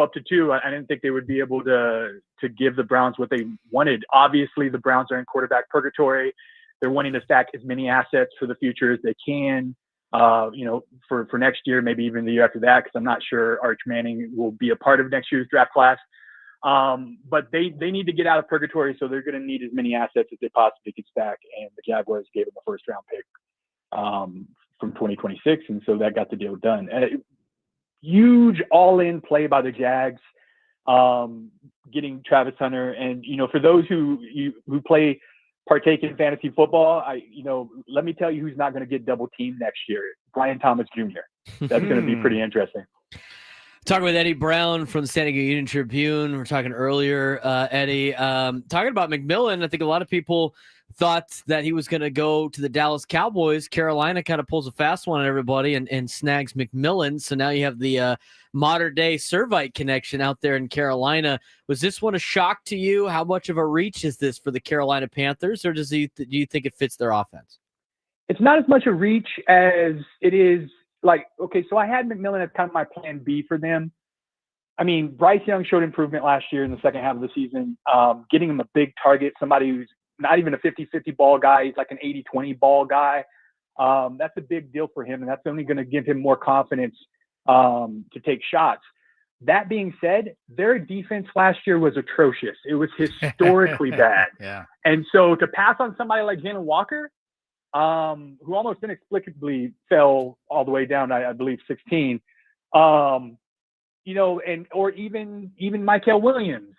up to 2. I didn't think they would be able to give the Browns what they wanted. Obviously, the Browns are in quarterback purgatory. They're wanting to stack as many assets for the future as they can, for next year, maybe even the year after that, because I'm not sure Arch Manning will be a part of next year's draft class. But they need to get out of purgatory, so they're going to need as many assets as they possibly can stack. And the Jaguars gave them a first-round pick from 2026, and so that got the deal done. Huge all-in play by the Jags, getting Travis Hunter. And for those who partake in fantasy football, let me tell you who's not going to get double teamed next year: Brian Thomas Jr. That's going to be pretty interesting. Talking with Eddie Brown from the San Diego Union-Tribune. We were talking earlier, Eddie, talking about McMillan. I think a lot of people thought that he was going to go to the Dallas Cowboys. Carolina kind of pulls a fast one on everybody and snags McMillan. So now you have the modern-day Servite connection out there in Carolina. Was this one a shock to you? How much of a reach is this for the Carolina Panthers, or do you think it fits their offense? It's not as much a reach as it is. So I had McMillan as kind of my plan B for them. I mean, Bryce Young showed improvement last year in the second half of the season, getting him a big target, somebody who's not even a 50-50 ball guy. He's like an 80-20 ball guy. That's a big deal for him, and that's only going to give him more confidence to take shots. That being said, their defense last year was atrocious. It was historically bad. Yeah. And so to pass on somebody like Jalen Walker, who almost inexplicably fell all the way down, I believe 16, or even Michael Williams,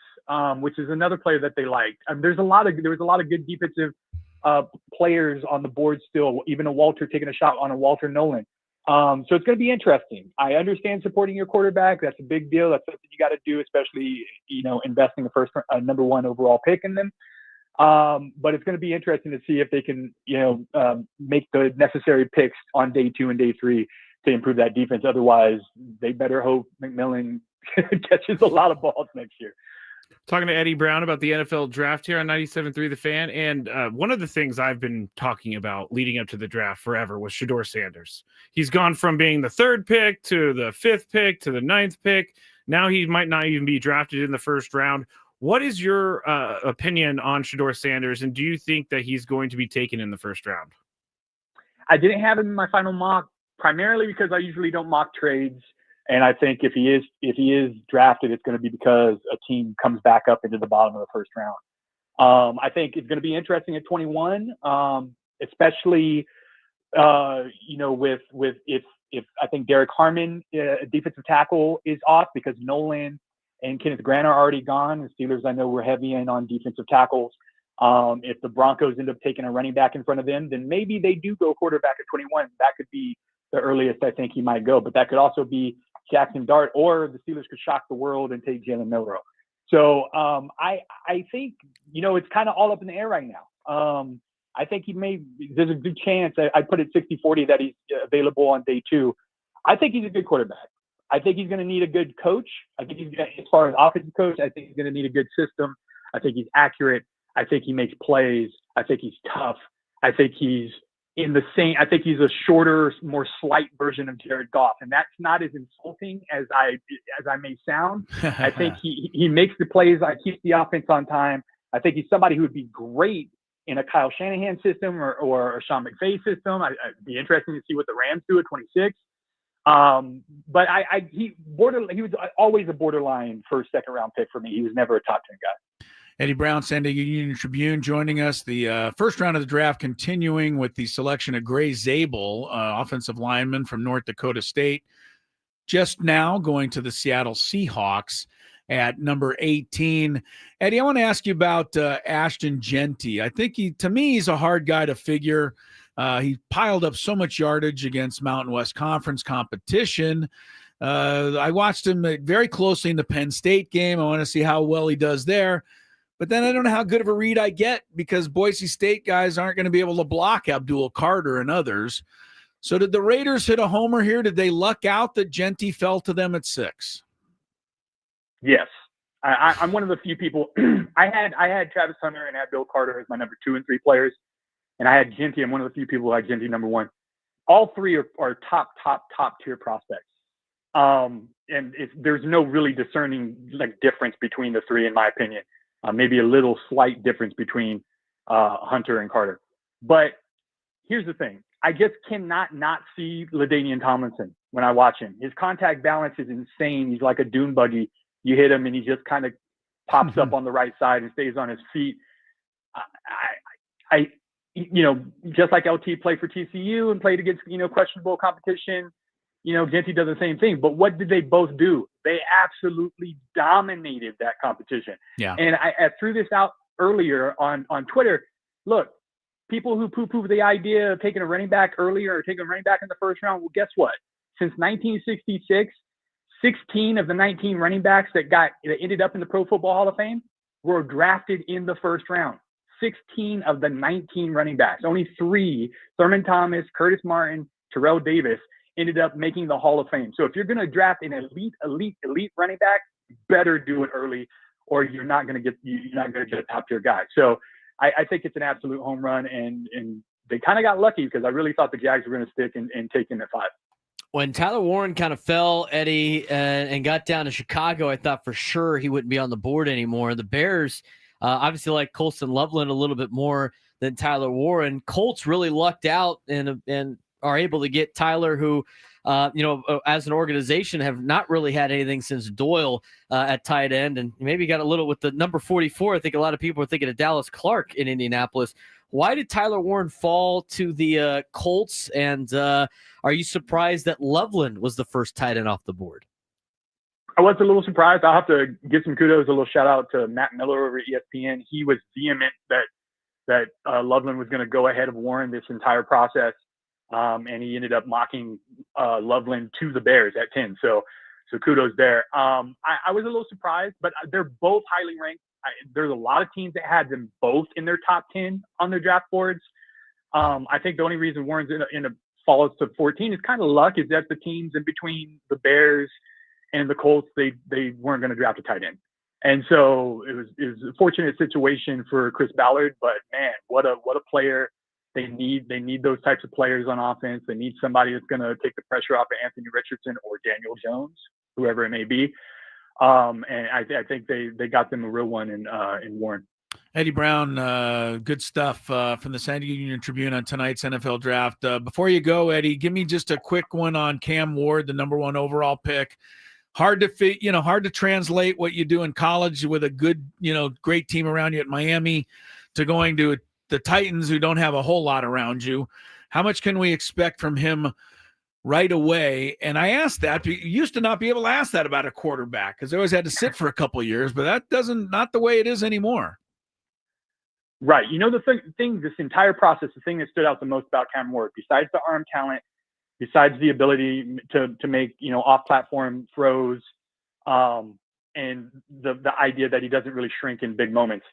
which is another player that they liked. There was a lot of good defensive players on the board still, even a Walter taking a shot on a Walter Nolan. So it's going to be interesting. I understand supporting your quarterback. That's a big deal. That's something you got to do, especially, investing the first number 1 overall pick in them. But it's going to be interesting to see if they can, make the necessary picks on day 2 and day 3 to improve that defense. Otherwise, they better hope McMillan catches a lot of balls next year. Talking to Eddie Brown about the NFL draft here on 97.3 The Fan. And one of the things I've been talking about leading up to the draft forever was Shedeur Sanders. He's gone from being the 3rd pick to the 5th pick to the 9th pick. Now he might not even be drafted in the first round. What is your opinion on Shedeur Sanders, and do you think that he's going to be taken in the first round? I didn't have him in my final mock, primarily because I usually don't mock trades. And I think if he is drafted, it's going to be because a team comes back up into the bottom of the first round. I think it's going to be interesting at 21, especially with if I think Derek Harmon, defensive tackle, is off because Nolan and Kenneth Grant are already gone. The Steelers, I know, were heavy in on defensive tackles. If the Broncos end up taking a running back in front of them, then maybe they do go quarterback at 21. That could be the earliest I think he might go. But that could also be Jackson Dart, or the Steelers could shock the world and take Jalen Milroe. So I think, it's kind of all up in the air right now. I think there's a good chance, I put it 60-40 that he's available on day 2. I think he's a good quarterback. I think he's going to need a good coach. I think as far as offensive coach, I think he's going to need a good system. I think he's accurate. I think he makes plays. I think he's tough. I think he's I think he's a shorter, more slight version of Jared Goff. And that's not as insulting as I may sound. I think he makes the plays. I keep the offense on time. I think he's somebody who would be great in a Kyle Shanahan system or a Sean McVay system. It'd be interesting to see what the Rams do at 26. But he was always a borderline first, second round pick for me. He was never a top 10 guy. Eddie Brown, San Diego Union-Tribune, joining us. The first round of the draft continuing with the selection of Gray Zabel, offensive lineman from North Dakota State, just now going to the Seattle Seahawks. at number 18. Eddie, I want to ask you about Ashton Jeanty. I think to me, he's a hard guy to figure. He piled up so much yardage against Mountain West Conference competition. I watched him very closely in the Penn State game. I want to see how well he does there. But then I don't know how good of a read I get because Boise State guys aren't going to be able to block Abdul Carter and others. So did the Raiders hit a homer here? Did they luck out that Jeanty fell to them at 6? Yes. I'm one of the few people. I had Travis Hunter and Abdul Carter as my number 2 and 3 players. And I had Jeanty. I'm one of the few people who had Jeanty number 1. All 3 are top tier prospects. And there's no really discerning difference between the 3, in my opinion. Maybe a little slight difference between Hunter and Carter. But here's the thing. I just cannot not see LaDainian Tomlinson when I watch him. His contact balance is insane. He's like a dune buggy. You hit him and he just kind of pops up on the right side and stays on his feet. I just like LT played for TCU and played against, questionable competition, Jeanty does the same thing. But what did they both do? They absolutely dominated that competition. Yeah. And I threw this out earlier on Twitter. Look, people who poo-poo the idea of taking a running back earlier or taking a running back in the first round, well, guess what? Since 1966, 16 of the 19 running backs that ended up in the Pro Football Hall of Fame were drafted in the first round. 16 of the 19 running backs. Only 3, Thurman Thomas, Curtis Martin, Terrell Davis, ended up making the Hall of Fame. So if you're going to draft an elite running back, better do it early, or you're not going to get a top tier guy. So I think it's an absolute home run, and they kind of got lucky because I really thought the Jags were going to stick and take him at 5. When Tyler Warren kind of fell, Eddie, and got down to Chicago, I thought for sure he wouldn't be on the board anymore. The Bears obviously like Colston Loveland a little bit more than Tyler Warren. Colts really lucked out and are able to get Tyler, who, as an organization have not really had anything since Doyle at tight end, and maybe got a little with the number 44. I think a lot of people are thinking of Dallas Clark in Indianapolis. Why did Tyler Warren fall to the Colts? And are you surprised that Loveland was the first tight end off the board? I was a little surprised. I'll have to give some kudos, a little shout out to Matt Miller over at ESPN. He was vehement that Loveland was going to go ahead of Warren this entire process. And he ended up mocking Loveland to the Bears at 10. So kudos there. I was a little surprised, but they're both highly ranked. There's a lot of teams that had them both in their top 10 on their draft boards. I think the only reason Warren's in a falls to 14 is kind of luck, is that the teams in between the Bears and the Colts, they weren't going to draft a tight end. And so it was a fortunate situation for Chris Ballard, but man, what a player. They need those types of players on offense. They need somebody that's going to take the pressure off of Anthony Richardson or Daniel Jones, whoever it may be. And I think they got them a real one in Warren. Eddie Brown, good stuff from the San Diego Union Tribune on tonight's NFL draft. Before you go, Eddie, give me just a quick one on Cam Ward, the number 1 overall pick. Hard to translate what you do in college with a good, great team around you at Miami to going to the Titans, who don't have a whole lot around you. How much can we expect from him right away? And I asked that. You used to not be able to ask that about a quarterback because they always had to sit for a couple of years, but not the way it is anymore. Right. The thing, this entire process, the thing that stood out the most about Cam Ward, besides the arm talent, besides the ability to make, off-platform throws, and the idea that he doesn't really shrink in big moments,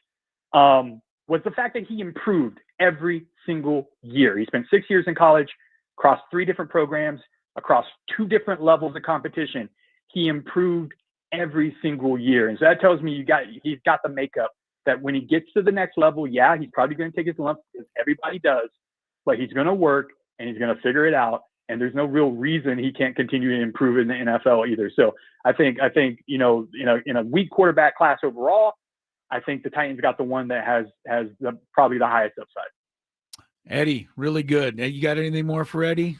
was the fact that he improved every single year. He spent 6 years in college, across 3 different programs, across 2 different levels of competition. He improved every single year. And so that tells me he's got the makeup that when he gets to the next level, yeah, he's probably going to take his lumps, because everybody does, but he's going to work and he's going to figure it out. And there's no real reason he can't continue to improve in the NFL either. So I think in a weak quarterback class overall, I think the Titans got the one that has probably the highest upside. Eddie, really good. You got anything more for Eddie?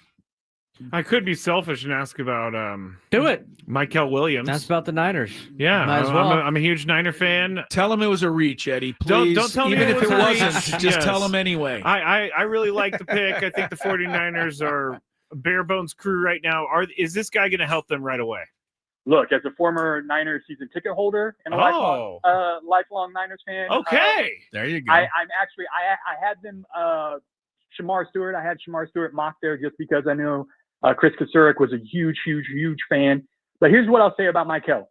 I could be selfish and ask about do it, Michael Williams. That's about the Niners. Yeah, might as well. I'm a huge Niner fan. Tell him it was a reach, Eddie. Please. Don't tell me even if it wasn't. reach. Just tell him anyway. I really like the pick. I think the 49ers are a bare bones crew right now. Is this guy going to help them right away? look, as a former Niners season ticket holder and a lifelong Niners fan. Okay, there you go. I had them. Shamar Stewart. I had Shamar Stewart mocked there just because I know Chris Kasurek was a huge fan. But here's what I'll say about Michael.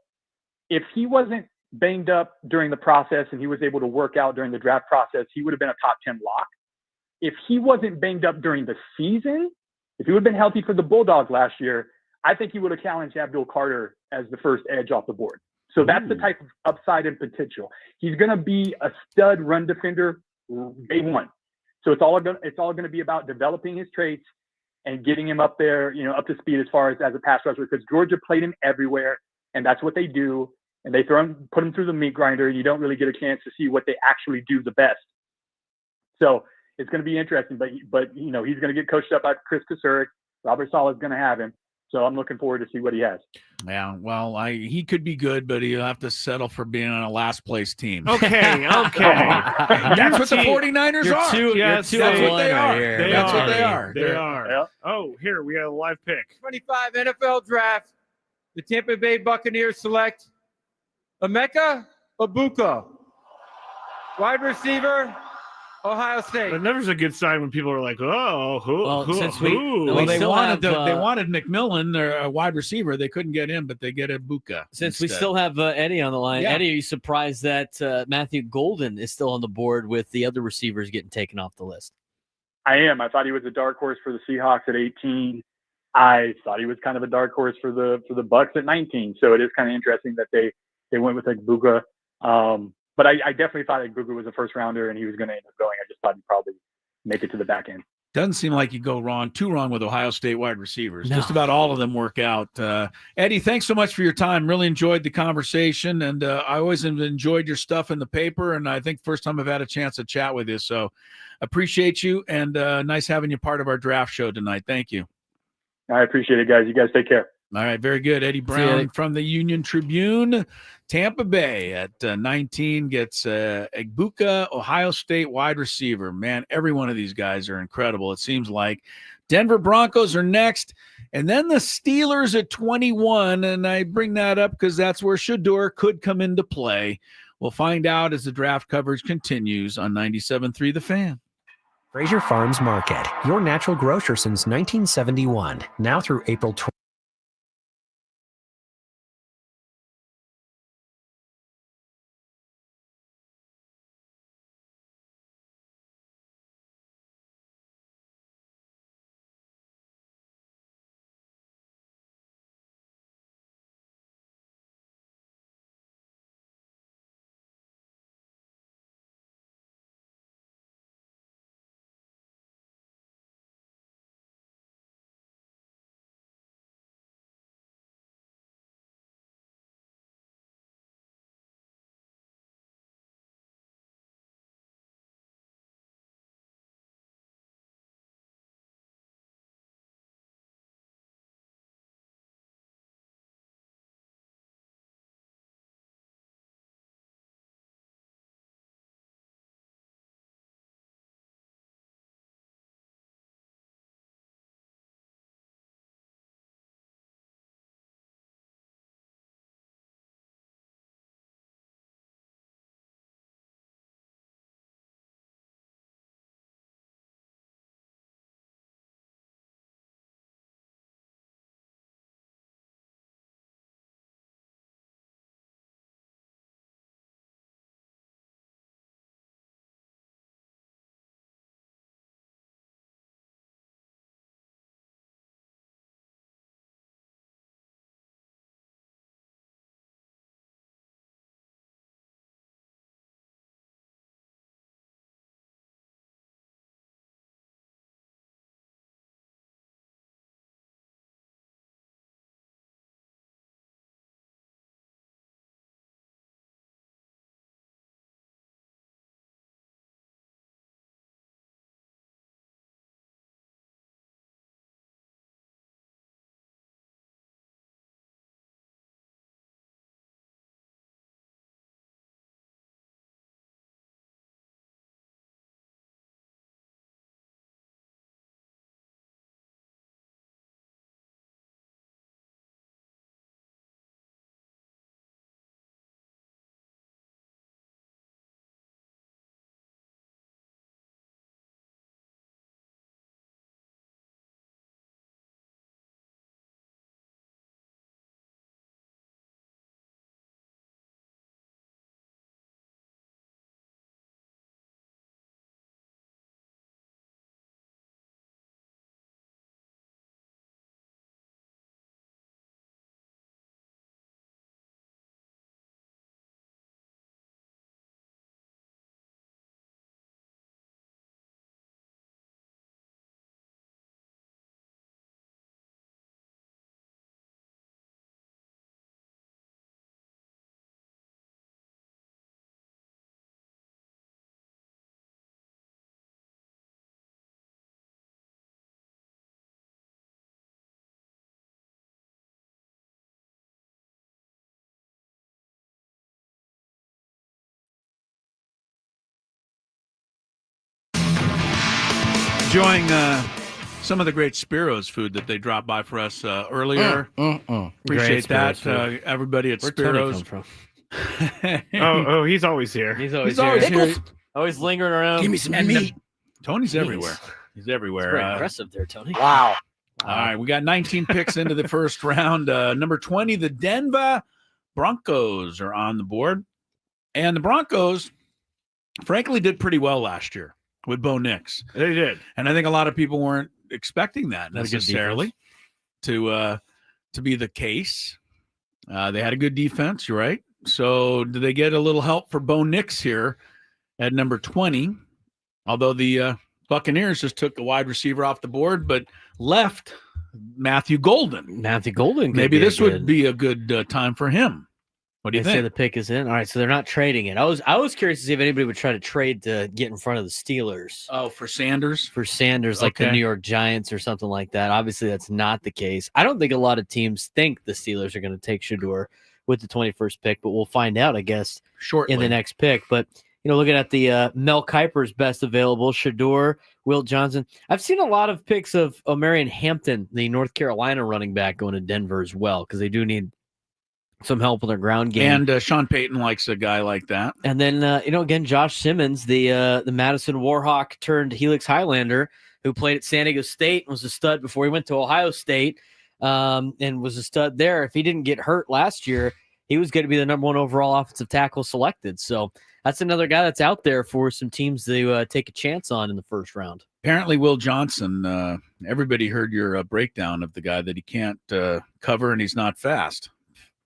If he wasn't banged up during the process and he was able to work out during the draft process, he would have been a top 10 lock. If he wasn't banged up during the season, if he would have been healthy for the Bulldogs last year, I think he would have challenged Abdul Carter as the first edge off the board. So that's the type of upside and potential. He's going to be a stud run defender day one. So it's all going to be about developing his traits and getting him up there, up to speed as far as a pass rusher, because Georgia played him everywhere, and that's what they do. And they put him through the meat grinder. You don't really get a chance to see what they actually do the best. So it's going to be interesting, but he's going to get coached up by Chris Kasurek. Robert Saleh is going to have him. So I'm looking forward to see what he has. Yeah, well, he could be good, but he'll have to settle for being on a last place team. Okay. That's what the 49ers are. That's what they are. That's what they are. They are. Yeah. Oh, here we got a live pick. 25 NFL draft. The Tampa Bay Buccaneers select Emeka Egbuka, wide receiver, Ohio State. But never's a good sign when people are like, "Oh, who?" They wanted McMillan, their wide receiver. They couldn't get him, but they get Egbuka. Since we still have Eddie on the line, Eddie, are you surprised that Matthew Golden is still on the board with the other receivers getting taken off the list? I am. I thought he was a dark horse for the Seahawks at 18. I thought he was kind of a dark horse for the Bucks at 19. So it is kind of interesting that they went with Egbuka. But I definitely thought Egbuka was a first rounder and he was going to end up going. I just thought he'd probably make it to the back end. Doesn't seem like you go too wrong with Ohio State wide receivers. No. Just about all of them work out. Eddie, thanks so much for your time. Really enjoyed the conversation, and I always have enjoyed your stuff in the paper, and I think first time I've had a chance to chat with you. So appreciate you, and nice having you part of our draft show tonight. Thank you. I appreciate it, guys. You guys take care. All right, very good. Eddie Brown from the Union Tribune. Tampa Bay at 19 gets Egbuka, Ohio State wide receiver. Man, every one of these guys are incredible, it seems like. Denver Broncos are next, and then the Steelers at 21, and I bring that up because that's where Shedeur could come into play. We'll find out as the draft coverage continues on 97.3 The Fan. Fraser Farms Market, your natural grocer since 1971, now through April 20. enjoying some of the great Spiro's food that they dropped by for us earlier. Appreciate that, everybody at Spiro's. From? He's always here. He's always here. Always lingering around. Give me some meat. Tony's everywhere. He's everywhere. Very impressive there, Tony. Wow. All right, we got 19 picks into the first round. Number 20, the Denver Broncos are on the board. And the Broncos, frankly, did pretty well last year with Bo Nix. They did. And I think a lot of people weren't expecting that necessarily to be the case. They had a good defense, you're right. So do they get a little help for Bo Nix here at number 20? Although the Buccaneers just took the wide receiver off the board, but left Matthew Golden. Maybe this would be a good time for him. What do you think? Say the pick is in. All right, so they're not trading it. I was curious to see if anybody would try to trade to get in front of the Steelers. Oh, for Sanders? For Sanders, like the New York Giants or something like that. Obviously, that's not the case. I don't think a lot of teams think the Steelers are going to take Shedeur with the 21st pick, but we'll find out, I guess, shortly in the next pick. But looking at the Mel Kiper's best available, Shedeur, Wilt Johnson. I've seen a lot of picks of Omarion Hampton, the North Carolina running back, going to Denver as well, because they do need some help with their ground game. And Sean Payton likes a guy like that. And then, again, Josh Simmons, the Madison Warhawk turned Helix Highlander, who played at San Diego State and was a stud before he went to Ohio State, and was a stud there. If he didn't get hurt last year, he was going to be the number 1 overall offensive tackle selected. So that's another guy that's out there for some teams to take a chance on in the first round. Apparently, Will Johnson, everybody heard your breakdown of the guy that he can't cover and he's not fast.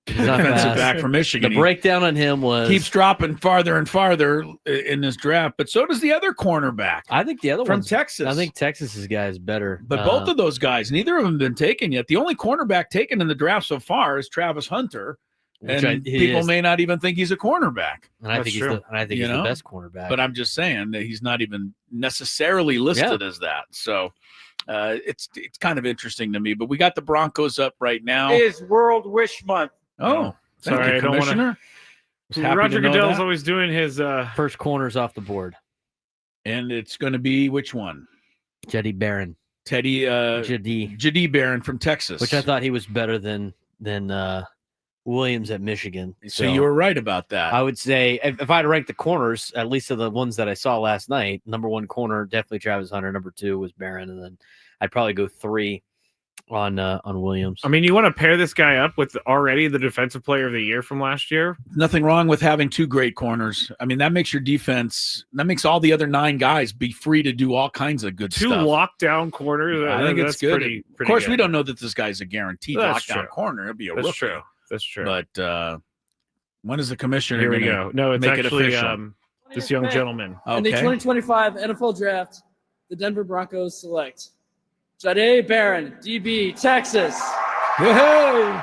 Defensive back from Michigan. The breakdown on him was keeps dropping farther and farther in this draft, but so does the other cornerback. I think the other from Texas. I think Texas's guy is better. But both of those guys, neither of them have been taken yet. The only cornerback taken in the draft so far is Travis Hunter, and people may not even think he's a cornerback. And I think he's the best cornerback. But I'm just saying that he's not even necessarily listed as that. So it's kind of interesting to me. But we got the Broncos up right now. It is World Wish Month. Oh, sorry, I don't Commissioner. Roger Goodell's always doing his first corners off the board. And it's going to be which one? Jahdae Barron. Jahdae Barron from Texas. Which I thought he was better than Williams at Michigan. So you were right about that. I would say if I had to rank the corners, at least of the ones that I saw last night, number 1 corner, definitely Travis Hunter. Number 2 was Barron. And then I'd probably go 3 on Williams. I mean, you want to pair this guy up with already the defensive player of the year from last year? Nothing wrong with having 2 great corners. I mean, that makes your defense, that makes all the other 9 guys be free to do all kinds of good 2 stuff. 2 lockdown corners. I think it's good. Pretty of course, good. We don't know that this guy's a guaranteed lockdown corner. It'll be a rookie. That's true. But when is the commissioner? Here we go. No, it's make actually it official? this young gentleman. In the 2025 NFL Draft, the Denver Broncos select Jahdae Barron, DB, Texas. Hey!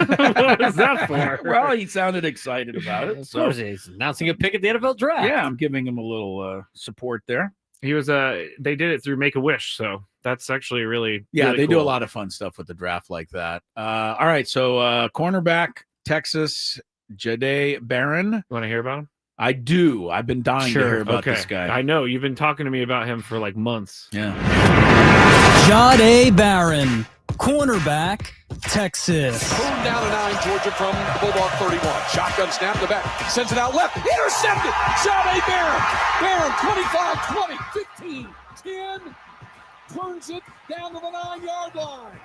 What was that for? Well, he sounded excited about it. Of course, he's announcing a pick at the NFL Draft. Yeah, I'm giving him a little support there. He was they did it through Make-A-Wish, so that's actually really they do cool. a lot of fun stuff with the draft like that. All right, so cornerback, Texas, Jahdae Barron. You want to hear about him? I do. I've been dying to hear about this guy. I know you've been talking to me about him for like months. Yeah. Jahdae Barron, cornerback, Texas. Boom down to 9, Georgia from Bulldog 31. Shotgun snap to back. Sends it out left. Intercepted. Jahdae Barron. Barron 25, 20, 15, 10. Turns it down to the 9-yard line.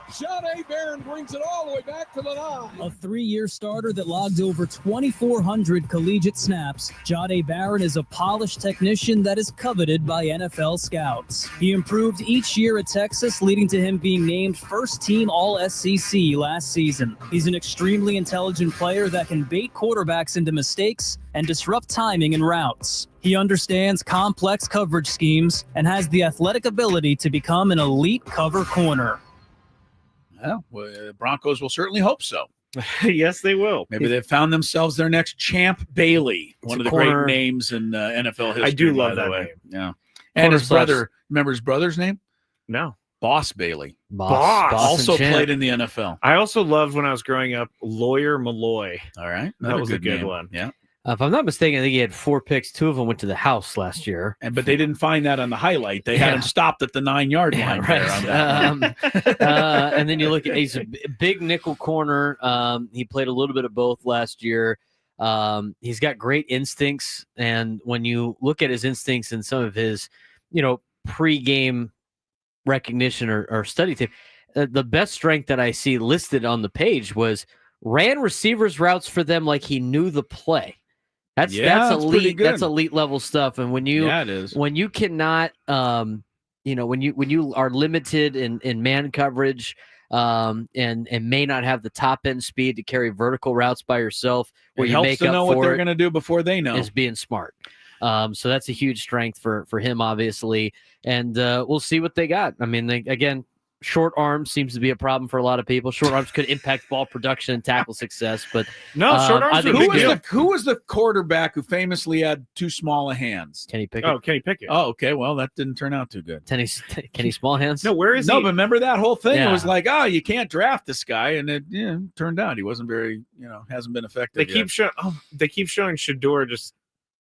Jahdae Barron brings it all the way back to the 9. A 3-year starter that logged over 2,400 collegiate snaps, Jahdae Barron is a polished technician that is coveted by NFL scouts. He improved each year at Texas, leading to him being named first-team All-SEC last season. He's an extremely intelligent player that can bait quarterbacks into mistakes and disrupt timing and routes. He understands complex coverage schemes and has the athletic ability to become an elite cover corner. Well, Broncos will certainly hope so. Yes, they will. Maybe they've found themselves their next Champ Bailey, one of the great names in NFL history. I do love that way. name. Yeah. And his brother, remember his brother's name? No. Boss Bailey. Boss. Also played in the NFL. I also loved when I was growing up, Lawyer Malloy. All right. That was a good name. one. Yeah. If I'm not mistaken, I think he had 4 picks. 2 of them went to the house last year. But they didn't find that on the highlight. They had him stopped at the 9-yard line. Right. There on that And then you look at he's a big nickel corner. He played a little bit of both last year. He's got great instincts, and when you look at his instincts and some of his, pre-game recognition or study tape, the best strength that I see listed on the page was ran receivers routes for them like he knew the play. That's elite. That's elite level stuff. And when you cannot, when you are limited in man coverage, and may not have the top end speed to carry vertical routes by yourself, where it you helps make to up know for what they're going to do before they know, is being smart. So that's a huge strength for him, obviously, and we'll see what they got. I mean, again, short arms seems to be a problem for a lot of people. Short arms could impact ball production and tackle success, but short arms are a big deal. Who was the quarterback who famously had too small of hands? Kenny Pickett. Oh, Kenny Pickett. Oh, okay. Well, that didn't turn out too good. Kenny Small Hands. No, where is he? No, but remember that whole thing? Yeah. It was like, you can't draft this guy, and it turned out he wasn't very, hasn't been effective. They keep showing Shador just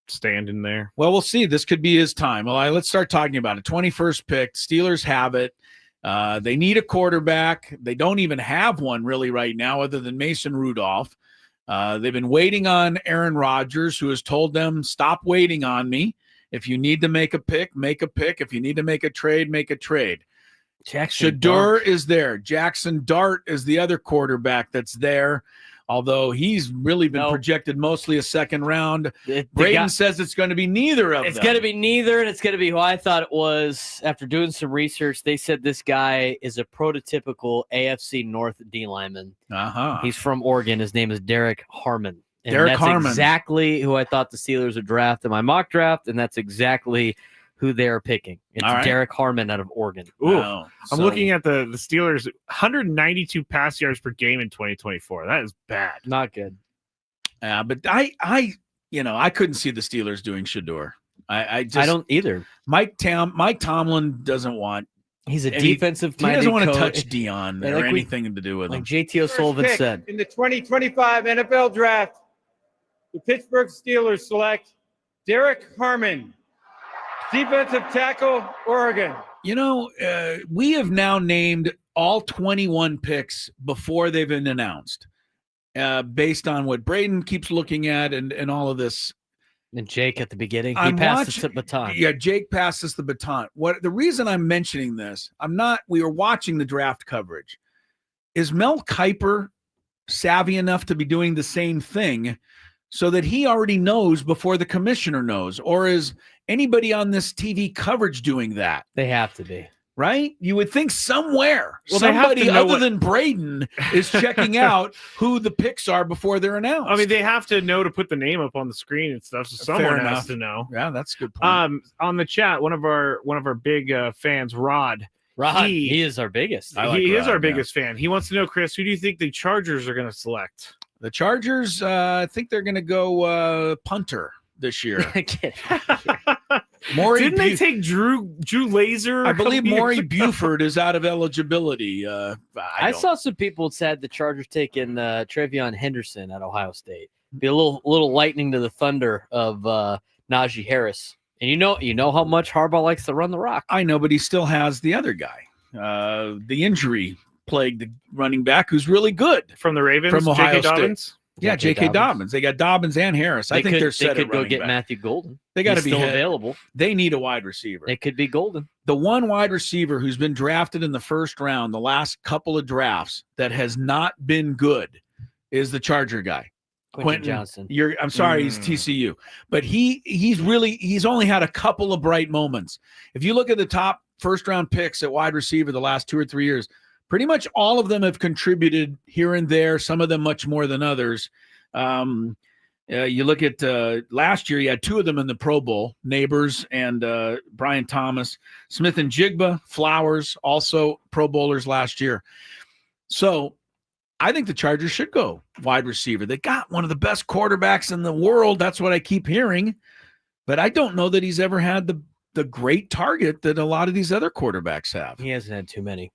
standing there. Well, we'll see. This could be his time. Well, let's start talking about it. 21st pick. Steelers have it. They need a quarterback. They don't even have one really right now other than Mason Rudolph. They've been waiting on Aaron Rodgers, who has told them, stop waiting on me. If you need to make a pick, make a pick. If you need to make a trade, make a trade. Shador is there. Jackson Dart is the other quarterback that's there, although he's really been projected mostly a second round. Braden says it's going to be neither of them. It's going to be neither, and it's going to be who I thought it was. After doing some research, they said this guy is a prototypical AFC North D lineman. He's from Oregon. His name is Derek Harmon. And that's exactly who I thought the Steelers would draft in my mock draft, and that's exactly who they're picking. It's Derek Harmon out of Oregon. Ooh, I'm looking at the Steelers, 192 pass yards per game in 2024. That is bad. Not good. But I couldn't see the Steelers doing Shador. I don't either. Mike Tomlin doesn't want. He's a defensive. He doesn't want to touch Dion or anything to do with him. Like JT O'Sullivan said. In the 2025 NFL Draft, the Pittsburgh Steelers select Derek Harmon, defensive tackle, Oregon. We have now named all 21 picks before they've been announced, based on what Braden keeps looking at and all of this. And Jake at the beginning, he passed us the baton. Yeah, Jake passed us the baton. The reason I'm mentioning this, we were watching the draft coverage. Is Mel Kiper savvy enough to be doing the same thing so that he already knows before the commissioner knows? Or is anybody on this TV coverage doing that? They have to be. Right? You would think somewhere somebody other than Braden is checking out who the picks are before they're announced. I mean, they have to know to put the name up on the screen and stuff, so someone has to know. Yeah, that's a good point. On the chat, one of our big fans, Rod, he is our biggest. He is our biggest fan. He wants to know, Chris, who do you think the Chargers are going to select? The Chargers, I think they're going to go punter this year. Didn't they take Drew Laser? I believe Maury Buford is out of eligibility. I saw some people said the Chargers taking Travion Henderson at Ohio State. Be a little lightning to the thunder of Najee Harris. And you know how much Harbaugh likes to run the rock. I know, but he still has the other guy, the injury-plagued running back who's really good from the Ravens, from Ohio J.K. State. Dobbins. Yeah, J.K. Dobbins. They got Dobbins and Harris. I think they're set. They could go get Matthew Golden. They got to be still available. They need a wide receiver. It could be Golden. The one wide receiver who's been drafted in the first round, the last couple of drafts, that has not been good is the Charger guy. Quentin Johnson. I'm sorry, he's TCU, but he's only had a couple of bright moments. If you look at the top first round picks at wide receiver the last 2 or 3 years, pretty much all of them have contributed here and there, some of them much more than others. You look at last year, you had 2 of them in the Pro Bowl, Neighbors and Brian Thomas. Smith and Jigba, Flowers, also Pro Bowlers last year. So I think the Chargers should go wide receiver. They got one of the best quarterbacks in the world. That's what I keep hearing. But I don't know that he's ever had the great target that a lot of these other quarterbacks have. He hasn't had too many.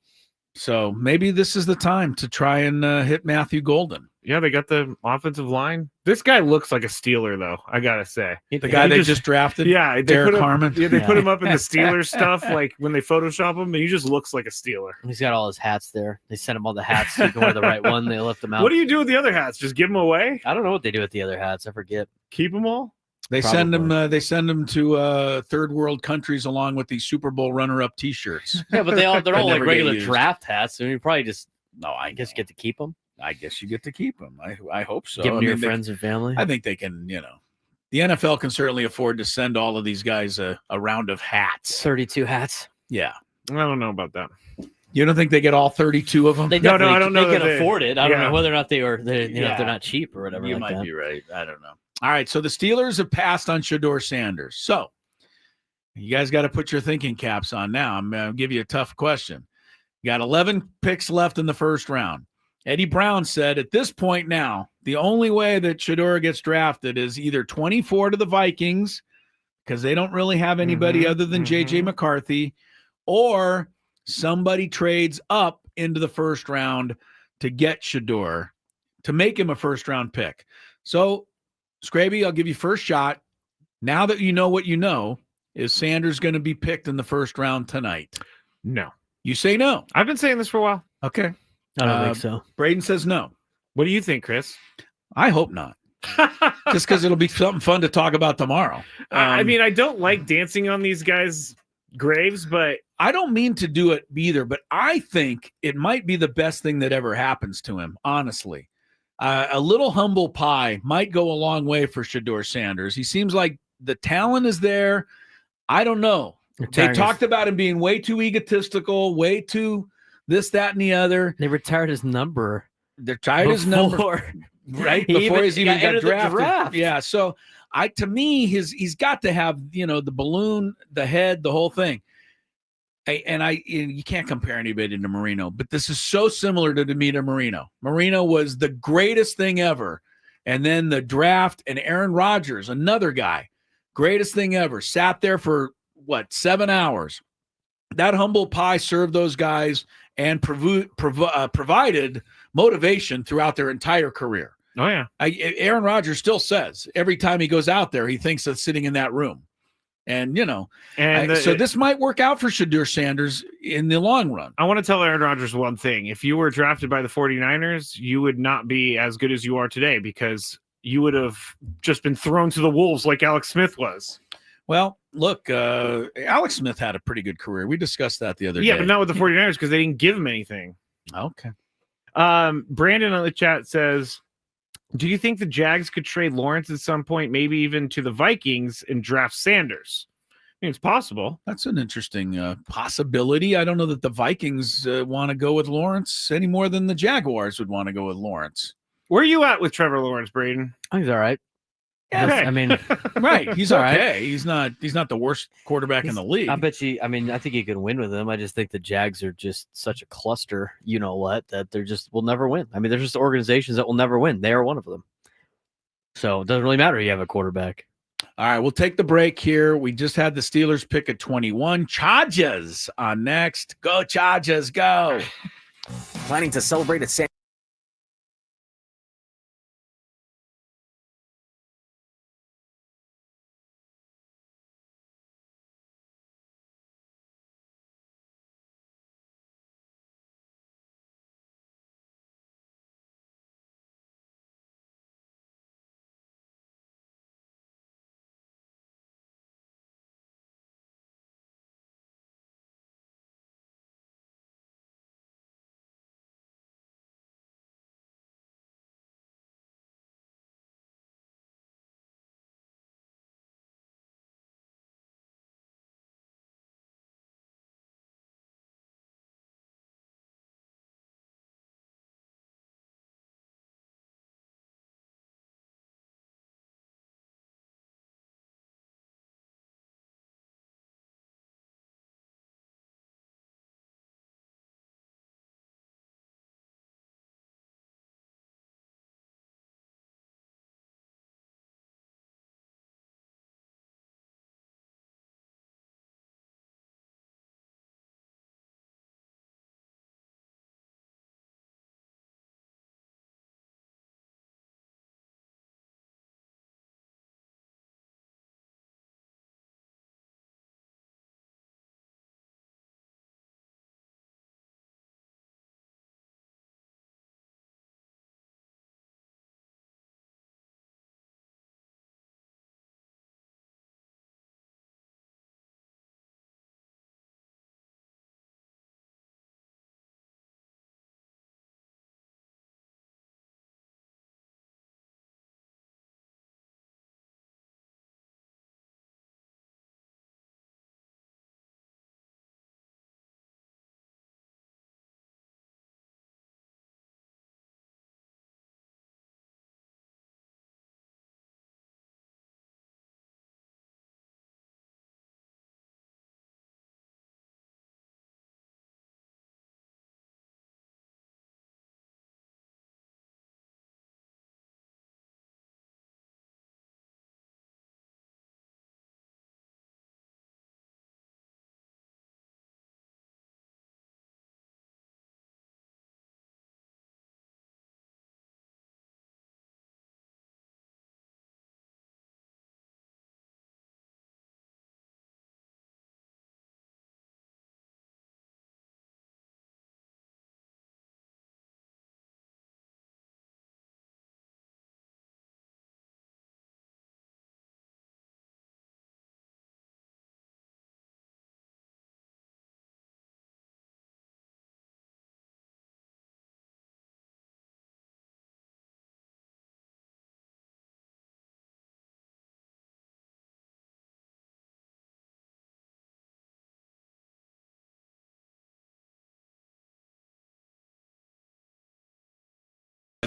So maybe this is the time to try and hit Matthew Golden. Yeah, they got the offensive line. This guy looks like a Steeler, though. I gotta say, the guy they just drafted. Yeah, they Derek put him, Harmon. Yeah, they put him up in the Steelers stuff, like when they Photoshop him, and he just looks like a Steeler. He's got all his hats there. They sent him all the hats so he can wear the right one. They left them out. What do you do with the other hats? Just give them away? I don't know what they do with the other hats. I forget. Keep them all? They send them. They send them to third world countries along with these Super Bowl runner-up T-shirts. Yeah, but they're all like regular used. draft hats. So you probably just I guess get to keep them. I guess you get to keep them. I hope so. Give them to your friends and family. I think they can. The NFL can certainly afford to send all of these guys a round of hats. 32 hats. Yeah, I don't know about that. You don't think they get all 32 of them? They No, I don't know. They can afford it. I don't Yeah. know whether or not they're not cheap or whatever. You like might that. be right. I don't know. All right, so the Steelers have passed on Shedeur Sanders. So you guys got to put your thinking caps on now. I'm going to give you a tough question. You got 11 picks left in the first round. Eddie Brown said at this point now, the only way that Shedeur gets drafted is either 24 to the Vikings, because they don't really have anybody other than J.J. McCarthy, or somebody trades up into the first round to get Shedeur, to make him a first-round pick. So, Skraby, I'll give you first shot. Now that you know what you know, is Sanders going to be picked in the first round tonight? No. You say no. I've been saying this for a while. Okay. I don't think so. Braden says no. What do you think, Chris? I hope not. Just because it'll be something fun to talk about tomorrow. I mean, I don't like dancing on these guys' graves, but I don't mean to do it either, but I think it might be the best thing that ever happens to him, honestly. A little humble pie might go a long way for Shedeur Sanders. He seems like the talent is there. I don't know. They talked about him being way too egotistical, way too this, that, and the other. They retired his number. They're tired his number. Right? Before he's even got drafted. Yeah. So to me, he's got to have, the balloon, the head, the whole thing. You can't compare anybody to Marino, but this is so similar to Demeter Marino. Marino was the greatest thing ever. And then the draft and Aaron Rodgers, another guy, greatest thing ever, sat there for 7 hours. That humble pie served those guys and provided motivation throughout their entire career. Oh, yeah. Aaron Rodgers still says every time he goes out there, he thinks of sitting in that room. And, so this might work out for Shedeur Sanders in the long run. I want to tell Aaron Rodgers one thing. If you were drafted by the 49ers, you would not be as good as you are today, because you would have just been thrown to the wolves like Alex Smith was. Well, look, Alex Smith had a pretty good career. We discussed that the other day. Yeah, but not with the 49ers because they didn't give him anything. Okay. Brandon on the chat says, do you think the Jags could trade Lawrence at some point, maybe even to the Vikings, and draft Sanders? I mean, it's possible. That's an interesting possibility. I don't know that the Vikings want to go with Lawrence any more than the Jaguars would want to go with Lawrence. Where are you at with Trevor Lawrence, Braden? I think he's all right. Yeah, I mean, right. He's okay. Right. He's not the worst quarterback in the league. I bet you. I mean, I think he can win with him. I just think the Jags are just such a cluster. You know what? That they're just will never win. I mean, there's just organizations that will never win. They are one of them. So it doesn't really matter. You have a quarterback. All right, we'll take the break here. We just had the Steelers pick at 21. Chargers on next. Go Chargers, go. Planning to celebrate at San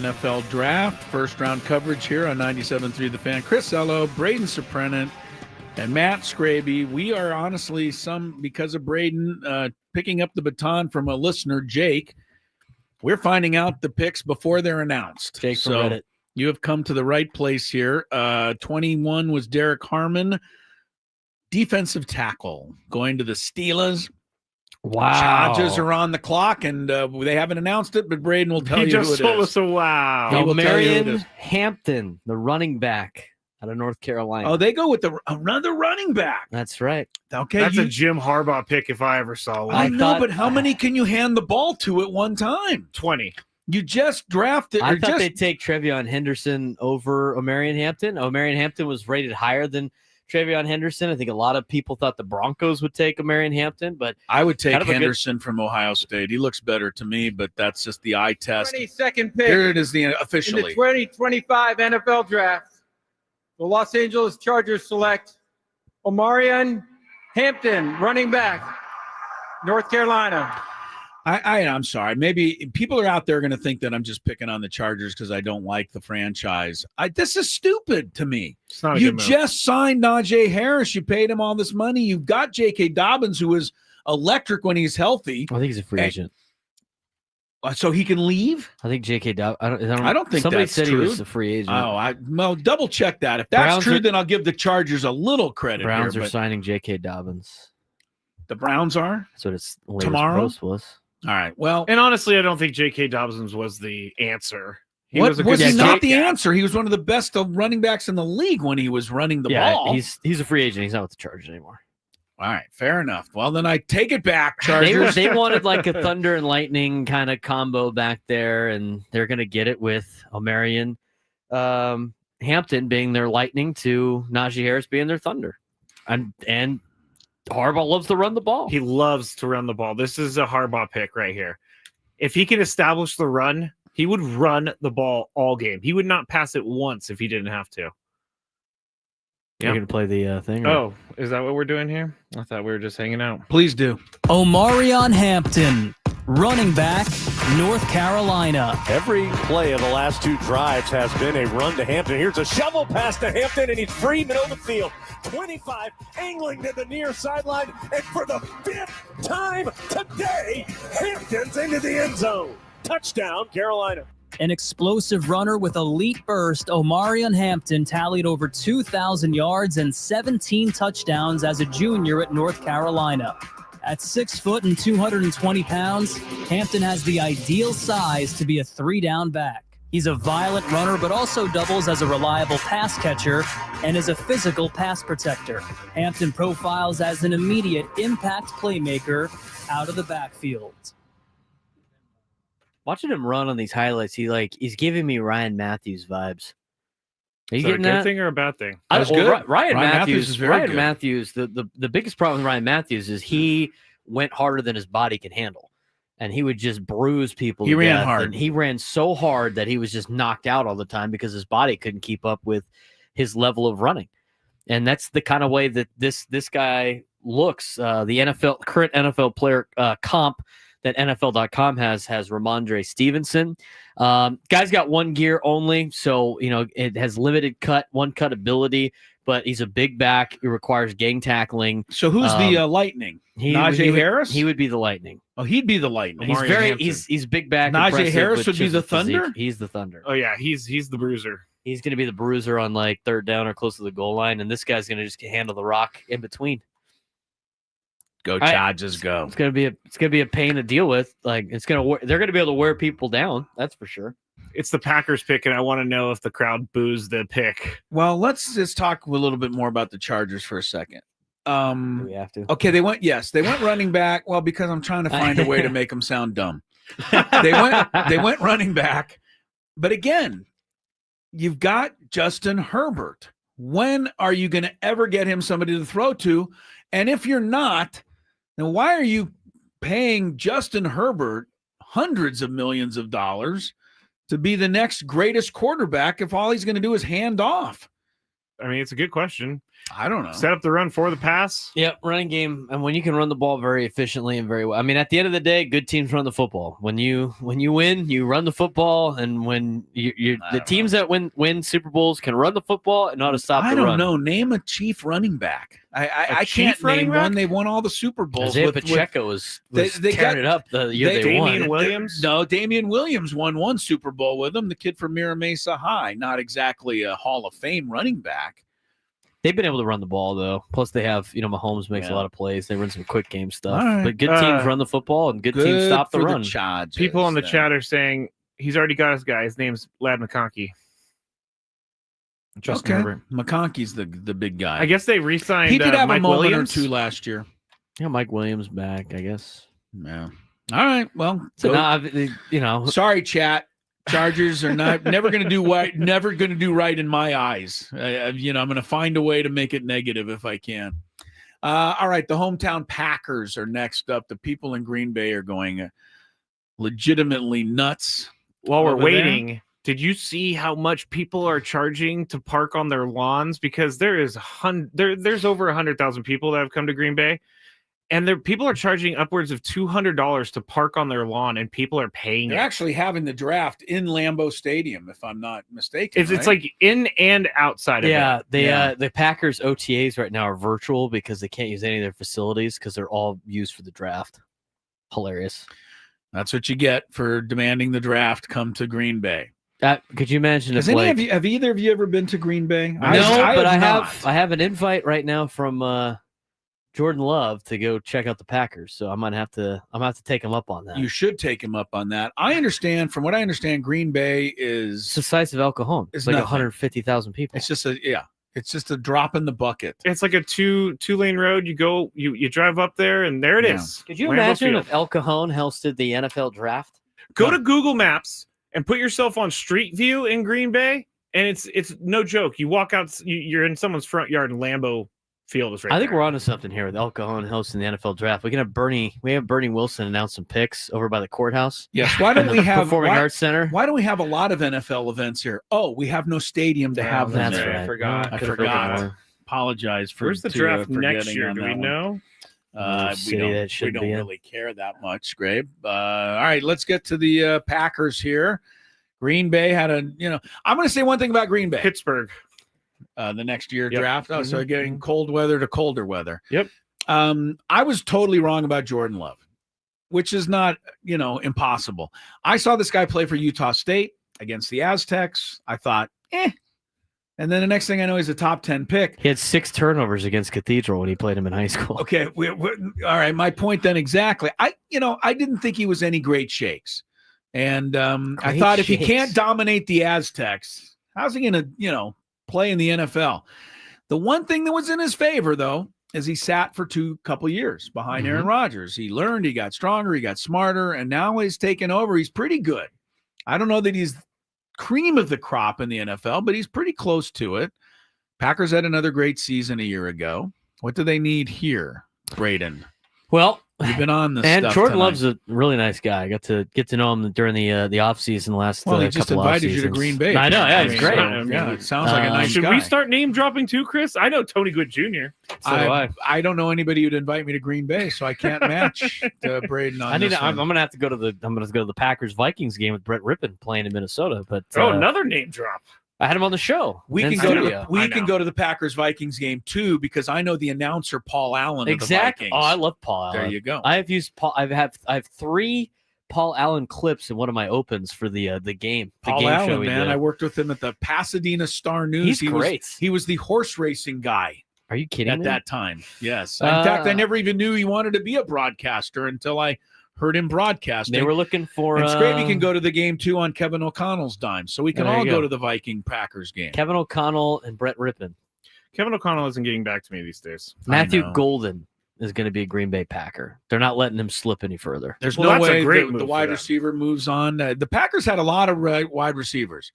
NFL Draft. First round coverage here on 97.3 The Fan. Chris Ello, Braden Surprenant, and Matt Skraby. We are honestly, because of Braden picking up the baton from a listener, Jake, we're finding out the picks before they're announced. Jake from Reddit. You have come to the right place here. 21 was Derek Harmon, defensive tackle, going to the Steelers. Wow. Chargers are on the clock, and they haven't announced it, but Braden will tell you who it is. He just told us a wow. He will tell you who it Marion is. Hampton, the running back out of North Carolina. Oh, they go with another running back. That's right. Okay, That's a Jim Harbaugh pick if I ever saw one. I know, but how many can you hand the ball to at one time? 20. You just drafted. I thought they'd take Trevion Henderson over O'Marion Hampton. O'Marion Hampton was rated higher than Trevion Henderson. I think a lot of people thought the Broncos would take O'Marion Hampton, but I would take Henderson from Ohio State. He looks better to me, but that's just the eye test. 22nd pick. Here it is, In officially. the 2025 NFL Draft, the Los Angeles Chargers select O'Marion Hampton, running back, North Carolina. I'm sorry. Maybe people are out there going to think that I'm just picking on the Chargers because I don't like the franchise. This is stupid to me. It's not a You good move. just signed Najee Harris. You paid him all this money. You've got J.K. Dobbins, who is electric when he's healthy. I think he's a free agent. So he can leave? I think J.K. Dobbins. I don't think somebody that's said true. he was a free agent. Well, double check that. If that's true, then I'll give the Chargers a little credit. Browns here, are but signing J.K. Dobbins. The Browns are? That's what its latest Tomorrow? post was. All right. Well, and honestly, I don't think J.K. Dobbins was the answer. He was was a good he not the stopgap. answer? He was one of the best running backs in the league when he was running the ball. He's a free agent. He's not with the Chargers anymore. All right, fair enough. Well, then I take it back, Chargers. They wanted like a Thunder and Lightning kind of combo back there, and they're going to get it with O'Marion Hampton being their Lightning to Najee Harris being their Thunder. And Harbaugh loves to run the ball. He loves to run the ball. This is a Harbaugh pick right here. If he can establish the run, he would run the ball all game. He would not pass it once if he didn't have to. You're going to play the thing? Oh, is that what we're doing here? I thought we were just hanging out. Please do. O'Marion Hampton, running back, North Carolina. Every play of the last two drives has been a run to Hampton. Here's a shovel pass to Hampton, and he's free middle of the field. 25, angling to the near sideline, and for the 5th time today, Hampton's into the end zone. Touchdown, Carolina. An explosive runner with elite burst, O'Marion Hampton tallied over 2,000 yards and 17 touchdowns as a junior at North Carolina. At 6 foot and 220 pounds, Hampton has the ideal size to be a 3-down back. He's a violent runner, but also doubles as a reliable pass catcher and is a physical pass protector. Hampton profiles as an immediate impact playmaker out of the backfield. Watching him run on these highlights, he's giving me Ryan Matthews vibes. Are you Is that a getting good that? thing or a bad thing? That's good. Ryan Matthews is very Ryan good. Matthews. The biggest problem with Ryan Matthews is he went harder than his body can handle, and he would just bruise people. He to ran death, hard. and he ran so hard that he was just knocked out all the time because his body couldn't keep up with his level of running. And that's the kind of way that this guy looks. The current NFL player comp that NFL.com has Ramondre Stevenson. Guy's got one gear only, so it has limited one cut ability, but he's a big back. It requires gang tackling. So who's the Lightning? Najee Harris? He would be the Lightning. Oh, he'd be the Lightning. He's big back. Najee impressive Harris with would be the chiseled physique. Thunder? He's the Thunder. Oh yeah, he's the bruiser. He's going to be the bruiser on like 3rd down or close to the goal line, and this guy's going to just handle the rock in between. Go Chargers, go. It's gonna be a pain to deal with. Like they're gonna be able to wear people down. That's for sure. It's the Packers pick, and I want to know if the crowd boos the pick. Well, let's just talk a little bit more about the Chargers for a second. Do we have to? Okay, they went running back. Well, because I'm trying to find a way to make them sound dumb. They went running back, but again, you've got Justin Herbert. When are you going to ever get him somebody to throw to? And if you're not, then why are you paying Justin Herbert hundreds of millions of dollars to be the next greatest quarterback if all he's going to do is hand off? I mean, it's a good question. I don't know. Set up the run for the pass. Yep, running game, and when you can run the ball very efficiently and very well. I mean, at the end of the day, good teams run the football. When you win, you run the football, and when the teams that win Super Bowls can run the football and know how to stop the run. I don't know. Name a Chief running back. I can't name one. They won all the Super Bowls. Isaiah Pacheco was tearing it up the year they won. Damian Williams? No, Damian Williams won one Super Bowl with them. The kid from Mira Mesa High. Not exactly a Hall of Fame running back. They've been able to run the ball, though. Plus, they have, Mahomes makes a lot of plays. They run some quick game stuff. All right. But good teams run the football, and good teams stop the run. People on the chat are saying he's already got his guy. His name's Lad McConkey. Justin Herbert. McConkey's the big guy. I guess they re-signed He did have Mike a moment Williams. or two last year. Yeah, Mike Williams back, I guess. Yeah. All right. Well, so now, sorry, chat. Chargers are never going to do right. Never going to do right in my eyes. I'm going to find a way to make it negative if I can. All right, the hometown Packers are next up. The people in Green Bay are going legitimately nuts. While we're waiting, did you see how much people are charging to park on their lawns? Because there's over 100,000 people that have come to Green Bay. And people are charging upwards of $200 to park on their lawn, and people are paying. They're actually having the draft in Lambeau Stadium, if I'm not mistaken. It's like in and outside of it. The Packers OTAs right now are virtual because they can't use any of their facilities because they're all used for the draft. Hilarious. That's what you get for demanding the draft come to Green Bay. Could you imagine have either of you ever been to Green Bay? No, but I have an invite right now from Jordan Love to go check out the Packers, so I'm gonna have to take him up on that. You should take him up on that. From what I understand, Green Bay is it's the size of El Cajon. It's like 150,000 people. It's just a drop in the bucket. It's like a two-lane road. You drive up there, and there it is. Could you imagine if El Cajon hosted the NFL draft? Go to Google Maps and put yourself on Street View in Green Bay, and it's no joke. You walk out, you're in someone's front yard, and Lambeau Field is right. I think we're onto something here with El Cajon hosting the NFL draft. We can have Bernie Wilson announce some picks over by the courthouse. Yes. Why don't we have Performing Arts Center? Why don't we have a lot of NFL events here? Oh, we have no stadium to have them. That's there. right. I forgot. Apologize for. Where's the draft next year? Do we know? We don't really care that much, Skrabe. All right, let's get to the Packers here. Green Bay had I'm going to say one thing about Green Bay. Pittsburgh. The next year draft. Oh, so getting cold weather to colder weather. Yep. I was totally wrong about Jordan Love, which is not, impossible. I saw this guy play for Utah State against the Aztecs. I thought, And then the next thing I know, he's a top 10 pick. He had 6 turnovers against Cathedral when he played him in high school. Okay. All right. My point then exactly. I didn't think he was any great shakes. And I thought if he can't dominate the Aztecs, how's he going to, play in the NFL? The one thing that was in his favor, though, is he sat for couple years behind Aaron Rodgers. He learned, he got stronger, he got smarter, and now he's taken over. He's pretty good. I don't know that he's cream of the crop in the NFL, but he's pretty close to it. Packers had another great season a year ago. What do they need here, Braden? Well, you've been on this and stuff Jordan tonight. Love's a really nice guy. I got to get to know him during the off season last. Well, he just couple invited off you to Green Bay. I know, yeah, it's great. Yeah, it sounds like a nice Should guy. we start name dropping too, Chris? I know Tony Good Jr. I don't know anybody who'd invite me to Green Bay, so I can't match Braden on this I'm one. gonna have to go to the Packers Vikings game with Brett Rippon playing in Minnesota. But another name drop. I had him on the show. We can go to the Packers Vikings game too, because I know the announcer Paul Allen of the Vikings. Oh, I love Paul Allen. There you go. I have used Paul. I have 3 Paul Allen clips in one of my opens for the game. Paul game Allen, show man, I worked with him at the Pasadena Star News. He's great. He was the horse racing guy. Are you kidding at me? that time? Yes. In fact, I never even knew he wanted to be a broadcaster until I heard him broadcasting. They were looking for. And Skraby can go to the game too on Kevin O'Connell's dime, so we can all go to the Viking Packers game. Kevin O'Connell and Brett Rippon. Kevin O'Connell isn't getting back to me these days. Matthew Golden is going to be a Green Bay Packer. They're not letting him slip any further. There's no way the wide receiver moves on. The Packers had a lot of wide receivers.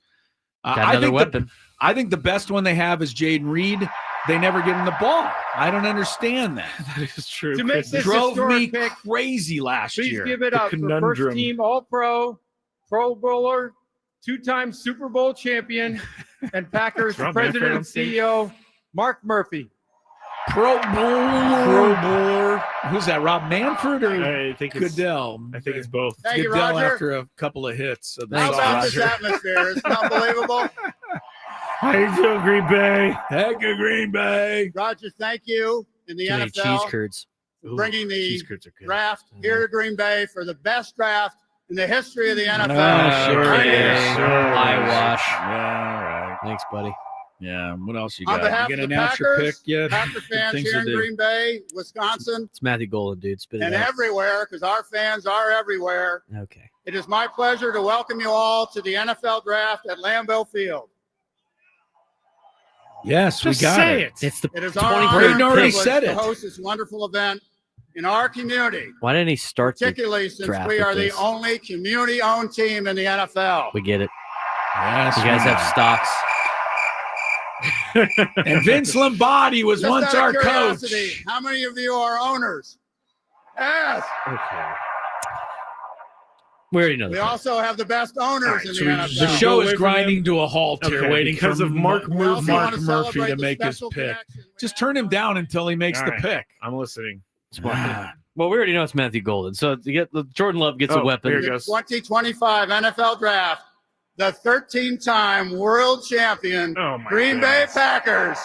Got another weapon. I think the best one they have is Jaden Reed. They never give him the ball. I don't understand that. That is true. To make this drove me pick, crazy last year. Please give it up for first team All-Pro, Pro Bowler, 2-time Super Bowl champion, and Packers president and CEO Mark Murphy. Pro Bowler. Who's that? Rob Manford or I think it's Goodell? I think it's both. Thank you, Goodell Roger. after a couple of hits. Of the How about this Roger. atmosphere? It's unbelievable. How you doing, Green Bay? Heck of Green Bay. Roger, thank you in the Too many cheese NFL curds. for bringing the cheese curds are good. draft here to Green Bay for the best draft in the history of the NFL. Sure Okay. is. Sure Eyewash. Yeah, right. Thanks, buddy. Yeah. What else you On got? behalf You of gonna the announce your pick Packers, yet? Packer fans Things here to in do. Green Bay, Wisconsin, It's Matthew Golden, dude. Spit it and out. everywhere, because our fans are everywhere. Okay. It is my pleasure to welcome you all to the NFL Draft at Lambeau Field. Yes, Just we got say it. it. It's the It is our 23rd honor Braden and pick. already privilege said to it. host this wonderful event in our community, Why didn't he start the particularly since draft we with are the this? only community-owned team in the NFL. We get it. Yes, You guys we have know. stocks. And Vince Lombardi was Just once out of our curiosity, coach. how many of you are owners? Yes. Okay. We already know We that. also have the best owners in the NFL. The show Go is away from grinding him? to a halt here, Okay, waiting because for of Mark We also want Murphy to celebrate to the make his special pick. connection we Just have turn him down until he makes All the right. pick. I'm listening. Well, we already know it's Matthew Golden. So to get Jordan Love gets a Oh, weapon. here it The goes. 2025 NFL Draft, the 13-time world champion Oh my Green Bay goodness. Packers,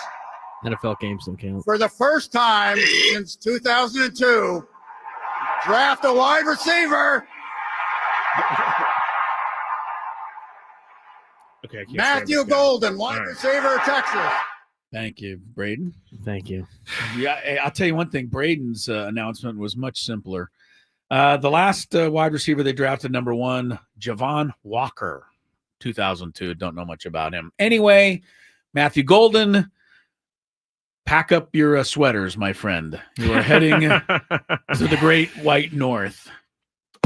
NFL games don't count. for the first time since 2002, draft a wide receiver, Okay, I can't Matthew stand this guy. Golden, wide All right. receiver, Texas. Thank you, Braden. Thank you. Yeah, I'll tell you one thing. Braden's announcement was much simpler. The last wide receiver they drafted, number 1, Javon Walker, 2002. Don't know much about him. Anyway, Matthew Golden, pack up your sweaters, my friend. You are heading to the great white north.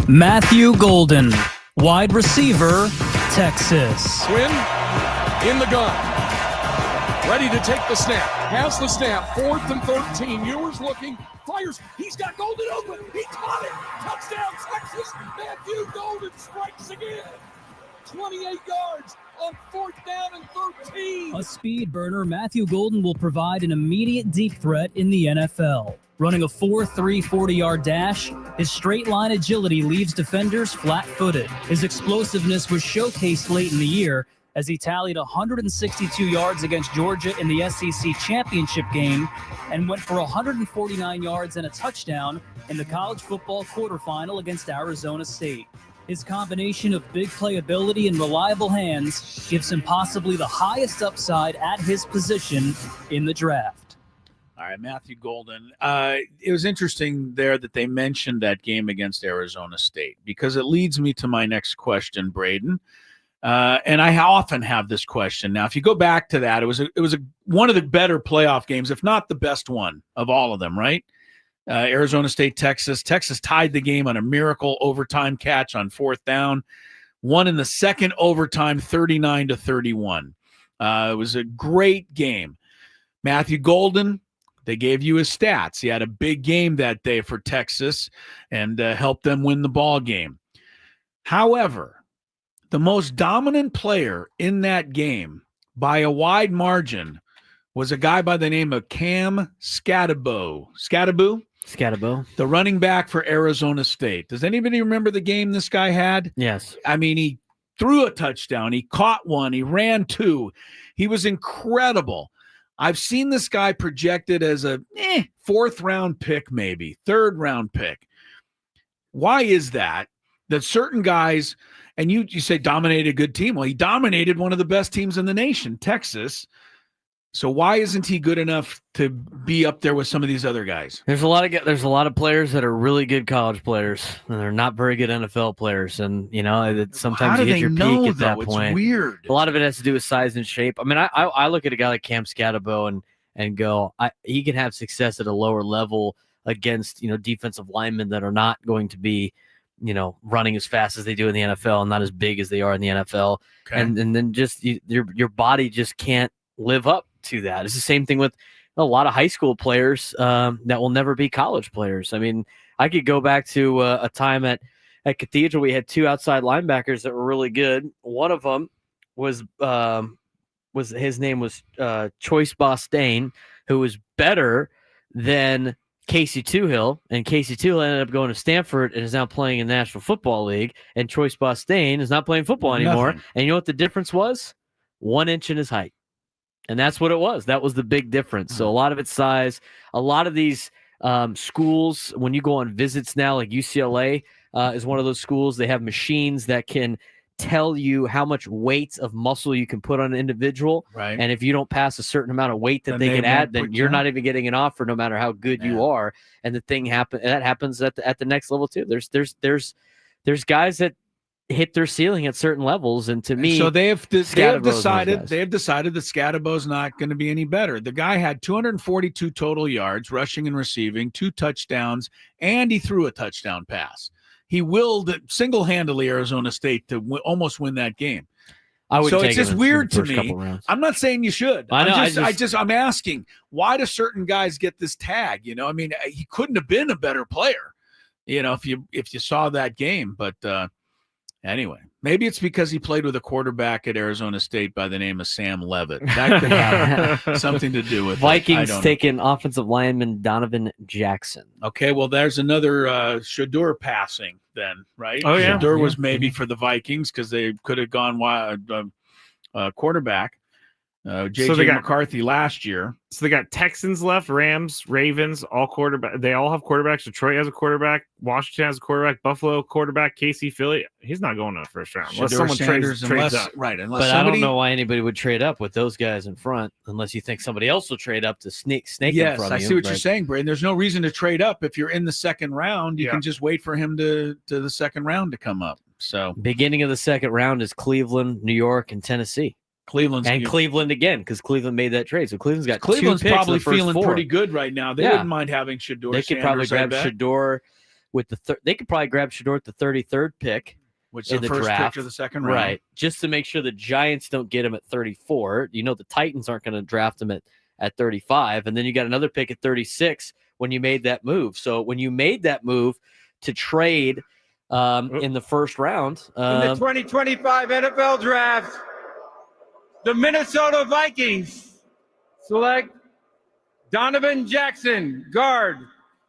Matthew Golden, wide receiver, Texas. Quinn in the gun. Ready to take the snap. Has the snap. 4th and 13. Ewers looking. Fires. He's got Golden open. He caught it. Touchdown, Texas. Matthew Golden strikes again. 28 yards on 4th down and 13. A speed burner, Matthew Golden will provide an immediate deep threat in the NFL. Running a 4.3 40-yard dash, his straight line agility leaves defenders flat-footed. His explosiveness was showcased late in the year as he tallied 162 yards against Georgia in the SEC championship game and went for 149 yards and a touchdown in the college football quarterfinal against Arizona State. His combination of big playability and reliable hands gives him possibly the highest upside at his position in the draft. All right, Matthew Golden. It was interesting there that they mentioned that game against Arizona State because it leads me to my next question, Braden. And I often have this question. Now, if you go back to that, it was one of the better playoff games, if not the best one of all of them, right? Arizona State, Texas. Texas tied the game on a miracle overtime catch on 4th down. Won in the second overtime, 39-31. It was a great game. Matthew Golden, they gave you his stats. He had a big game that day for Texas and helped them win the ball game. However, the most dominant player in that game by a wide margin was a guy by the name of Cam Scatterbo. Scatterbo, the running back for Arizona State. Does anybody remember the game this guy had? Yes. I mean, he threw a touchdown. He caught one. He ran 2. He was incredible. I've seen this guy projected as a 4th-round pick, maybe 3rd-round pick. Why is that certain guys, and you say dominated a good team. Well, he dominated one of the best teams in the nation, Texas. So why isn't he good enough to be up there with some of these other guys? There's a lot of players that are really good college players, and they're not very good NFL players. And sometimes you hit your peak at that point. It's weird. A lot of it has to do with size and shape. I mean, I look at a guy like Cam Scatterbo and go, he can have success at a lower level against defensive linemen that are not going to be running as fast as they do in the NFL and not as big as they are in the NFL. Okay. And then just your body just can't live up to that. It's the same thing with a lot of high school players that will never be college players. I mean, I could go back to a time at Cathedral. We had 2 outside linebackers that were really good. One of them was his name was Choice Bostain, who was better than Casey Toohill, and Casey Toohill ended up going to Stanford and is now playing in the National Football League, and Troy Spostane is not playing football anymore. Nothing. And you know what the difference was? 1 inch in his height. And that's what it was. That was the big difference. So a lot of it's size. A lot of these schools, when you go on visits now, like UCLA is one of those schools, they have machines that can tell you how much weight of muscle you can put on an individual. Right. And if you don't pass a certain amount of weight that Then they they can add, won't then put you're you not on. even getting an offer no matter how good you are. And the thing happens at the next level too. There's guys that hit their ceiling at certain levels, and to me, so they have decided that Scatterbo's not going to be any better. The guy had 242 total yards, rushing and receiving, 2 touchdowns, and he threw a touchdown pass. He willed single-handedly Arizona State to almost win that game. So it's just weird to me. I'm not saying you should. I know. I'm asking, why do certain guys get this tag? You know, I mean, he couldn't have been a better player, you know, if you saw that game. But anyway, maybe it's because he played with a quarterback at Arizona State by the name of Sam Levitt. That could have something to do with Vikings it. taking offensive lineman Donovan Jackson. Okay, well, there's another Shador passing then, right? Oh, yeah. Shador was maybe for the Vikings because they could have gone quarterback. J.J. McCarthy last year. So they got Texans left, Rams, Ravens, all quarterback. They all have quarterbacks. Detroit has a quarterback. Washington has a quarterback. Buffalo quarterback. KC, Philly. He's not going to the first round unless Shador someone trades up. Right. Unless But I don't know why anybody would trade up with those guys in front, unless you think somebody else will trade up to snake them from you. Yes, I see what you're saying, Braden. There's no reason to trade up if you're in the second round. You can just wait for him to the second round to come up. So beginning of the second round is Cleveland, New York, and Tennessee. Cleveland again, because Cleveland made that trade. So Cleveland's probably two picks feeling pretty good right now. They wouldn't mind having Shador. They could probably grab Shador with they could probably grab Shador at the 33rd pick, which is the first draft, pick of the second round, right? Just to make sure the Giants don't get him at 34. You know the Titans aren't going to draft him at 35, and then you got another pick at 36 when you made that move. So when you made that move to trade in the first round, in the 2025 NFL Draft, the Minnesota Vikings select Donovan Jackson, guard,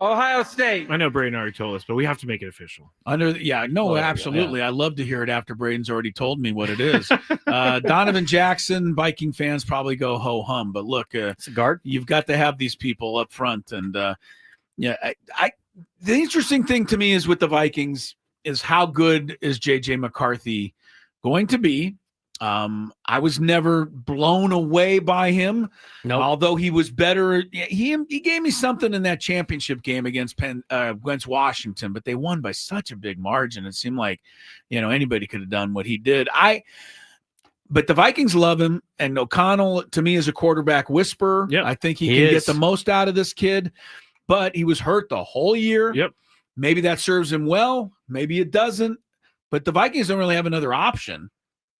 Ohio State. I know Braden already told us, but we have to make it official. Absolutely. Yeah. I love to hear it after Braden's already told me what it is. Donovan Jackson, Viking fans probably go ho-hum, but look, it's a guard. You've got to have these people up front. And the interesting thing to me is with the Vikings is how good is J.J. McCarthy going to be? I was never blown away by him. Although he was better. He gave me something in that championship game against Washington, but they won by such a big margin. It seemed like, anybody could have done what he did. But the Vikings love him, and O'Connell to me is a quarterback whisperer. Yep. I think he can get the most out of this kid, but he was hurt the whole year. Yep. Maybe that serves him well. Maybe it doesn't, but the Vikings don't really have another option.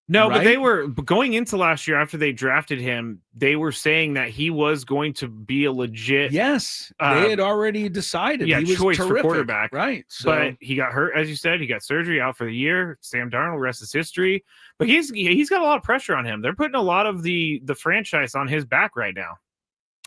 No, right? but they were going into last year after they drafted him. They were saying that he was going to be a legit. Yes, they had already decided. Yeah, he was choice terrific, for quarterback, right? So, but he got hurt, as you said. He got surgery, out for the year. Sam Darnold, rest is history. But he's got a lot of pressure on him. They're putting a lot of the franchise on his back right now.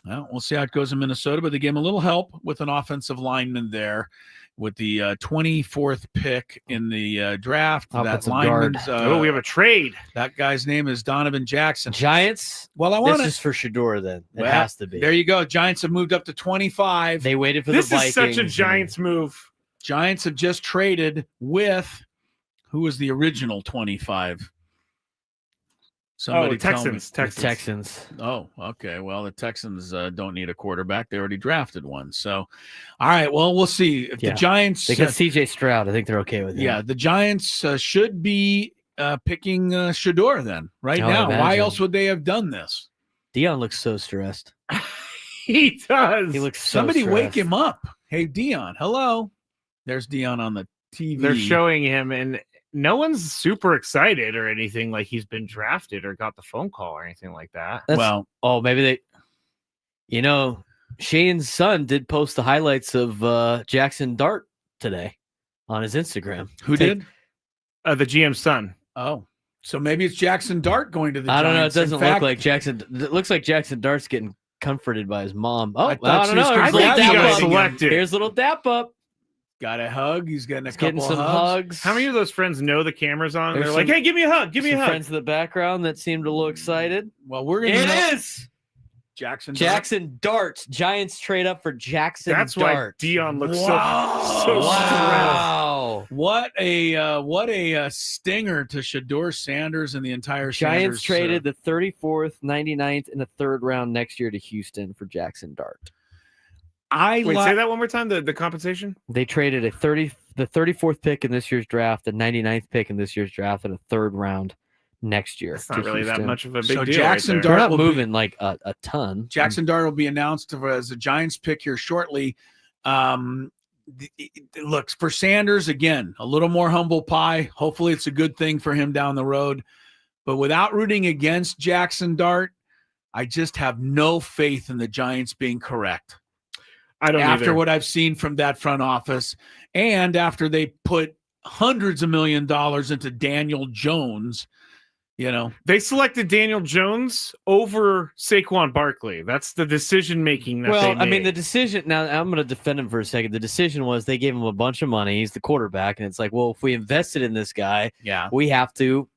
Well, we'll see how it goes in Minnesota, but they gave him a little help with an offensive lineman there. With the 24th pick in the draft, that lineman's we have a trade. That guy's name is Donovan Jackson. Giants. Well, this is for Shador. Then it has to be. There you go. Giants have moved up to 25. They waited for this the Vikings. This is such a Giants move. Giants have just traded with who was the original 25. Somebody Texans. Oh, okay. Well, the Texans don't need a quarterback. They already drafted one. So, all right. Well, we'll see. If the Giants... They got C.J. Stroud. I think they're okay with him. Yeah, the Giants should be picking Shador then, now. Why else would they have done this? Dion looks so stressed. He does. He looks so Somebody stressed. wake him up. Hey, Dion. Hello. There's Dion on the TV. They're showing him, and no one's super excited or anything like he's been drafted or got the phone call or anything like that. Maybe they, Shane's son did post the highlights of Jackson Dart today on his Instagram. Who did? The GM's son. Oh, so maybe it's Jackson Dart going to the I Giants. don't know. It doesn't look like Jackson. It looks like Jackson Dart's getting comforted by his mom. Oh, I thought don't know. she was Here's a little dap up. selected. Here's a little dap up. Got a hug. He's getting Getting some hugs. How many of those friends know the camera's on? There's They're like, some- "Hey, give me a hug. Give me a hug." Friends in the background that seemed a little excited. Well, we're gonna. It is Jackson Dart. Giants trade up for Jackson That's Dart. why Dion looks Wow. so Wow. What a stinger to Shador Sanders and the entire Giants Sanders, traded the 34th, 99th, and the third round next year to Houston for Jackson Dart. Wait, say that one more time. The compensation. They traded the 34th pick in this year's draft, the 99th pick in this year's draft, and a third round next year. It's not really Houston. that much of a big So deal. Jackson right Dart They're not will be- moving like a ton. Jackson Dart will be announced as a Giants pick here shortly. Look, for Sanders, again, a little more humble pie. Hopefully it's a good thing for him down the road. But without rooting against Jackson Dart, I just have no faith in the Giants being correct. I don't After either. what I've seen from that front office, and after they put hundreds of $1 million into Daniel Jones, They selected Daniel Jones over Saquon Barkley. That's the decision making that they made. I mean, the decision. Now, I'm going to defend him for a second. The decision was they gave him a bunch of money. He's the quarterback, and it's like, well, if we invested in this guy, we have to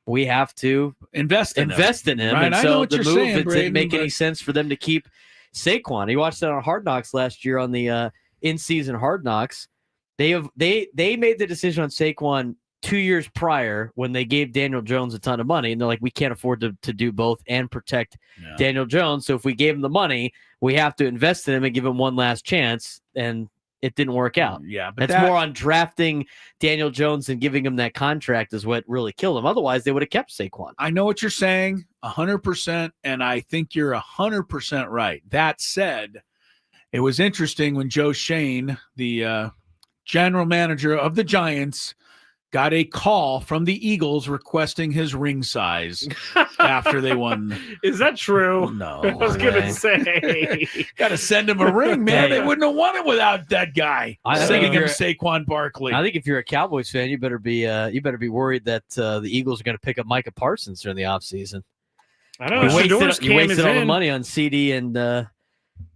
invest in him. And Right? I know so what the you're move, saying, it Braden, didn't make any but- sense for them to keep Saquon. He watched that on Hard Knocks last year on the in-season Hard Knocks. They made the decision on Saquon 2 years prior when they gave Daniel Jones a ton of money, and they're like, we can't afford to do both and protect Daniel Jones. So if we gave him the money, we have to invest in him and give him one last chance. And it didn't work out. Yeah, but that's more on drafting Daniel Jones and giving him that contract is what really killed him. Otherwise, they would have kept Saquon. I know what you're saying 100%, and I think you're 100% right. That said, it was interesting when Joe Shane, the general manager of the Giants, got a call from the Eagles requesting his ring size after they won. Is that true? No. I was going to say. Got to send him a ring, man. They wouldn't have won it without that guy. I Sending think him Saquon Barkley. I think if you're a Cowboys fan, you better be worried that the Eagles are going to pick up Micah Parsons during the offseason. I know. You wasted all the money on CD and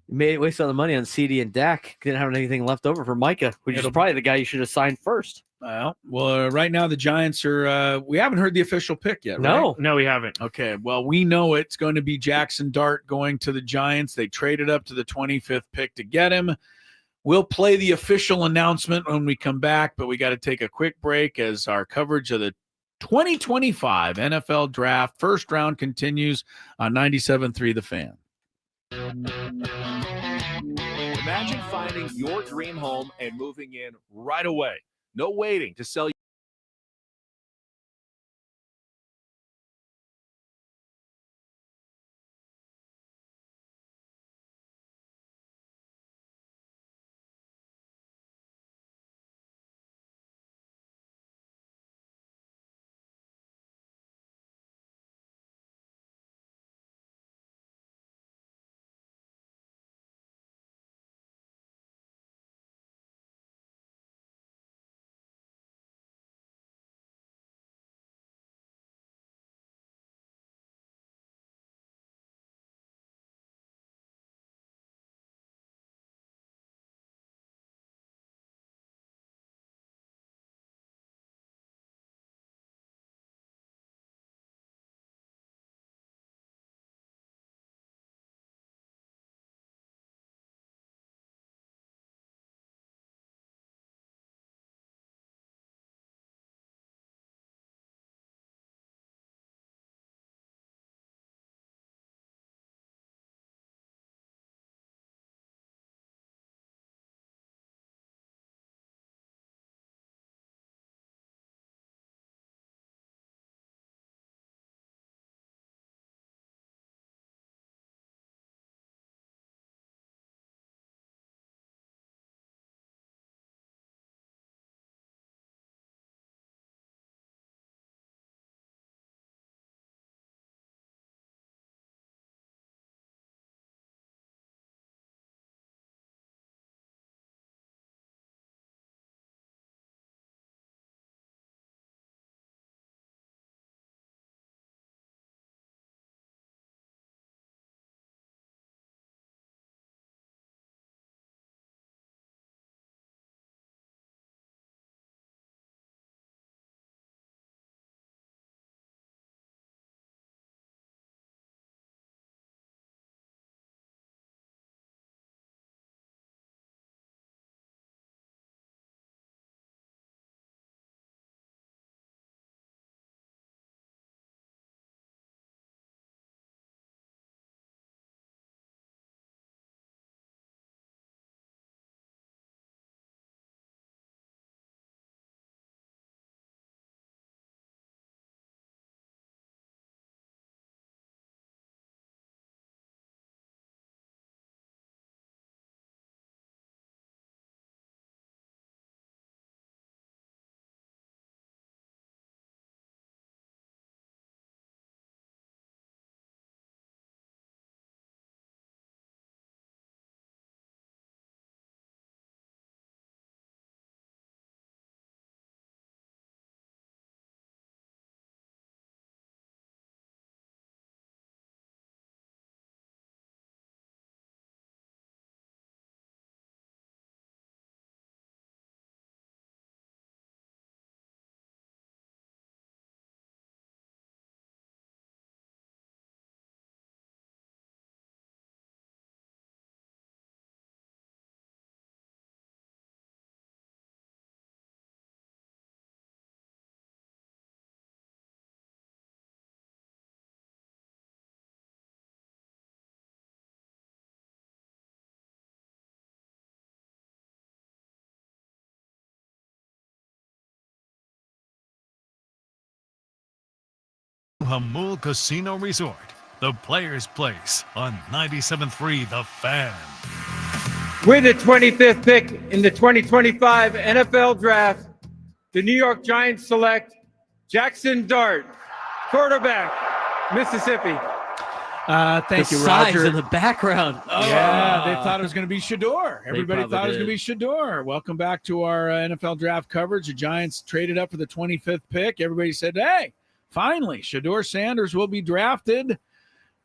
wasted all the money on CD and Dak. Didn't have anything left over for Micah, which is probably the guy you should have signed first. Well, right now the Giants are. We haven't heard the official pick yet. No. right? No, we haven't. Okay. Well, we know it's going to be Jackson Dart going to the Giants. They traded up to the 25th pick to get him. We'll play the official announcement when we come back, but we got to take a quick break as our coverage of the 2025 NFL Draft first round continues on 97.3 The Fan. Imagine finding your dream home and moving in right away. No waiting to sell Hamul Casino Resort, the Players' Place on 97.3 The Fan. With the 25th pick in the 2025 NFL Draft, the New York Giants select Jackson Dart, quarterback, Mississippi. Thank you, Sides Roger. in the background. Yeah, they thought it was going to be Shador. Everybody probably thought it was going to did. be Shador. Welcome back to our NFL draft coverage. The Giants traded up for the 25th pick. Everybody said, hey, finally, Shador Sanders will be drafted.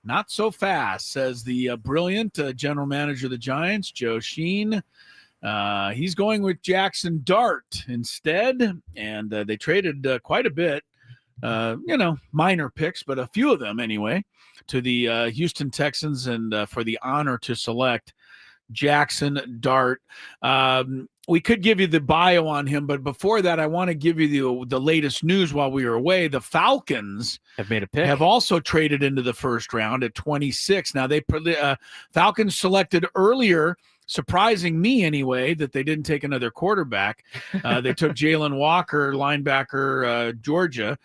Not so fast, says the brilliant general manager of the Giants, Joe Sheen. He's going with Jackson Dart instead, and they traded quite a bit, minor picks, but a few of them anyway, to the Houston Texans and for the honor to select Jackson Dart. We could give you the bio on him, but before that, I want to give you the latest news while we were away. The Falcons have made a pick. Have also traded into the first round at 26. Now, Falcons selected earlier, surprising me anyway, that they didn't take another quarterback. They took Jalen Walker, linebacker, Georgia.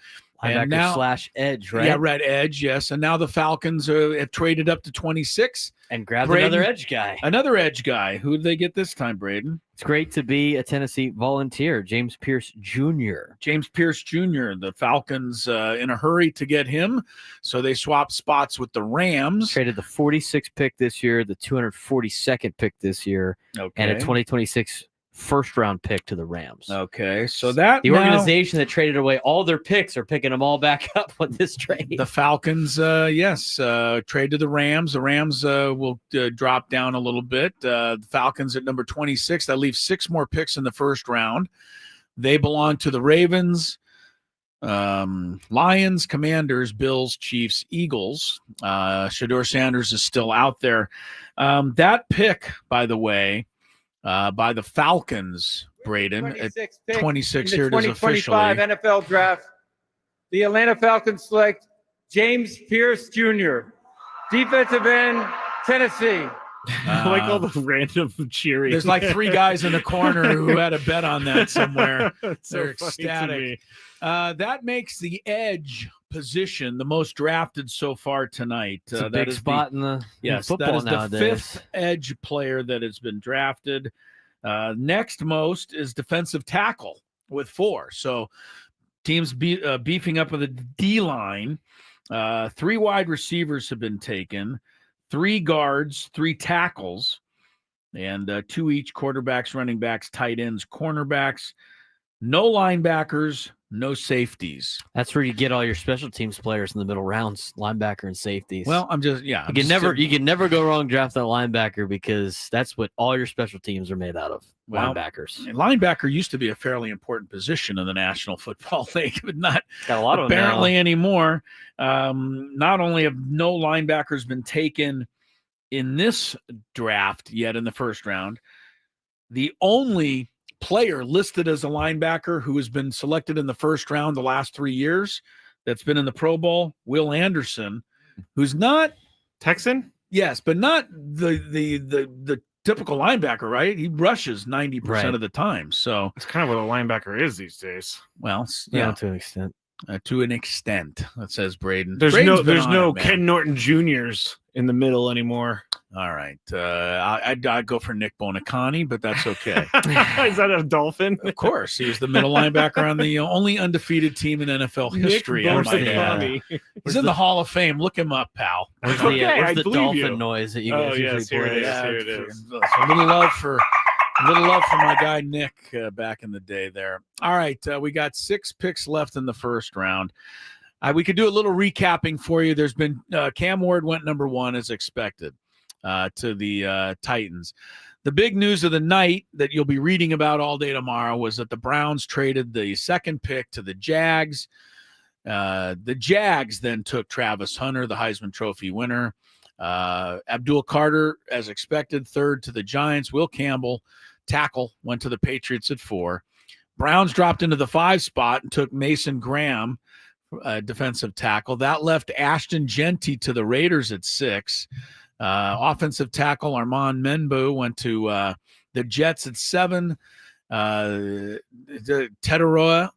Linebacker / edge, right? Yeah, red edge, yes. And now the Falcons have traded up to 26. And grabbed Braden, another edge guy. Another edge guy. Who did they get this time, Braden? It's great to be a Tennessee Volunteer, James Pierce Jr. James Pierce Jr., the Falcons in a hurry to get him. So they swapped spots with the Rams. Traded the 46th pick this year, the 242nd pick this year, and a 2026 first-round pick to the Rams. Okay, so the organization that traded away all their picks are picking them all back up with this trade. The Falcons, trade to the Rams. The Rams will drop down a little bit. The Falcons at number 26. That leaves 6 more picks in the first round. They belong to the Ravens, Lions, Commanders, Bills, Chiefs, Eagles. Shador Sanders is still out there. That pick, by the way, by the Falcons, Braden, at 26 here it is officially. 2025 NFL Draft, the Atlanta Falcons select James Pierce Jr., defensive end, Tennessee. I like all the random cheering. There's like 3 guys in the corner who had a bet on that somewhere. They're so ecstatic. That makes the edge position the most drafted so far tonight. It's a big spot in the football that is the nowadays. 5th edge player that has been drafted. Next most is defensive tackle with 4. So teams beefing up with a D-line. 3 wide receivers have been taken. 3 guards, 3 tackles, and 2 each: quarterbacks, running backs, tight ends, cornerbacks. No linebackers, no safeties. That's where you get all your special teams players in the middle rounds, linebacker and safeties. Well, you can never go wrong drafting a linebacker because that's what all your special teams are made out of. Linebackers. Linebacker used to be a fairly important position in the National Football League, but not got a lot of apparently anymore. Not only have no linebackers been taken in this draft yet in the first round, the only player listed as a linebacker who has been selected in the first round the last 3 years that's been in the Pro Bowl, Will Anderson, who's not Texan. Yes, but not the typical linebacker, right? He rushes 90% of the time. So it's kind of what a linebacker is these days. Well, to an extent. To an extent, that says Braden. There's no Ken Norton Juniors in the middle anymore. All right. I'd go for Nick Bonacani, but that's okay. Is that a Dolphin? Of course. He was the middle linebacker on the only undefeated team in NFL history. He's in the Hall of Fame. Look him up, pal. Where's the Dolphin noise that you guys usually play? Here it is. A little love for my guy Nick back in the day there. All right. We got 6 picks left in the first round. We could do a little recapping for you. There's been Cam Ward went number 1 as expected. To the Titans. The big news of the night that you'll be reading about all day tomorrow was that the Browns traded the 2nd pick to the Jags. The Jags then took Travis Hunter, the Heisman Trophy winner. Abdul Carter, as expected, 3rd to the Giants. Will Campbell, tackle, went to the Patriots at 4. Browns dropped into the 5 spot and took Mason Graham, defensive tackle. That left Ashton Genty to the Raiders at 6. Offensive tackle Armand Menbu went to the Jets at 7. Teteroa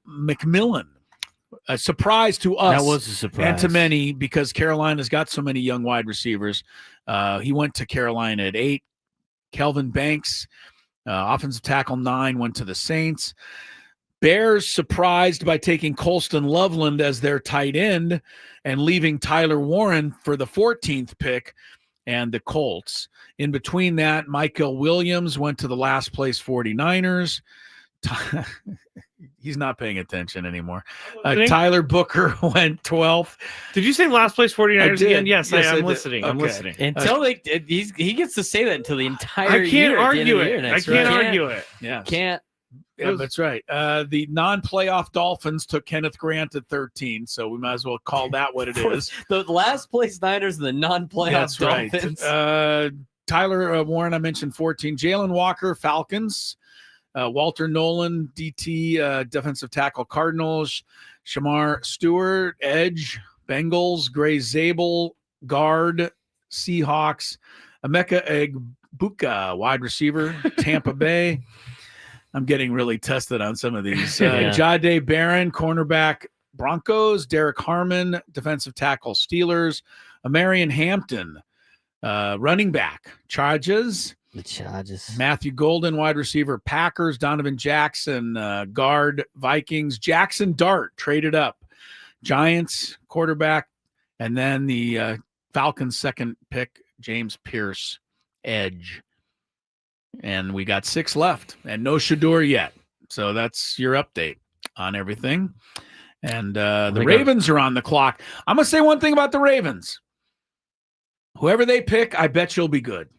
McMillan A surprise to us. That was a surprise. And to many, because Carolina's got so many young wide receivers. He went to Carolina at 8. Kelvin Banks, offensive tackle 9, went to the Saints. Bears surprised by taking Colston Loveland as their tight end and leaving Tyler Warren for the 14th pick and the Colts. In between that, Michael Williams went to the last place 49ers. He's not paying attention anymore. Tyler Booker went 12th. Did you say last place 49ers again? Yes, I'm listening. Okay. I'm listening. Until he gets to say that until the entire I year. can't argue it. I can't argue it. Yeah. Can't. Yeah, that's right. The non-playoff Dolphins took Kenneth Grant at 13, so we might as well call that what it is. The last place Niners and the non-playoff Dolphins. Right. Tyler Warren, I mentioned 14. Jalen Walker, Falcons. Walter Nolan, DT, defensive tackle, Cardinals. Shamar Stewart, edge, Bengals. Gray Zabel, guard, Seahawks. Emeka Egbuka, wide receiver, Tampa Bay. I'm getting really tested on some of these. Jahdae Barron, cornerback, Broncos. Derek Harmon, defensive tackle, Steelers. Amarian Hampton, running back, Chargers. The Chargers. Matthew Golden, wide receiver, Packers. Donovan Jackson, guard, Vikings. Jackson Dart, traded up. Giants, quarterback. And then the Falcons' second pick, James Pierce, edge. And we got 6 left and no Shador yet. So that's your update on everything. And the Ravens are on the clock. I'm going to say one thing about the Ravens. Whoever they pick, I bet you'll be good.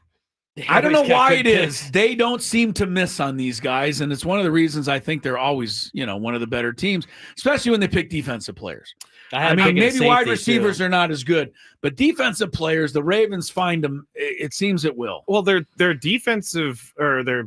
I don't know why it is. They don't seem to miss on these guys, and it's one of the reasons I think they're always, one of the better teams, especially when they pick defensive players. I mean, maybe wide receivers are not as good, but defensive players, the Ravens find them. It seems it will. Well, their defensive or their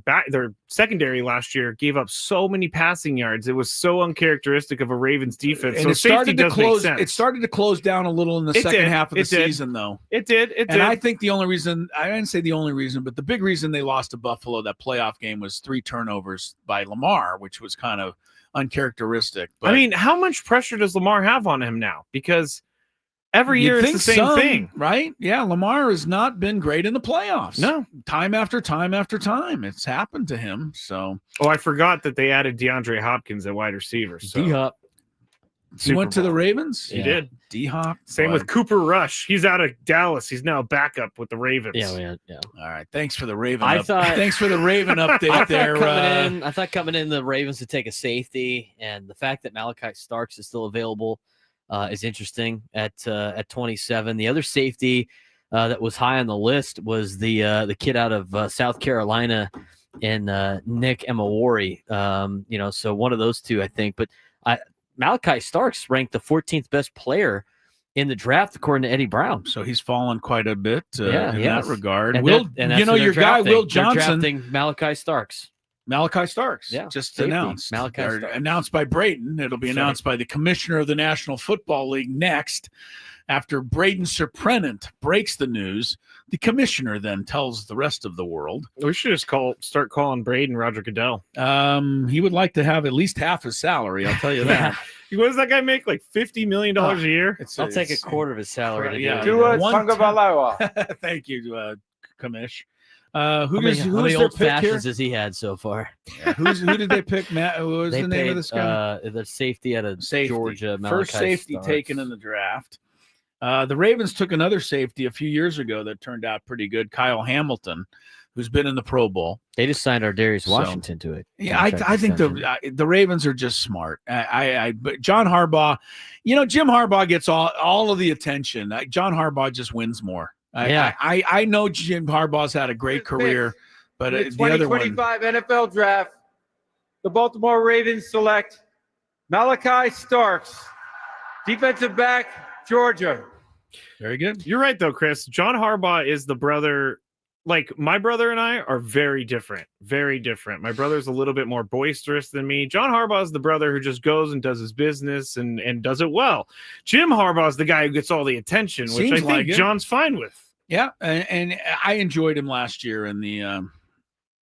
secondary last year gave up so many passing yards. It was so uncharacteristic of a Ravens defense. And so it started to close. It started to close down a little in the second half of the season, though. It did. And I think the only reason, I didn't say the only reason, but the big reason they lost to Buffalo that playoff game was 3 turnovers by Lamar, which was kind of uncharacteristic. But I mean, how much pressure does Lamar have on him now? Because every year it's the same thing, right? Yeah, Lamar has not been great in the playoffs. No, time after time after time, it's happened to him. So, I forgot that they added DeAndre Hopkins at wide receiver. So. D-Hop. He went to the Ravens. He did. D-Hop. Same with Cooper Rush. He's out of Dallas. He's now backup with the Ravens. Yeah. All right. Thanks for the Raven. Thanks for the Raven update there. I thought coming in the Ravens to take a safety, and the fact that Malachi Starks is still available is interesting at 27. The other safety that was high on the list was the kid out of South Carolina and Nick Emawari. So one of those two, I think. But Malachi Starks ranked the 14th best player in the draft, according to Eddie Brown. So he's fallen quite a bit in that regard. And your guy, Will Johnson. They're drafting Malachi Starks. Just announced. Malachi Starks. Announced by Braden. It'll be announced by the commissioner of the National Football League next. After Braden Surprenant breaks the news, the commissioner then tells the rest of the world. We should just start calling Braden Roger Goodell. He would like to have at least half his salary, I'll tell you that. What does that guy make? Like $50 million a year? I'll take a quarter of his salary. Thank you, Commish. How many old fashions has he had so far? Yeah. Who did they pick? Matt, what was the name of this guy? The safety out of Georgia. First safety taken in the draft. The Ravens took another safety a few years ago that turned out pretty good, Kyle Hamilton, who's been in the Pro Bowl. They just signed our Darius Washington to it. Yeah, I think the Ravens are just smart. But John Harbaugh, Jim Harbaugh gets all of the attention. John Harbaugh just wins more. I know Jim Harbaugh's had a great career, but the the other one. 2025 NFL Draft, the Baltimore Ravens select Malachi Starks, defensive back, Georgia. Very good. You're right, though, Chris. John Harbaugh is the brother. Like, my brother and I are very different. Very different. My brother's a little bit more boisterous than me. John Harbaugh is the brother who just goes and does his business and does it well. Jim Harbaugh is the guy who gets all the attention, which I think John's fine with. Yeah, and I enjoyed him last year in the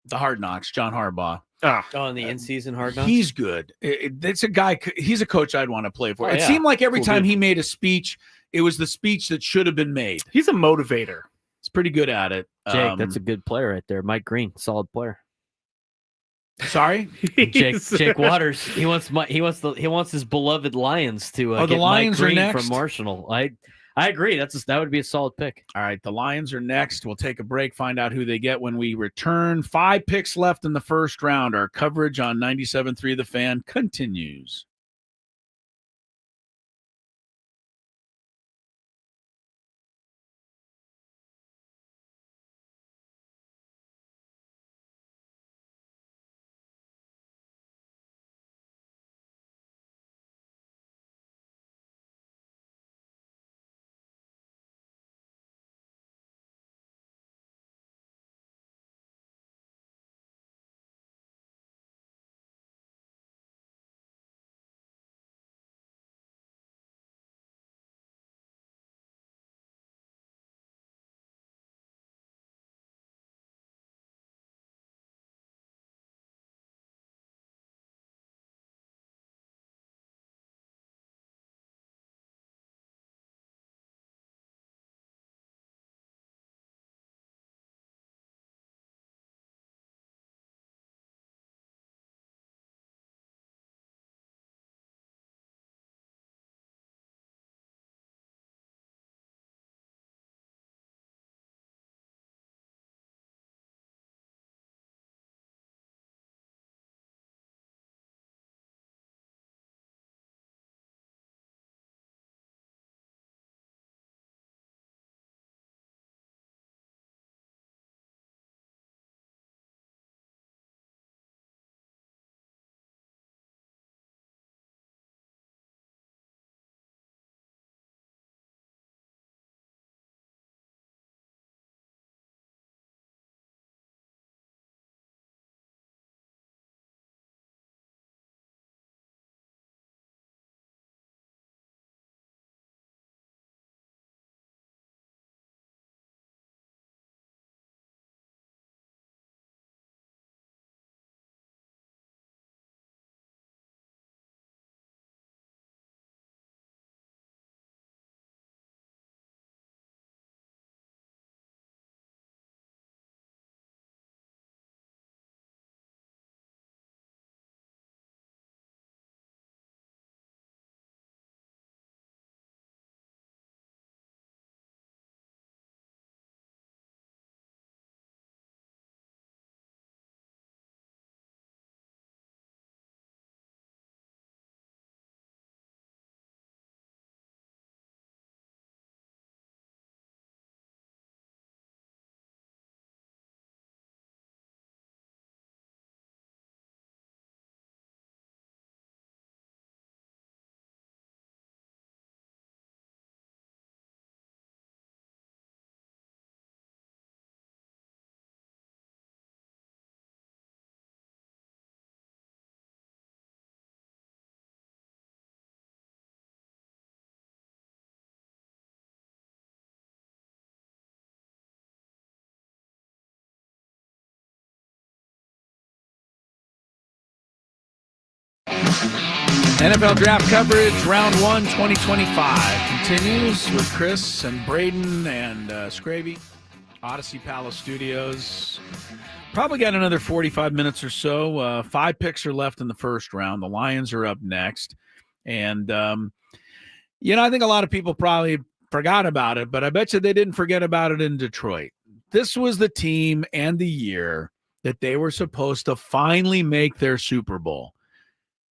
The Hard Knocks, John Harbaugh. in the in-season Hard Knocks? He's good. It's a guy. He's a coach I'd want to play for. It yeah. seemed like every Cool time dude. he made a speech, it was the speech that should have been made. He's a motivator. He's pretty good at it. Jake, that's a good player right there. Mike Green, solid player. Sorry, Jake Waters. He wants his beloved Lions to the get Lions Mike are Green next? from Marshall. I agree. That would be a solid pick. All right, the Lions are next. We'll take a break, find out who they get when we return. 5 picks left in the first round. Our coverage on 97.3 The Fan continues. NFL draft coverage, round 1, 2025, continues with Chris and Braden and Skraby, Odyssey Palace Studios. Probably got another 45 minutes or so. 5 picks are left in the first round. The Lions are up next. And, I think a lot of people probably forgot about it, but I bet you they didn't forget about it in Detroit. This was the team and the year that they were supposed to finally make their Super Bowl.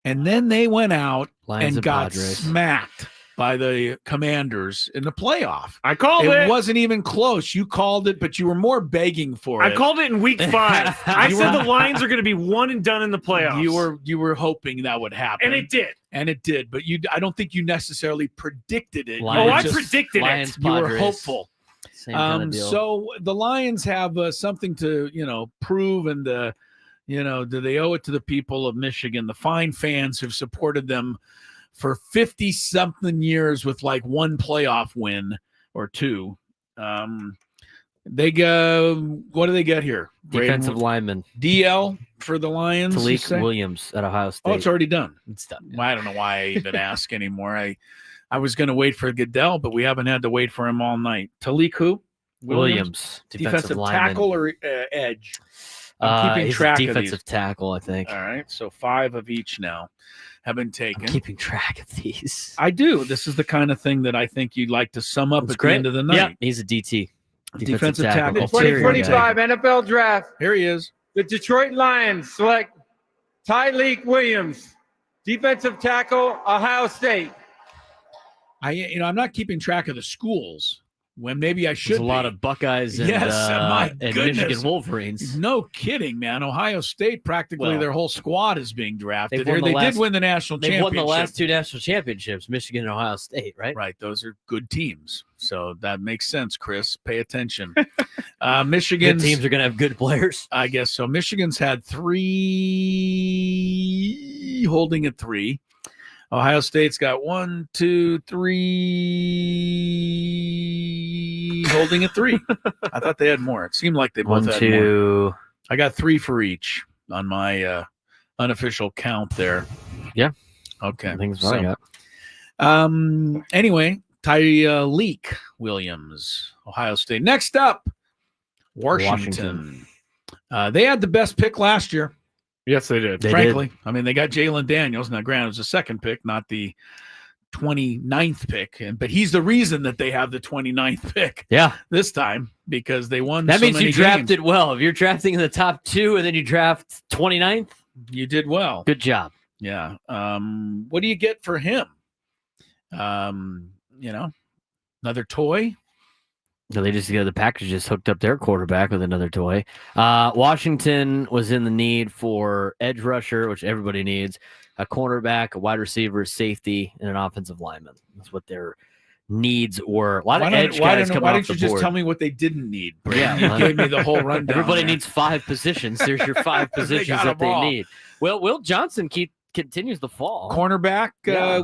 And then they went out and got smacked by the Commanders in the playoff. I called it. It wasn't even close. You called it, but you were more begging for it. I called it in week 5. I said the Lions are going to be one and done in the playoffs. You were hoping that would happen. And it did. And it did. But I don't think you necessarily predicted it. I predicted Lions, it. You were Padres. hopeful. Same kind of deal. So the Lions have something to, prove, and do they owe it to the people of Michigan, the fine fans who've supported them for 50-something years with like one playoff win or two. They go. What do they get here? Defensive lineman. DL for the Lions. Talik Williams at Ohio State. Oh, it's already done. It's done. Well, I don't know why I even ask anymore. I was going to wait for Goodell, but we haven't had to wait for him all night. Talik who? Williams. Defensive tackle or edge? I'm keeping he's track of defensive these. tackle, I think. All right, so 5 of each now have been taken. I'm keeping track of these. I do. This is the kind of thing that I think you'd like to sum up That's the end of the night. Yeah, he's a DT. Defensive tackle. The 2025 NFL Draft. Here he is. The Detroit Lions select Tyleik Williams, defensive tackle, Ohio State. I'm not keeping track of the schools when maybe I should. There's a lot of Buckeyes and, and Michigan Wolverines. No kidding, man. Ohio State, practically their whole squad is being drafted here. They did win the national championship. They won the last 2 national championships, Michigan and Ohio State, right? Right. Those are good teams. So that makes sense, Chris. Pay attention. Michigan's good teams are going to have good players. I guess so. Michigan's had 3, holding at 3. Ohio State's got 1, 2, 3, holding at 3. I thought they had more. It seemed like they both had more. I got 3 for each on my unofficial count there. Yeah. Okay. I think that's what I got. Anyway, Tyleik Williams, Ohio State. Next up, Washington. They had the best pick last year. Yes, they did. Frankly, I mean, they got Jalen Daniels. Now, granted, it was the second pick, not the 29th pick, but he's the reason that they have the 29th pick. Yeah, this time because they won. That means you drafted games. well. If you're drafting in the top 2 and then you draft 29th, you did well. Good job. Yeah. What do you get for him? Another toy. No, the Packers just hooked up their quarterback with another toy. Washington was in the need for edge rusher, which everybody needs, a cornerback, a wide receiver, safety, and an offensive lineman. That's what their needs were. A lot of edge guys coming off the board. Why didn't you just tell me what they didn't need? Yeah, you gave me the whole rundown. Everybody needs 5 positions. There's your 5 positions that they need. Well, Will Johnson continues the fall. Cornerback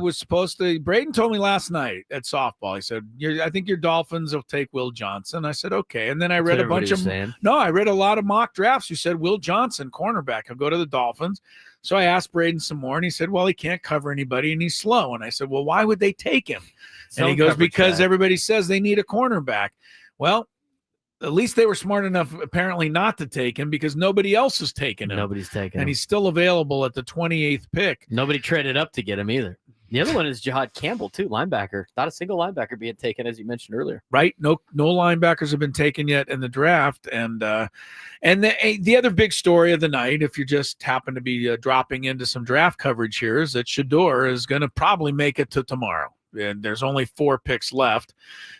was supposed to. Braden told me last night at softball. He said, "I think your Dolphins will take Will Johnson." I said, "Okay." And then I read a bunch of I read a lot of mock drafts who said Will Johnson, cornerback, will go to the Dolphins. So I asked Braden some more, and he said, "Well, he can't cover anybody, and he's slow." And I said, "Well, why would they take him?" And he goes, "Because everybody says they need a cornerback." Well, at least they were smart enough, apparently, not to take him because nobody else is taking him. Nobody's taking him. And he's still available at the 28th pick. Nobody traded up to get him either. The other one is Jihad Campbell, too, linebacker. Not a single linebacker being taken, as you mentioned earlier. Right. No linebackers have been taken yet in the draft. And the other big story of the night, if you just happen to be dropping into some draft coverage here, is that Shador is going to probably make it to tomorrow. And there's only 4 picks left.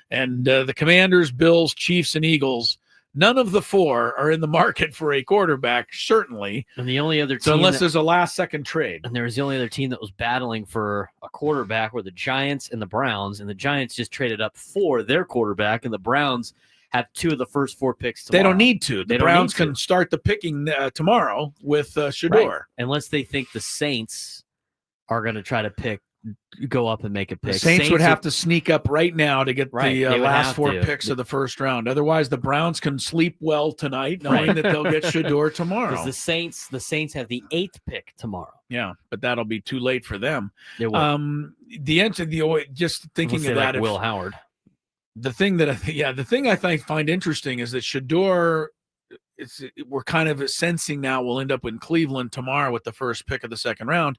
And the Commanders, Bills, Chiefs, and Eagles, none of the 4 are in the market for a quarterback, certainly. And the only other team unless there's a last-second trade. And there was the only other team that was battling for a quarterback were the Giants and the Browns. And the Giants just traded up for their quarterback, and the Browns have 2 of the first 4 picks tomorrow. They don't need to. The Browns can start the picking tomorrow with Shador. Right. Unless they think the Saints are going to try to go up and make a pick. The Saints would have to sneak up right now to get the last 4 picks of the first round. Otherwise, the Browns can sleep well tonight, knowing that they'll get Shador tomorrow. Because the Saints have the 8th pick tomorrow. Yeah, but that'll be too late for them. It will. Just thinking of that, Will Howard. The thing I find interesting is that Shador. We're kind of sensing now we'll end up in Cleveland tomorrow with the first pick of the second round.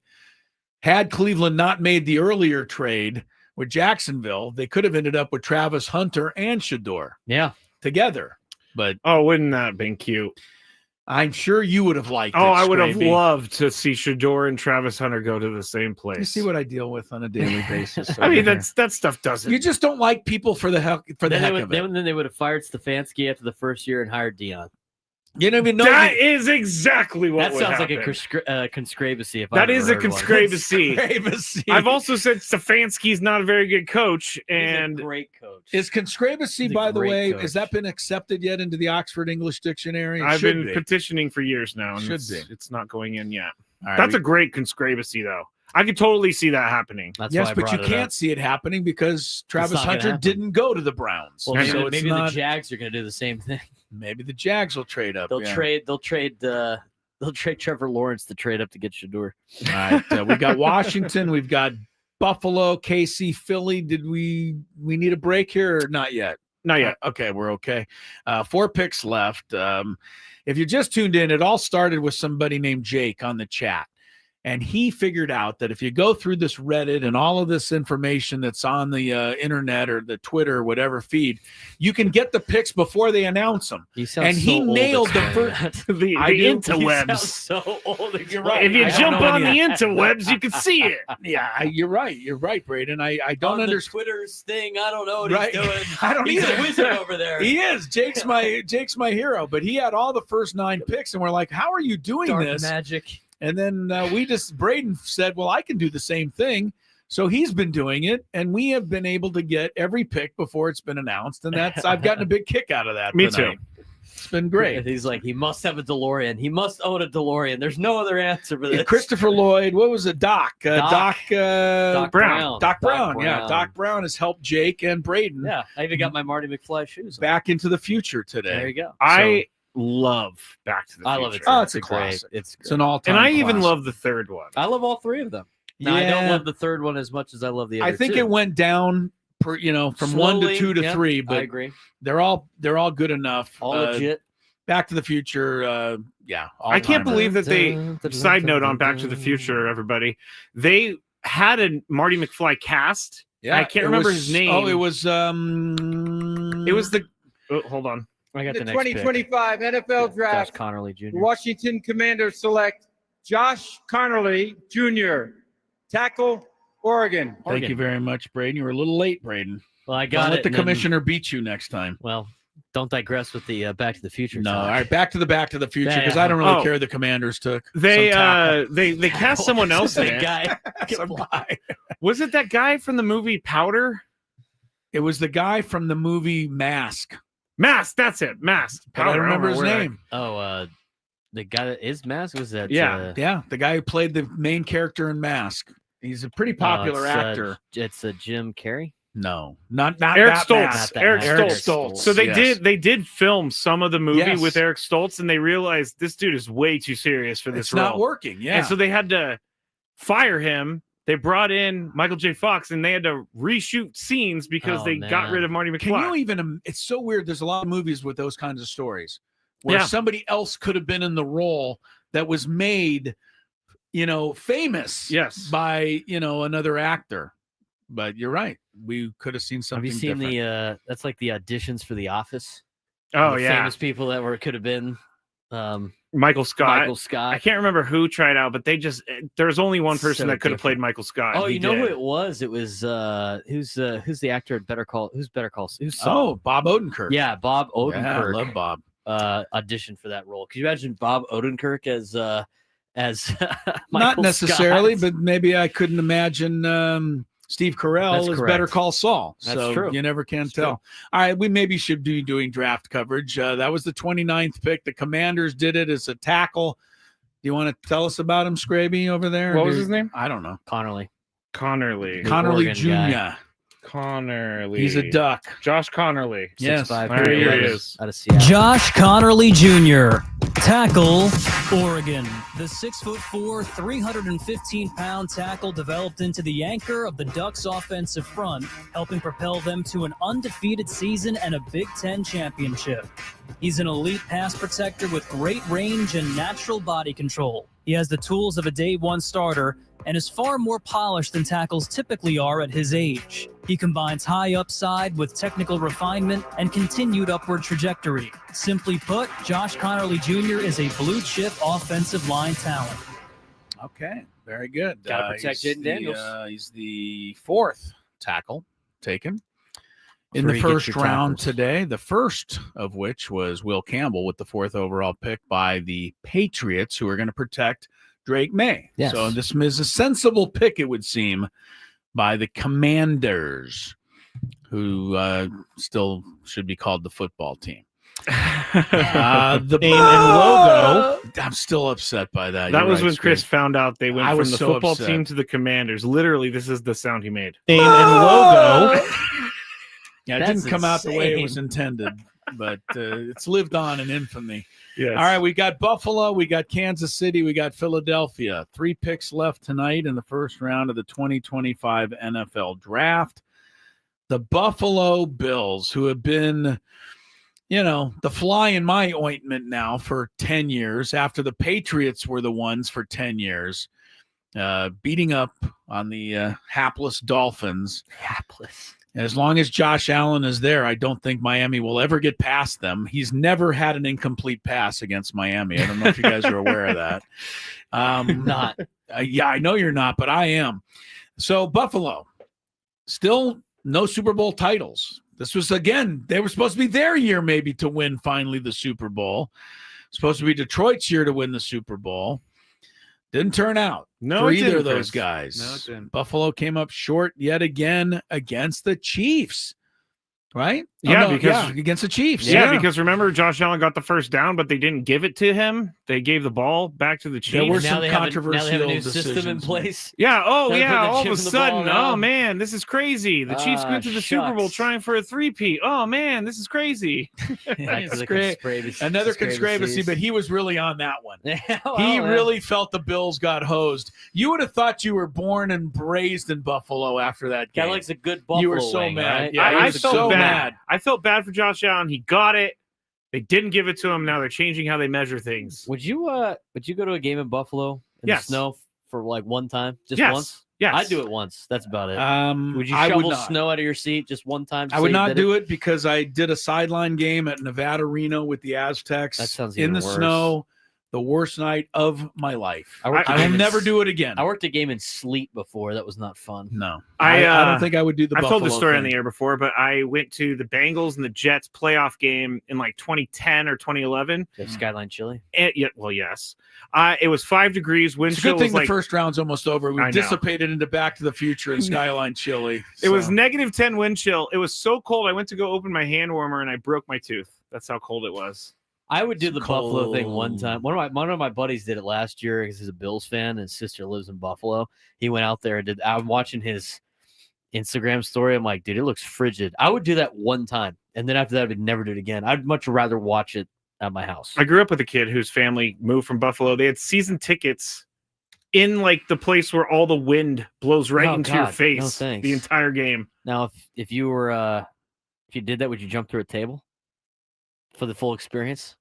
Had Cleveland not made the earlier trade with Jacksonville, they could have ended up with Travis Hunter and Shador. Yeah. Together. But wouldn't that have been cute? I'm sure you would have liked it. I would have loved to see Shador and Travis Hunter go to the same place. You see what I deal with on a daily basis. I mean, that stuff doesn't. You just don't like people for the heck of it. Then they would have fired Stefanski after the first year and hired Dion. You don't even know that is exactly what that would sounds happen. Like a conspiracy. That is a conspiracy. I've also said Stefanski's not a very good coach, and he's a great coach. Is conspiracy, by the way, has that been accepted yet into the Oxford English Dictionary? I've been petitioning for years now, and it's not going in yet. That's a great conspiracy, though. I could totally see that happening. Yes, but you can't see it happening because Travis Hunter didn't go to the Browns. Well, maybe, so maybe the Jags are going to do the same thing. Maybe the Jags will trade up. They'll trade Trevor Lawrence to trade up to get Shador. All right, we got Washington, we've got Buffalo, KC, Philly. Did we need a break here or not yet? Not yet. Okay, we're okay. 4 picks left. If you just tuned in, it all started with somebody named Jake on the chat. And he figured out that if you go through this Reddit and all of this information that's on the internet or the Twitter or whatever feed, you can get the picks before they announce them. And he nailed the first. the interwebs. So old. You're right. If you jump on the interwebs, you can see it. Yeah, you're right. You're right, Braden. I don't understand Twitter's thing. I don't know what right. he's doing. I don't He's either. a wizard over there. He is. Jake's my hero. But he had all the first 9 picks, and we're like, how are you doing Dark this? magic. And then Braden said, well, I can do the same thing. So he's been doing it, and we have been able to get every pick before it's been announced. And I've gotten a big kick out of that. Me tonight. too. It's been great. He's like, he must have a DeLorean. He must own a DeLorean. There's no other answer for this. Christopher Lloyd, what was it? Doc Brown. Doc Brown. Yeah, Doc Brown has helped Jake and Braden. Yeah, I even got my Marty McFly shoes on. Back into the future today. There you go. I love Back to the Future. I love it. Oh, it's a great. classic. It's an all-time And I even classic. love the third one. I love all 3 of them. No, I don't love the third one as much as I love the other I think 2. it went down from Slowly, 1 to 2 to 3, but I agree. they're all good enough. All legit. Back to the Future, yeah. I can't believe that they. Side note on Back to the Future, everybody. They had a Marty McFly cast. Yeah, I can't remember his name. Oh, it was. It was the. Oh, hold on. I got The the next 2025 NFL pick. Draft, Josh Connerly Jr. the Washington Commanders select Josh Connerly Jr., tackle, Oregon. Thank you very much, Braden. You were a little late, Braden. Well, I got Don't it. let the and then- commissioner beat you next time. Well, don't digress with the Back to the Future. No, talk. all right. Back to the Future Yeah, because yeah. I don't really Oh. care who the Commanders took. They Some tackle. they cast someone else in That it. guy. Some guy. Was it that guy from the movie Powder? It was the guy from the movie Mask. Mask. That's it. Mask. But I don't remember his name. Oh, the guy that is Mask was that? Yeah. Yeah, the guy who played the main character in Mask. He's a pretty popular actor. It's Jim Carrey. No, not Eric that Stoltz. Mask. Eric Eric Stoltz. Stoltz. So they yes. did film some of the movie Yes. with Eric Stoltz, and they realized this dude is way too serious for this It's role. not working. Yeah. And so they had to fire him. They brought in Michael J. Fox, and they had to reshoot scenes because they got rid of Marty McFly. Can you even? It's so weird. There's a lot of movies with those kinds of stories where somebody else could have been in the role that was made, famous. Yes. By another actor. But you're right. We could have seen something. Have you seen different. that's like the auditions for The Office? Oh, The yeah. famous people that could have been. Michael Scott. Michael Scott. I can't remember who tried out, but there's only one person So that could have played different. Michael Scott. Oh, and you he know who did. it was? It was who's the actor at Better Call? Who's Better Call? Who's Oh, Bob Odenkirk. Yeah, Bob Odenkirk. Yeah, I love Bob. Auditioned for that role. Could you imagine Bob Odenkirk as Not Michael necessarily, Scott? but maybe I couldn't imagine Steve Carell That's is correct. Better Call Saul. That's so true. You never can That's tell. All right, we maybe should be doing draft coverage. That was the 29th pick. The Commanders did it as a tackle. Do you want to tell us about him, Skraby, over there? What was his name? I don't know. Connerly. Connerly. Connerly Oregon Jr. guy. Connerly. He's a duck. Josh Connerly. Yes. 6'5", All right, here he 211, is. out of Seattle. Josh Connerly Jr., tackle, Oregon. The 6'4", 315-pound tackle developed into the anchor of the Ducks' offensive front, helping propel them to an undefeated season and a Big Ten championship. He's an elite pass protector with great range and natural body control. He has the tools of a day one starter and is far more polished than tackles typically are at his age. He combines high upside with technical refinement and continued upward trajectory. Simply put, Josh Connerly Jr. is a blue-chip offensive line talent. Okay, very good. Gotta protect He's Jaden Daniels. He's the 4th tackle taken in Before the you get first your round tackles. today, the first of which was Will Campbell with the 4th overall pick by the Patriots, who are going to protect Drake May. Yes. So this is a sensible pick, it would seem, by the Commanders, who still should be called the football team. The name and logo. I'm still upset by that. That You're was right, when Chris Scrooge. found out they went I from was the so football upset. team to the Commanders. Literally, this is the sound he made. Name and logo. Yeah, it That's didn't come out the way it was insane. intended, but it's lived on in infamy. Yes. All right, we got Buffalo, we got Kansas City, we got Philadelphia. 3 picks left tonight in the first round of the 2025 NFL Draft. The Buffalo Bills, who have been, the fly in my ointment now for 10 years, after the Patriots were the ones for 10 years, beating up on the hapless Dolphins. Hapless. As long as Josh Allen is there, I don't think Miami will ever get past them. He's never had an incomplete pass against Miami. I don't know if you guys are aware of that. Not. Yeah, I know you're not, but I am. So Buffalo, still no Super Bowl titles. This was, again, they were supposed to be their year maybe to win finally the Super Bowl. Supposed to be Detroit's year to win the Super Bowl. Didn't turn out for either of those guys. No, it didn't. Buffalo came up short yet again against the Chiefs, right? Yeah, because against the Chiefs. Yeah, because remember, Josh Allen got the first down, but they didn't give it to him. They gave the ball back to the Chiefs. There were Now some they have a controversial new system in decisions. place. Yeah. Oh, They're yeah. putting the All of chip a in the sudden, ball oh now. man, this is crazy. The Chiefs went to the Super Bowl shucks. trying for a 3-peat. Oh man, this is crazy. Back to That's the great. Another conspiracy, but he was really on that one. He really felt the Bills got hosed. You would have thought you were born and raised in Buffalo after that game. Guy likes a good Buffalo You were so wing, mad. right? Yeah, he I was felt so bad. mad. I felt bad for Josh Allen. He got it. They didn't give it to him. Now they're changing how they measure things. Would you go to a game in Buffalo in Yes. the snow for like one time? Just Yes. once? Yes. I'd do it once. That's about it. Would you I shovel not. snow out of your seat just one time? I would not do it because I did a sideline game at Nevada Reno with the Aztecs. That sounds in even the worse. snow. The worst night of my life. I worked a I game will in never s- do it again. I worked a game in sleet before. That was not fun. No, I don't think I would do the. I've Buffalo told the story on thing. the air before, but I went to the Bengals and the Jets playoff game in like 2010 or 2011. Like Skyline Chili. And, yeah, well, yes. It was 5 degrees. Wind It's a chill good thing was the like first round's almost over. I We know. dissipated into Back to the Future and Skyline Chili. it was so. -10 wind chill. It was so cold. I went to go open my hand warmer and I broke my tooth. That's how cold it was. I would do the Buffalo thing one cold. time. One of my buddies did it last year because he's a Bills fan and his sister lives in Buffalo. He went out there and did. I'm watching his Instagram story. I'm like, dude, it looks frigid. I would do that one time, and then after that, I would never do it again. I'd much rather watch it at my house. I grew up with a kid whose family moved from Buffalo. They had season tickets in like the place where all the wind blows right Oh, into your God. No, face thanks. the entire game. Now, if you were if you did that, would you jump through a table for the full experience?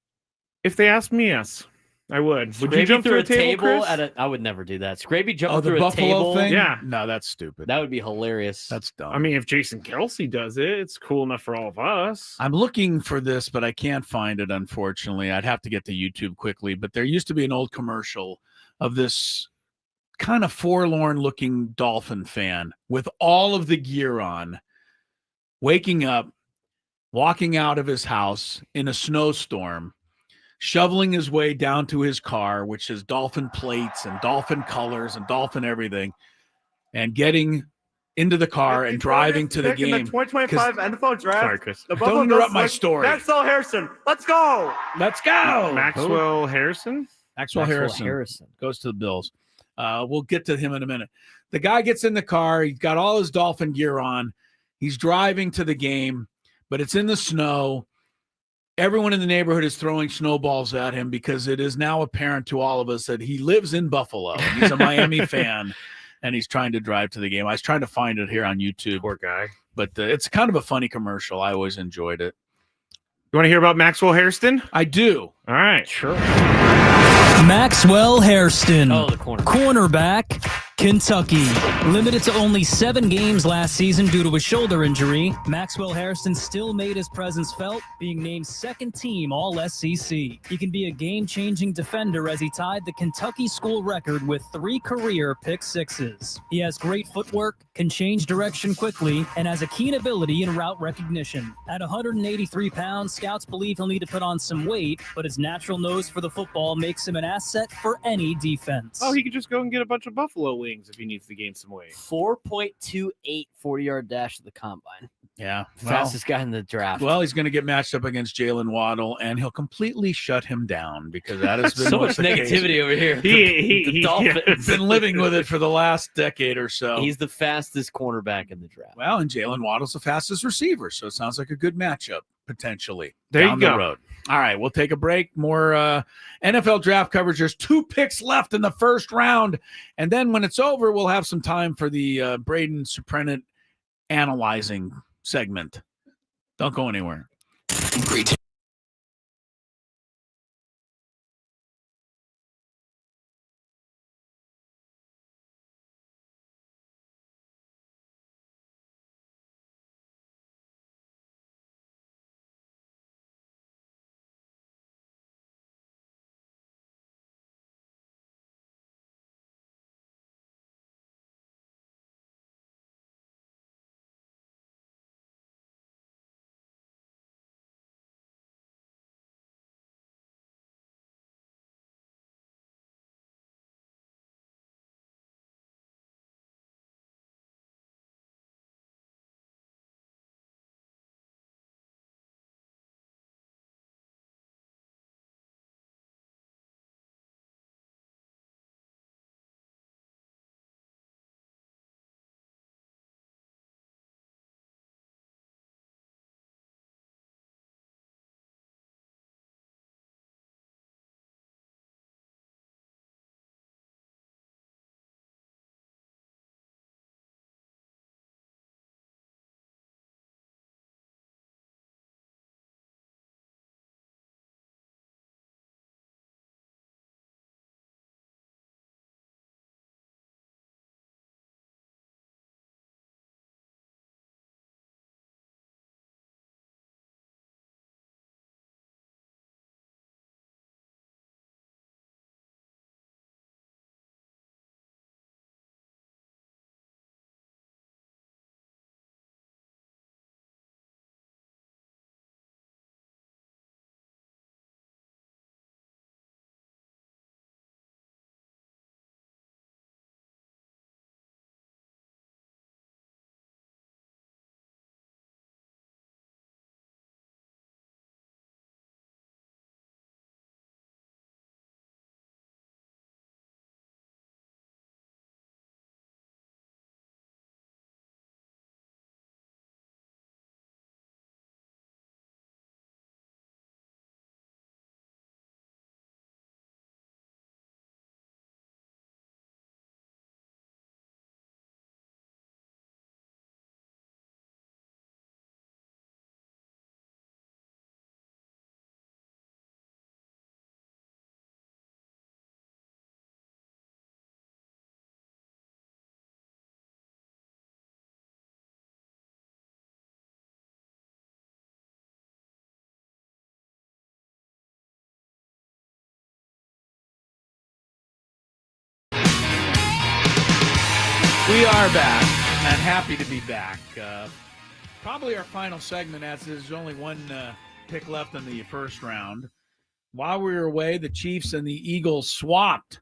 If they asked me, yes, I would. Would you Scraby jump through a table, Chris? at a? I would never do that. Scraby jumping Oh, the through a Buffalo table. thing? Yeah. No, that's stupid. That would be hilarious. That's dumb. I mean, if Jason Kelsey does it, it's cool enough for all of us. I'm looking for this, but I can't find it, unfortunately. I'd have to get to YouTube quickly. But there used to be an old commercial of this kind of forlorn-looking Dolphin fan with all of the gear on, waking up, walking out of his house in a snowstorm, shoveling his way down to his car, which is Dolphin plates and Dolphin colors and Dolphin everything, and getting into the car and driving to the Pick in game. the 2025 NFL Draft. Sorry, Chris. The Don't Buffalo interrupt Bills my select story. Maxwell Harrison. Let's go. Let's go. Maxwell Harrison? Maxwell Harrison goes to the Bills. We'll get to him in a minute. The guy gets in the car. He's got all his Dolphin gear on. He's driving to the game, but it's in the snow. Everyone in the neighborhood is throwing snowballs at him because it is now apparent to all of us that he lives in Buffalo. And he's a Miami fan, and he's trying to drive to the game. I was trying to find it here on YouTube. Poor guy. But it's kind of a funny commercial. I always enjoyed it. You want to hear about Maxwell Hairston? I do. All right. Sure. Maxwell Hairston, Oh, the corner. cornerback, Kentucky. Limited to only 7 games last season due to a shoulder injury, Maxwell Hairston still made his presence felt, being named second team All-SEC. He can be a game-changing defender as he tied the Kentucky school record with 3 career pick sixes. He has great footwork, can change direction quickly, and has a keen ability in route recognition. At 183 pounds, scouts believe he'll need to put on some weight, but his natural nose for the football makes him an asset for any defense. Oh, he could just go and get a bunch of buffalo wings if he needs to gain some weight. 4.28 40-yard dash to the combine. Yeah. Fastest guy in the draft. Well, he's going to get matched up against Jalen Waddle, and he'll completely shut him down because that has been so much negativity over here. The Dolphins. Been living with it for the last decade or so. He's the fastest cornerback in the draft. Well, and Jalen Waddle's the fastest receiver, so it sounds like a good matchup potentially down the road. All right, we'll take a break. More NFL draft coverage. There's 2 picks left in the first round, and then when it's over, we'll have some time for the Braden Surprenant analyzing segment. Don't go anywhere. Great. We are back and happy to be back. Probably our final segment, as there's only one pick left in the first round. While we were away, the Chiefs and the Eagles swapped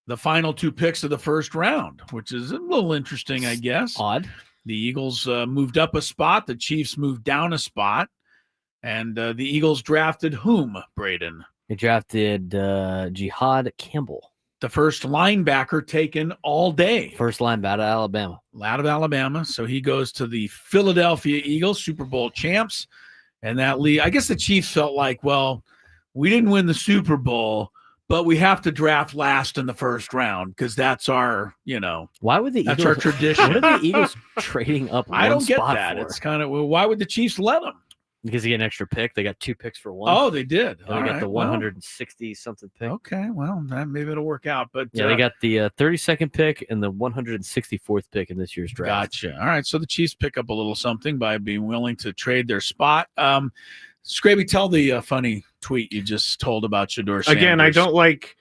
the final 2 picks of the first round, which is a little interesting, I guess. Odd. The Eagles moved up a spot. The Chiefs moved down a spot. And the Eagles drafted whom, Braden? They drafted Jihad Campbell. The first linebacker taken all day. First linebacker out of Alabama. Out of Alabama. So he goes to the Philadelphia Eagles, Super Bowl champs. And that league, I guess the Chiefs felt like, well, we didn't win the Super Bowl, but we have to draft last in the first round because that's our, why would the that's Eagles, our tradition. What are the Eagles trading up? I don't get spot that. For? It's kind of, well, why would the Chiefs let them? Because they get an extra pick. They got 2 picks for 1. Oh, they did. They got the 160-something pick. Okay, well, maybe it'll work out. But yeah, they got the 32nd pick and the 164th pick in this year's draft. Gotcha. All right, so the Chiefs pick up a little something by being willing to trade their spot. Skraby, tell the funny tweet you just told about Shedeur Sanders. Again, I don't like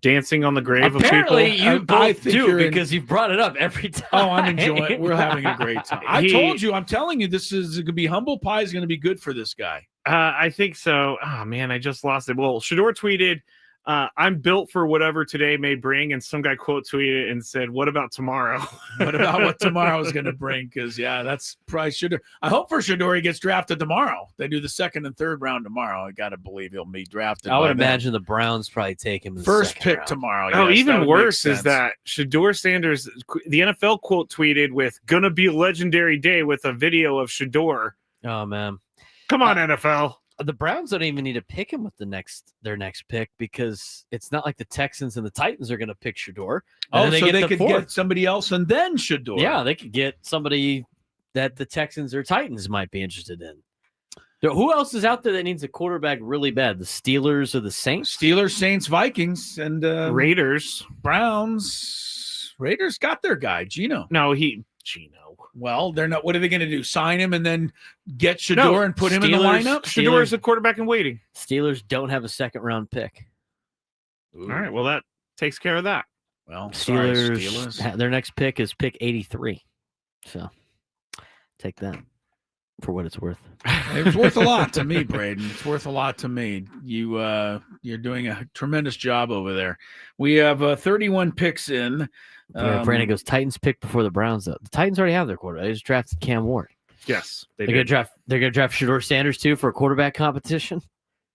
dancing on the grave Apparently of people. you both do because you've brought it up every time. Oh, I'm enjoying it. We're having a great time. I'm telling you, this is going to be humble pie is going to be good for this guy. I think so. Oh, man, I just lost it. Well, Shedeur tweeted, I'm built for whatever today may bring. And some guy quote tweeted and said, "What about tomorrow?" What about what tomorrow is going to bring? Because that's probably Shador. I hope for Shador he gets drafted tomorrow. They do the second and third round tomorrow. I got to believe he'll be drafted. I would imagine the Browns probably take him in the first second pick round. tomorrow. Oh, yes, even that worse is that Shador Sanders, the NFL quote tweeted with "gonna be a legendary day" with a video of Shador. Oh man, come on, NFL. The Browns don't even need to pick him with their next pick because it's not like the Texans and the Titans are going to pick Shador. Oh, so they could get somebody else and then Shador. Yeah, they could get somebody that the Texans or Titans might be interested in. Who else is out there that needs a quarterback really bad? The Steelers or the Saints? Steelers, Saints, Vikings, and Raiders, Browns. Raiders got their guy, Gino. No, Gino. Well, they're not. What are they going to do? Sign him and then get Shador and put him in the lineup? Shador is a quarterback in waiting. Steelers don't have a second round pick. Ooh. All right. Well, that takes care of that. Well, Steelers. Their next pick is pick 83. So take that for what it's worth. It was worth a lot to me, Braden. It's worth a lot to me. You're doing a tremendous job over there. We have 31 picks in. Brandon goes Titans pick before the Browns. Though the Titans already have their quarterback. They just drafted Cam Ward. Yes, they're gonna draft. They're gonna draft Shador Sanders too for a quarterback competition.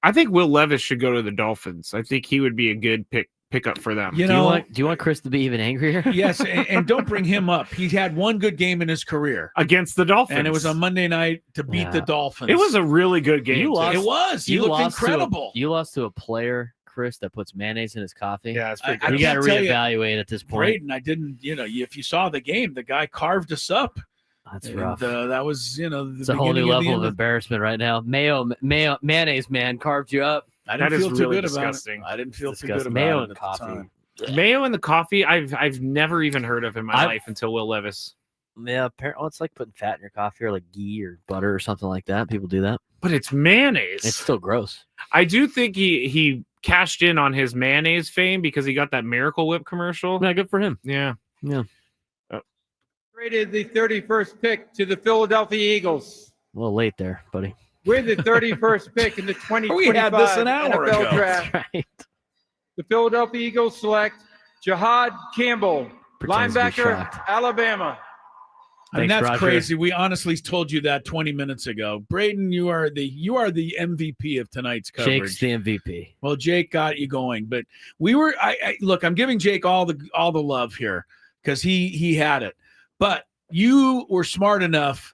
I think Will Levis should go to the Dolphins. I think he would be a good pickup for them. Do you want Chris to be even angrier? Yes, and don't bring him up. He had one good game in his career against the Dolphins, and it was on Monday night to beat the Dolphins. It was a really good game. It was. He looked incredible. You lost to a player, Chris, that puts mayonnaise in his coffee. Yeah, it's pretty good. You got to reevaluate at this point. Braden, I didn't. If you saw the game, the guy carved us up. That's rough. That was, it's a whole new level of embarrassment right now. Mayonnaise man carved you up. I didn't feel too good disgusting. About it. I didn't feel too good about mayo it and coffee. Mayo in the coffee. I've never even heard of in my life until Will Levis. Yeah, apparently it's like putting fat in your coffee or like ghee or butter or something like that. People do that, but it's mayonnaise. It's still gross. I do think he cashed in on his mayonnaise fame because he got that Miracle Whip commercial. Yeah, good for him. Yeah. Traded the 31st pick to the Philadelphia Eagles. A little late there, buddy. With the 31st pick in the 2025 we had this an hour NFL ago. draft. That's right. The Philadelphia Eagles select Jahad Campbell, linebacker, Alabama. And that's crazy. We honestly told you that 20 minutes ago. Braden, you are the MVP of tonight's coverage. Jake's the MVP. Well, Jake got you going, but we were. Look. I'm giving Jake all the love here because he had it, but you were smart enough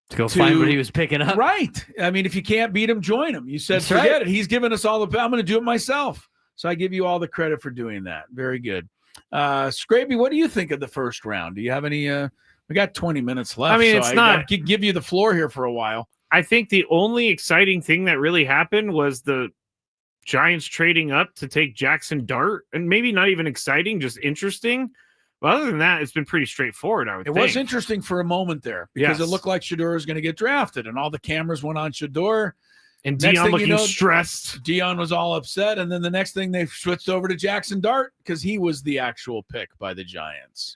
to go find what he was picking up. Right. I mean, if you can't beat him, join him. You said, That's forget right. it. He's given us all the. I'm going to do it myself. So I give you all the credit for doing that. Very good. Skraby, what do you think of the first round? Do you have any? We got 20 minutes left. I mean, it's not. I give you the floor here for a while. I think the only exciting thing that really happened was the Giants trading up to take Jackson Dart, and maybe not even exciting, just interesting. But other than that, it's been pretty straightforward. I would think. It was interesting for a moment there because it looked like Shador was going to get drafted, and all the cameras went on Shador. And Dion looking stressed. Dion was all upset, and then the next thing they switched over to Jackson Dart because he was the actual pick by the Giants.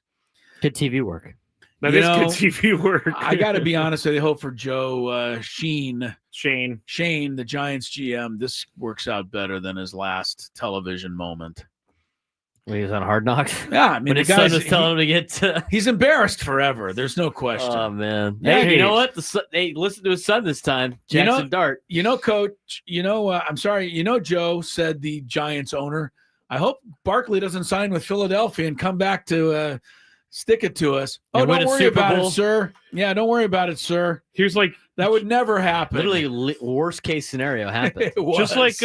Good TV work. That is good TV work. I got to be honest. I hope for Joe Shane, the Giants GM, this works out better than his last television moment. When he was on Hard Knocks? Yeah, I mean, when his son was telling him to get he's embarrassed forever. There's no question. Oh, man. Hey, you know what? They listened to his son this time, Jackson Dart. Coach, I'm sorry. Joe said the Giants owner, I hope Barkley doesn't sign with Philadelphia and come back to stick it to us. Oh, don't worry about it, sir. Yeah, don't worry about it, sir. Here's like that would never happen. Literally, worst case scenario happened. Just like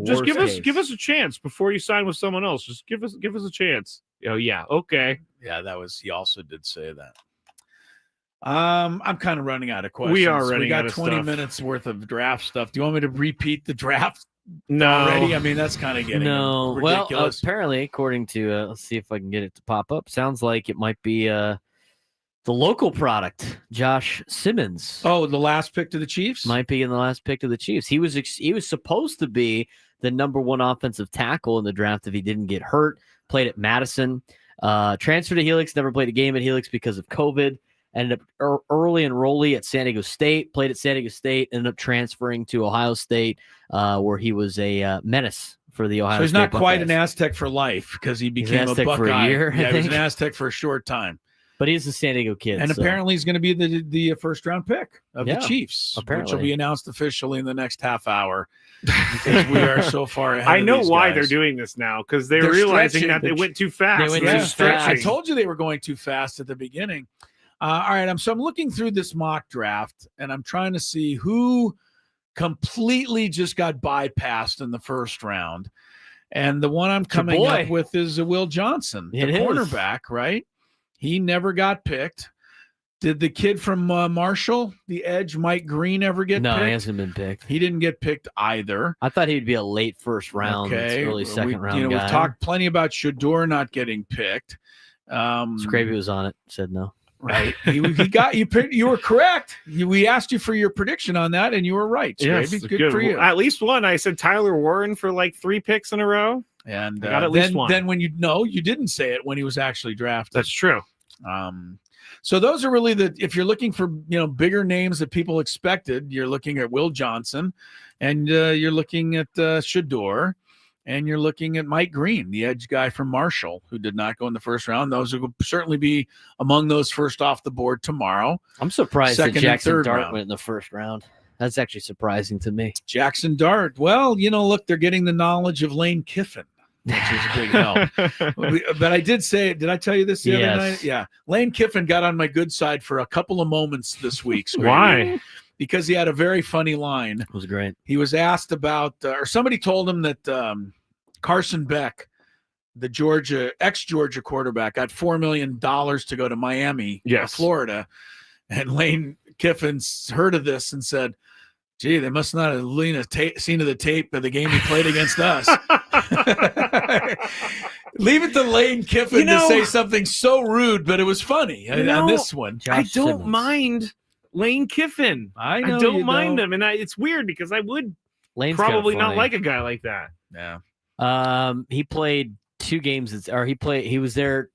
just give us a chance before you sign with someone else. Just give us a chance. Oh yeah, okay. Yeah, he also did say that. I'm kind of running out of questions. We are running out of stuff. We got 20 minutes worth of draft stuff. Do you want me to repeat the draft? No. Already? I mean, that's kind of getting ridiculous. Well, apparently, according to let's see if I can get it to pop up. Sounds like it might be the local product, Josh Simmons. Oh, the last pick to the Chiefs? Might be in the last pick to the Chiefs. He was supposed to be the number one offensive tackle in the draft if he didn't get hurt. Played at Madison. Transferred to Helix. Never played a game at Helix because of COVID. Ended up early enrollee at San Diego State, played at San Diego State, ended up transferring to Ohio State, where he was a menace for the Ohio So he's State not quite Buckeyes. an Aztec for life because he became a Aztec Buckeye. for a year, yeah, I he was think. an Aztec for a short time. But he's a San Diego kid. And so. apparently he's going to be the first-round pick of the Chiefs, apparently. which will be announced officially in the next half hour because we are so far ahead I of know these why guys. they're doing this now because they're They're realizing stretching. that they went too fast. They went They're too stretching. I told you they were going too fast at the beginning. All right, I'm looking through this mock draft, and I'm trying to see who completely just got bypassed in the first round. And the one I'm coming up with is Will Johnson, the cornerback, right? He never got picked. Did the kid from Marshall, the edge, Mike Green, ever get picked? No, he hasn't been picked. He didn't get picked either. I thought he'd be a late first round, early second round guy. We've talked plenty about Shador not getting picked. Skraby was on it, said no. Right. he got you picked. You were correct. We asked you for your prediction on that, and you were right. Yes, Skraby. Good for you. At least one. I said Tyler Warren for like 3 picks in a row. And I got at least one. Then when you didn't say it when he was actually drafted. That's true. So those are really if you're looking for bigger names that people expected, you're looking at Will Johnson, and you're looking at Shador, and you're looking at Mike Green, the edge guy from Marshall, who did not go in the first round. Those will certainly be among those first off the board tomorrow. I'm surprised that Second and Jackson third Dart round. went in the first round. That's actually surprising to me. Jackson Dart. Well, look, they're getting the knowledge of Lane Kiffin, which is a big help. But I did say, did I tell you this the other night? Yeah. Lane Kiffin got on my good side for a couple of moments this week. Skraby. Why? Because he had a very funny line. It was great. He was asked about, or somebody told him that Carson Beck, the ex-Georgia quarterback, got $4 million to go to Miami, Florida. And Lane Kiffin heard of this and said, gee, they must not have seen the tape of the game he played against us. Leave it to Lane Kiffin to say something so rude, but it was funny on this one. I don't mind Lane Kiffin. I know don't you mind don't. him. And it's weird because I would Lane's probably kinda not funny. like a guy like that. Yeah. He played 2 games, he was there.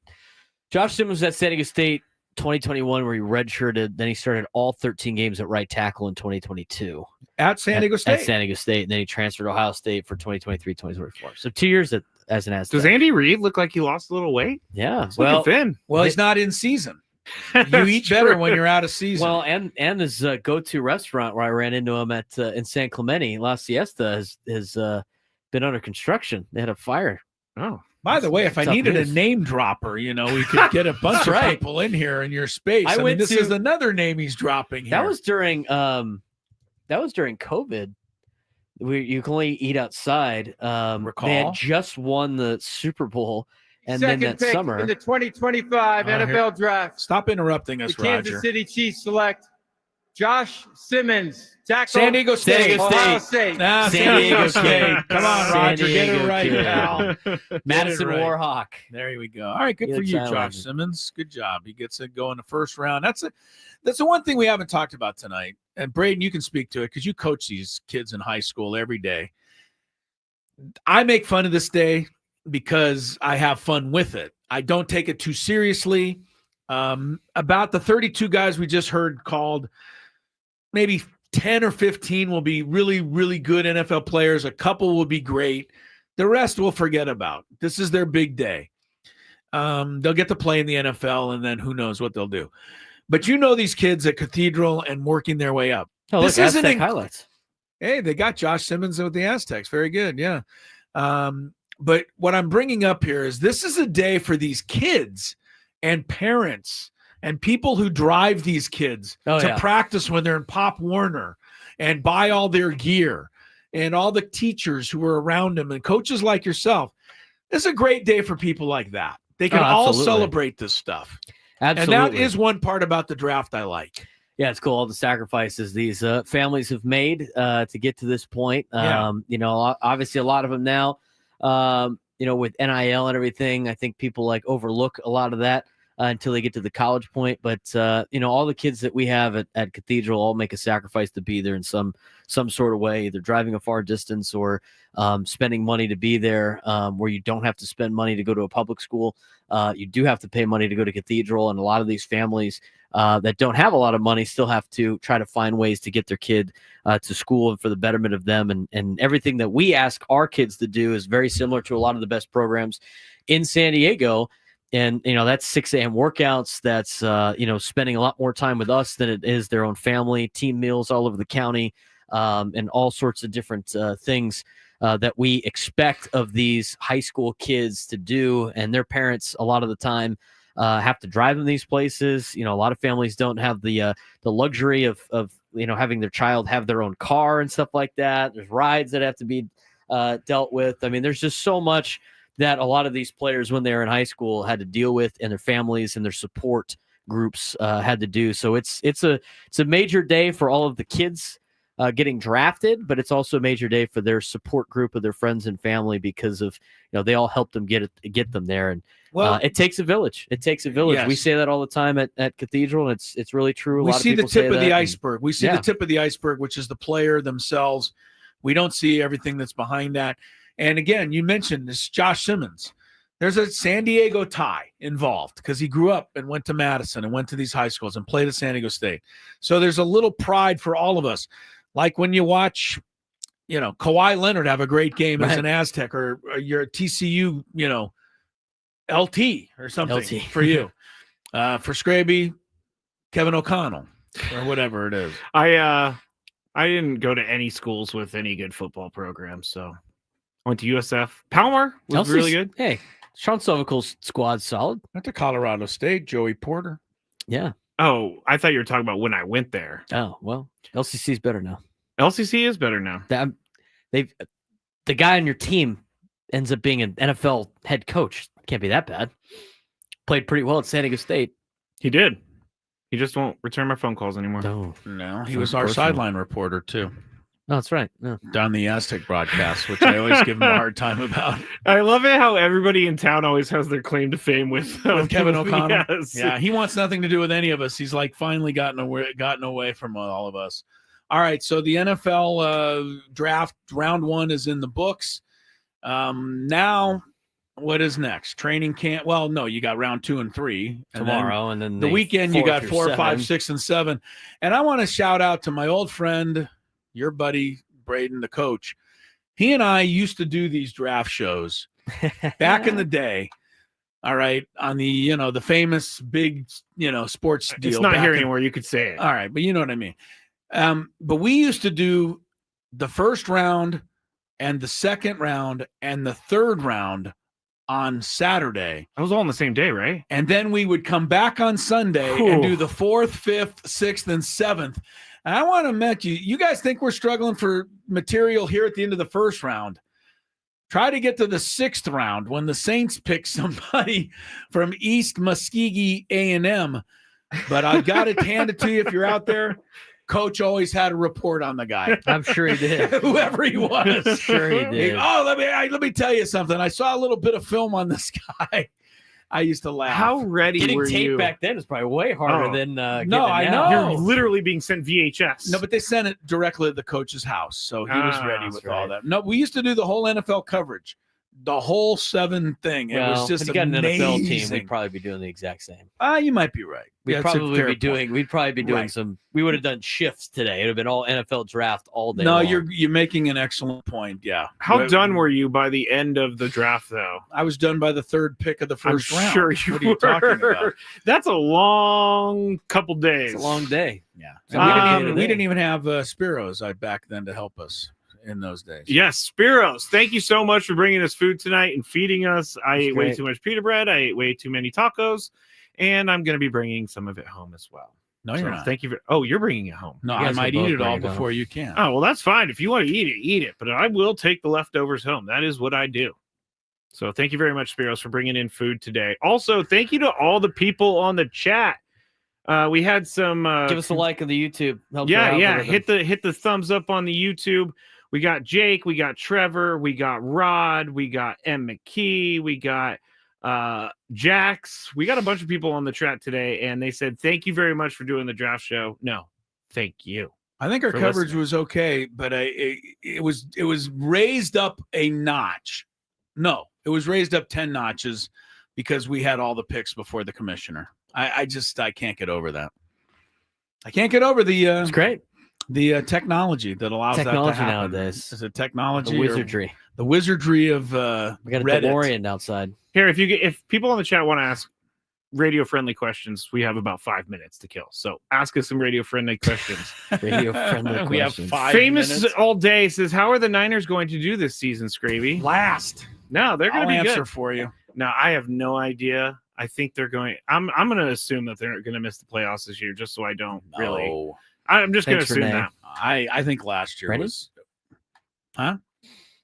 Josh Simmons was at San Diego State 2021 where he redshirted. Then he started all 13 games at right tackle in 2022. At San Diego State. At San Diego State. And then he transferred to Ohio State for 2023, 2024. So 2 years as an Aztec. Does Andy Reid look like he lost a little weight? Yeah. He's looking thin. Well, he's not in season. You eat better when you're out of season. Well, and his go-to restaurant where I ran into him at in San Clemente, La Siesta, has been under construction. They had a fire. Oh. By the way, if I needed a name dropper, we could get a bunch of right. people in here in your space. I mean, this is another name he's dropping here. That was during COVID. You can only eat outside. They had just won the Super Bowl, and Second then that pick summer in the 2025 NFL Draft. Stop interrupting us, The Kansas Roger. City Chiefs select Josh Simmons, tackle. San Diego State. Ohio State. Nah, San Diego State. Come on, San Roger, get it Diego right, kid. pal. Madison Get it right. Warhawk. There we go. All right, good He for looks you, that Josh legend. Simmons. Good job. He gets to go in the first round. That's the one thing we haven't talked about tonight. And Braden, you can speak to it because you coach these kids in high school every day. I make fun of this day because I have fun with it. I don't take it too seriously. About the 32 guys we just heard called, maybe 10 or 15 will be really, really good NFL players. A couple will be great. The rest we'll forget about. This is their big day. They'll get to play in the NFL, and then who knows what they'll do. But these kids at Cathedral and working their way up. Oh, This look, isn't Aztec highlights. Hey, they got Josh Simmons with the Aztecs. Very good. Yeah. But what I'm bringing up here is this is a day for these kids and parents and people who drive these kids to practice when they're in Pop Warner and buy all their gear, and all the teachers who are around them and coaches like yourself. It's a great day for people like that. They can all celebrate this stuff. Absolutely. And that is one part about the draft I like. Yeah, it's cool. All the sacrifices these families have made to get to this point. Obviously a lot of them now, with NIL and everything, I think people overlook a lot of that. until they get to the college point. But all the kids that we have at Cathedral all make a sacrifice to be there in some sort of way, either driving a far distance or spending money to be there, where you don't have to spend money to go to a public school. You do have to pay money to go to Cathedral, and a lot of these families that don't have a lot of money still have to try to find ways to get their kid to school and for the betterment of them. And everything that we ask our kids to do is very similar to a lot of the best programs in San Diego. And, that's 6 a.m. workouts. That's, spending a lot more time with us than it is their own family, team meals all over the county, and all sorts of different things that we expect of these high school kids to do. And their parents, a lot of the time, have to drive them these places. A lot of families don't have the luxury of having their child have their own car and stuff like that. There's rides that have to be dealt with. I mean, there's just so much that a lot of these players, when they were in high school, had to deal with, and their families and their support groups had to do. So it's a major day for all of the kids getting drafted, but it's also a major day for their support group of their friends and family, because of they all helped them get them there. And it takes a village. It takes a village. Yes. We say that all the time at Cathedral, and it's really true. We see the tip of the iceberg. We see the tip of the iceberg, which is the player themselves. We don't see everything that's behind that. And again, you mentioned this Josh Simmons. There's a San Diego tie involved because he grew up and went to Madison and went to these high schools and played at San Diego State. So there's a little pride for all of us. Like when you watch, Kawhi Leonard have a great game as an Aztec, or your TCU, LT or something for you. For Skraby, Kevin O'Connell, or whatever it is. I didn't go to any schools with any good football programs, so I went to USF. Palmer was really good. Hey, Sean Sovical's squad's solid. Went to Colorado State, Joey Porter. Yeah. Oh, I thought you were talking about when I went there. Oh, well, LCC is better now. LCC is better now. The guy on your team ends up being an NFL head coach. Can't be that bad. Played pretty well at San Diego State. He did. He just won't return my phone calls anymore. No, he was our sideline reporter too. Oh, that's right. Yeah. Down the Aztec broadcast, which I always give him a hard time about. I love it how everybody in town always has their claim to fame with Kevin O'Connell. Yes. Yeah, he wants nothing to do with any of us. He's like finally gotten away from all of us. All right, so the NFL draft round 1 is in the books. Now, what is next? Training camp? Well, no, you got round 2 and 3 tomorrow, and then the weekend you got 4, 5, 6, and 7. And I want to shout out to my old friend, your buddy Braden, the coach. He and I used to do these draft shows back in the day. All right, on the the famous big sports deal. It's not here anymore. You could say it. All right, but you know what I mean. But we used to do the first round and the second round and the third round on Saturday. That was all on the same day, right? And then we would come back on Sunday and do the 4th, 5th, 6th, and 7th. And I want to mention, you guys think we're struggling for material here at the end of the first round. Try to get to the 6th round when the Saints pick somebody from East Muskogee A&M. But I've got to hand it to you if you're out there. Coach always had a report on the guy. I'm sure he did. Whoever he was. Sure he did. Let me tell you something. I saw a little bit of film on this guy. I used to laugh. How ready Getting were tape you? back then is probably way harder than No, I know. You're literally being sent VHS. No, but they sent it directly to the coach's house, so he was ready with all right. that. No, we used to do the whole NFL coverage, the whole 7 thing. It was just if you got an NFL team, amazing. we'd probably be doing the exact same. You might be right. We'd That's a probably fair be doing. point. We'd probably be doing Right. some. We would have done shifts today. It would have been all NFL draft all day. No, long. you're making an excellent point. Yeah. How done were you by the end of the draft, though? I was done by the 3rd pick of the first I'm round. sure you What are you talking were. about? That's a long couple days. It's a long day. Yeah. We We didn't even have Spiros back then to help us in those days. Yes, Spiros, thank you so much for bringing us food tonight and feeding us. I ate way great. too much pita bread. I ate way too many tacos, and I'm going to be bringing some of it home as well. No, you're not. Thank you. You're bringing it home. No, You I guys might will eat both it all bring it home. before you can. Oh, well, that's fine. If you want to eat it. But I will take the leftovers home. That is what I do. So thank you very much, Spiros, for bringing in food today. Also, thank you to all the people on the chat. We had some. Give us a like on the YouTube. Helps our Yeah. algorithm. Hit the thumbs up on the YouTube. We got Jake. We got Trevor. We got Rod. We got M. McKee. We got Jax, we got a bunch of people on the chat today, and they said, thank you very much for doing the draft show. No, thank you. I think our coverage was okay, but it was raised up a notch. No, it was raised up 10 notches because we had all the picks before the commissioner. I can't get over that. I can't get over the it's great. The technology that allows that to happen nowadays. Is it technology? The wizardry. The wizardry of we got a Reddit. DeLorean outside. Here, if people on the chat want to ask radio-friendly questions, we have about 5 minutes to kill. So ask us some radio-friendly questions. Radio-friendly We have questions. 5 Famous minutes. all day says, how are the Niners going to do this season, Scraby? Last. No, they're going to be I'll answer good. for you. Now, I have no idea. I think they're going. I'm going to assume that they're going to miss the playoffs this year, just so I don't really. I'm just going to assume that. I think last year was. Huh?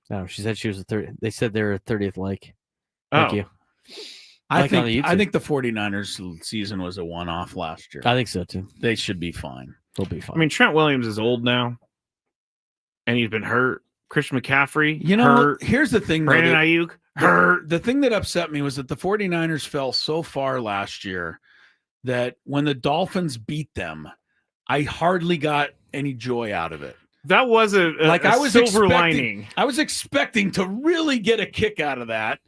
No, she said she was a 30. They said they're a 30th like. Oh. Thank you. I think the 49ers season was a one-off last year. I think so too. They should be fine. They'll be fine. I mean, Trent Williams is old now, and he's been hurt. Christian McCaffrey, hurt. Here's the thing, Brandon Ayuk, hurt. The thing that upset me was that the 49ers fell so far last year that when the Dolphins beat them, I hardly got any joy out of it. That was a silver lining. I was expecting to really get a kick out of that,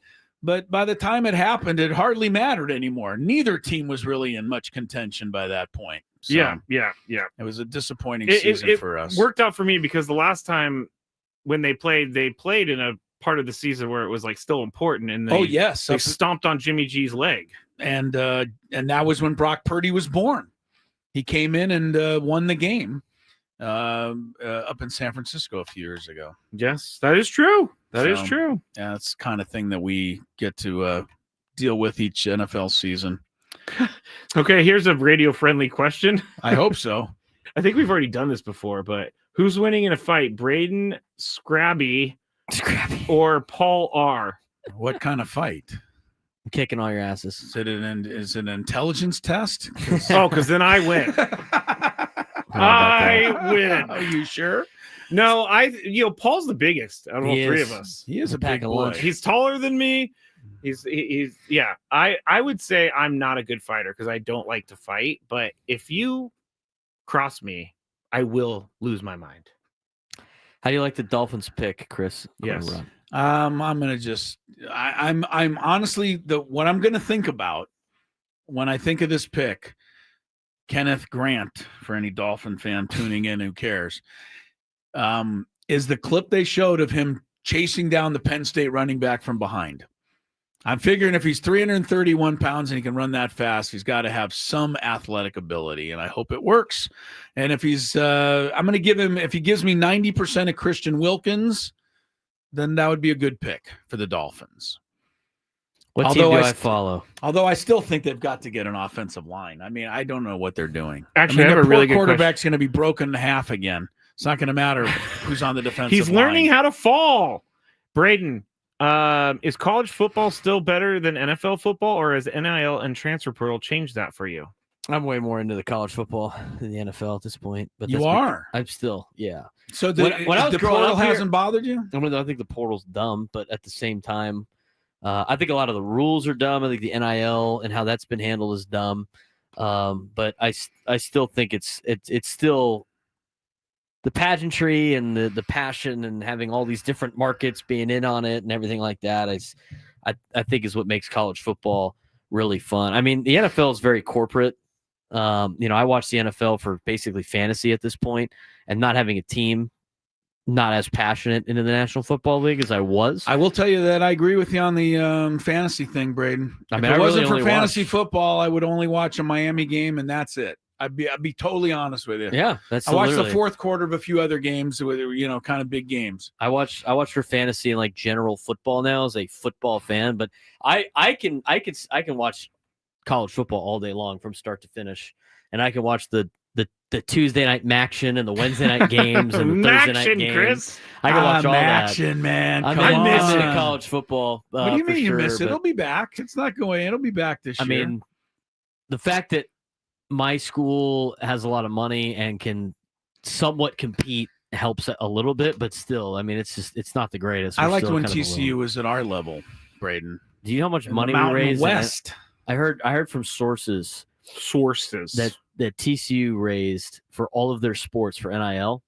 but by the time it happened, it hardly mattered anymore. Neither team was really in much contention by that point. So Yeah. It was a disappointing season for us. It worked out for me because the last time when they played in a part of the season where it was like still important, and they stomped on Jimmy G's leg, and that was when Brock Purdy was born. He came in and won the game up in San Francisco a few years ago. Yes, that is true. That is true. Yeah, it's the kind of thing that we get to deal with each NFL season. Okay, here's a radio-friendly question. I hope so. I think we've already done this before, but who's winning in a fight, Braden Scraby or Paul R? What kind of fight? I'm kicking all your asses. Is it an intelligence test? Because then I win. I win. Are you sure? No, Paul's the biggest out of all three of us. He is a pack big of boy. lunch. He's taller than me. I would say I'm not a good fighter because I don't like to fight. But if you cross me, I will lose my mind. How do you like the Dolphins pick, Chris? Yes. I'm gonna I'm honestly what I'm gonna think about when I think of this pick. Kenneth Grant, for any Dolphin fan tuning in who cares, is the clip they showed of him chasing down the Penn State running back from behind. I'm figuring if he's 331 pounds and he can run that fast, he's got to have some athletic ability, and I hope it works. And if he's, I'm going to give him, if he gives me 90% of Christian Wilkins, then that would be a good pick for the Dolphins. What team do I follow? Although I still think they've got to get an offensive line. I mean, I don't know what they're doing. Actually, I have a really good quarterback's going to be broken in half again. It's not going to matter who's on the defensive He's line. learning how to fall. Braden, is college football still better than NFL football, or has NIL and transfer portal changed that for you? I'm way more into the college football than the NFL at this point. But You are? I'm still, yeah. So when I was the growing portal up here- hasn't bothered you? I think the portal's dumb, but at the same time, I think a lot of the rules are dumb. I think the NIL and how that's been handled is dumb. But I still think it's still the pageantry and the passion and having all these different markets being in on it and everything like that. I think is what makes college football really fun. I mean, the NFL is very corporate. I watch the NFL for basically fantasy at this point, and not having a team, not as passionate into the National Football League as I was. I will tell you that I agree with you on the fantasy thing, Braden. If it wasn't for fantasy football, I would only watch a Miami game, and that's it. I'd be totally honest with you. Yeah, I watched the fourth quarter of a few other games with kind of big games. I watch for fantasy and like general football now as a football fan, but I can watch college football all day long from start to finish, and I can watch the Tuesday night Maction and the Wednesday night games and the Thursday night games. Chris. I can watch all Maction, that. Man. I'm missing college football. What do you mean you miss it? but- It'll be back. It's not going. It'll be back this year. I mean, the fact that my school has a lot of money and can somewhat compete helps a little bit, but still, I mean, it's not the greatest. I We're liked still when kind of TCU was at our level, Braden. Do you know how much In the money we Mountain raised? West. I heard from sources that TCU raised for all of their sports for NIL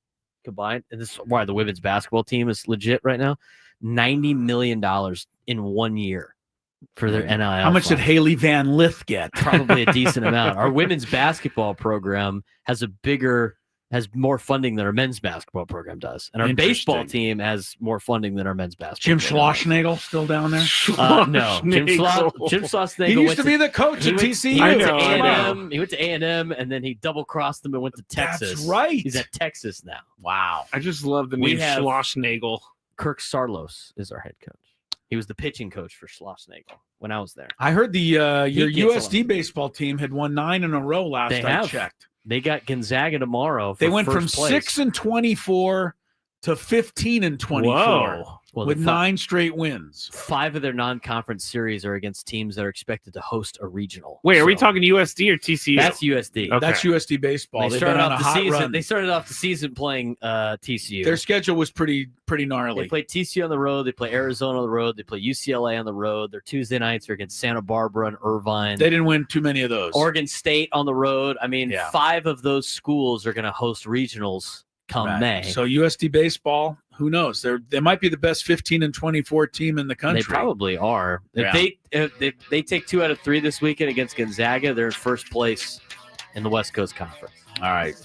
combined, and this is why the women's basketball team is legit right now. $90 million in 1 year for their NIL. How much did fund. Haley Van Lith get? Probably a decent amount. Our women's basketball program has more funding than our men's basketball program does. And our baseball team has more funding than our men's basketball Jim Schlossnagel still down there? No. Jim Schlossnagel. He used to be the coach at TCU. He went to A&M, and then he double-crossed them and went to Texas. That's right. He's at Texas now. Wow. I just love the name Schlossnagel. Kirk Sarlos is our head coach. He was the pitching coach for Schlossnagel when I was there. I heard your USD baseball team had won 9 in a row last I checked. They got Gonzaga tomorrow. They went from place. 6-24 to 15-24. Whoa. Well, with 9 straight wins. 5 of their non-conference series are against teams that are expected to host a regional. Wait, are we talking USD or TCU? That's USD. Okay. That's USD baseball. They started off the season. They started off the season playing TCU. Their schedule was pretty gnarly. They play TCU on the road. They play Arizona on the road. They play UCLA on the road. Their Tuesday nights are against Santa Barbara and Irvine. They didn't win too many of those. Oregon State on the road. I mean, 5 of those schools are going to host regionals come May. So USD baseball, who knows? They might be the best 15-24 team in the country. They probably are. If they take 2 out of 3 this weekend against Gonzaga, they're in first place in the West Coast Conference. All right.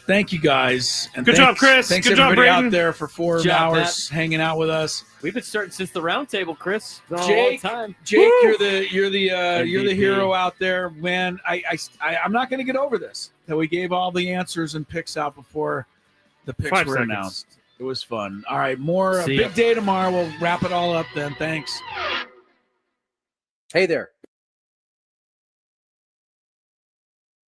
Thank you guys. And Good job, Chris. Thanks Good everybody job, Braden. out there for 4 hours hanging out with us. We've been starting since the roundtable, Chris. Jake, time. Jake, you're the hero out there, man. I'm not going to get over this that we gave all the answers and picks out before the picks 5 were seconds. announced. It was fun. All right, a See ya. big day tomorrow. We'll wrap it all up then. Thanks. Hey there.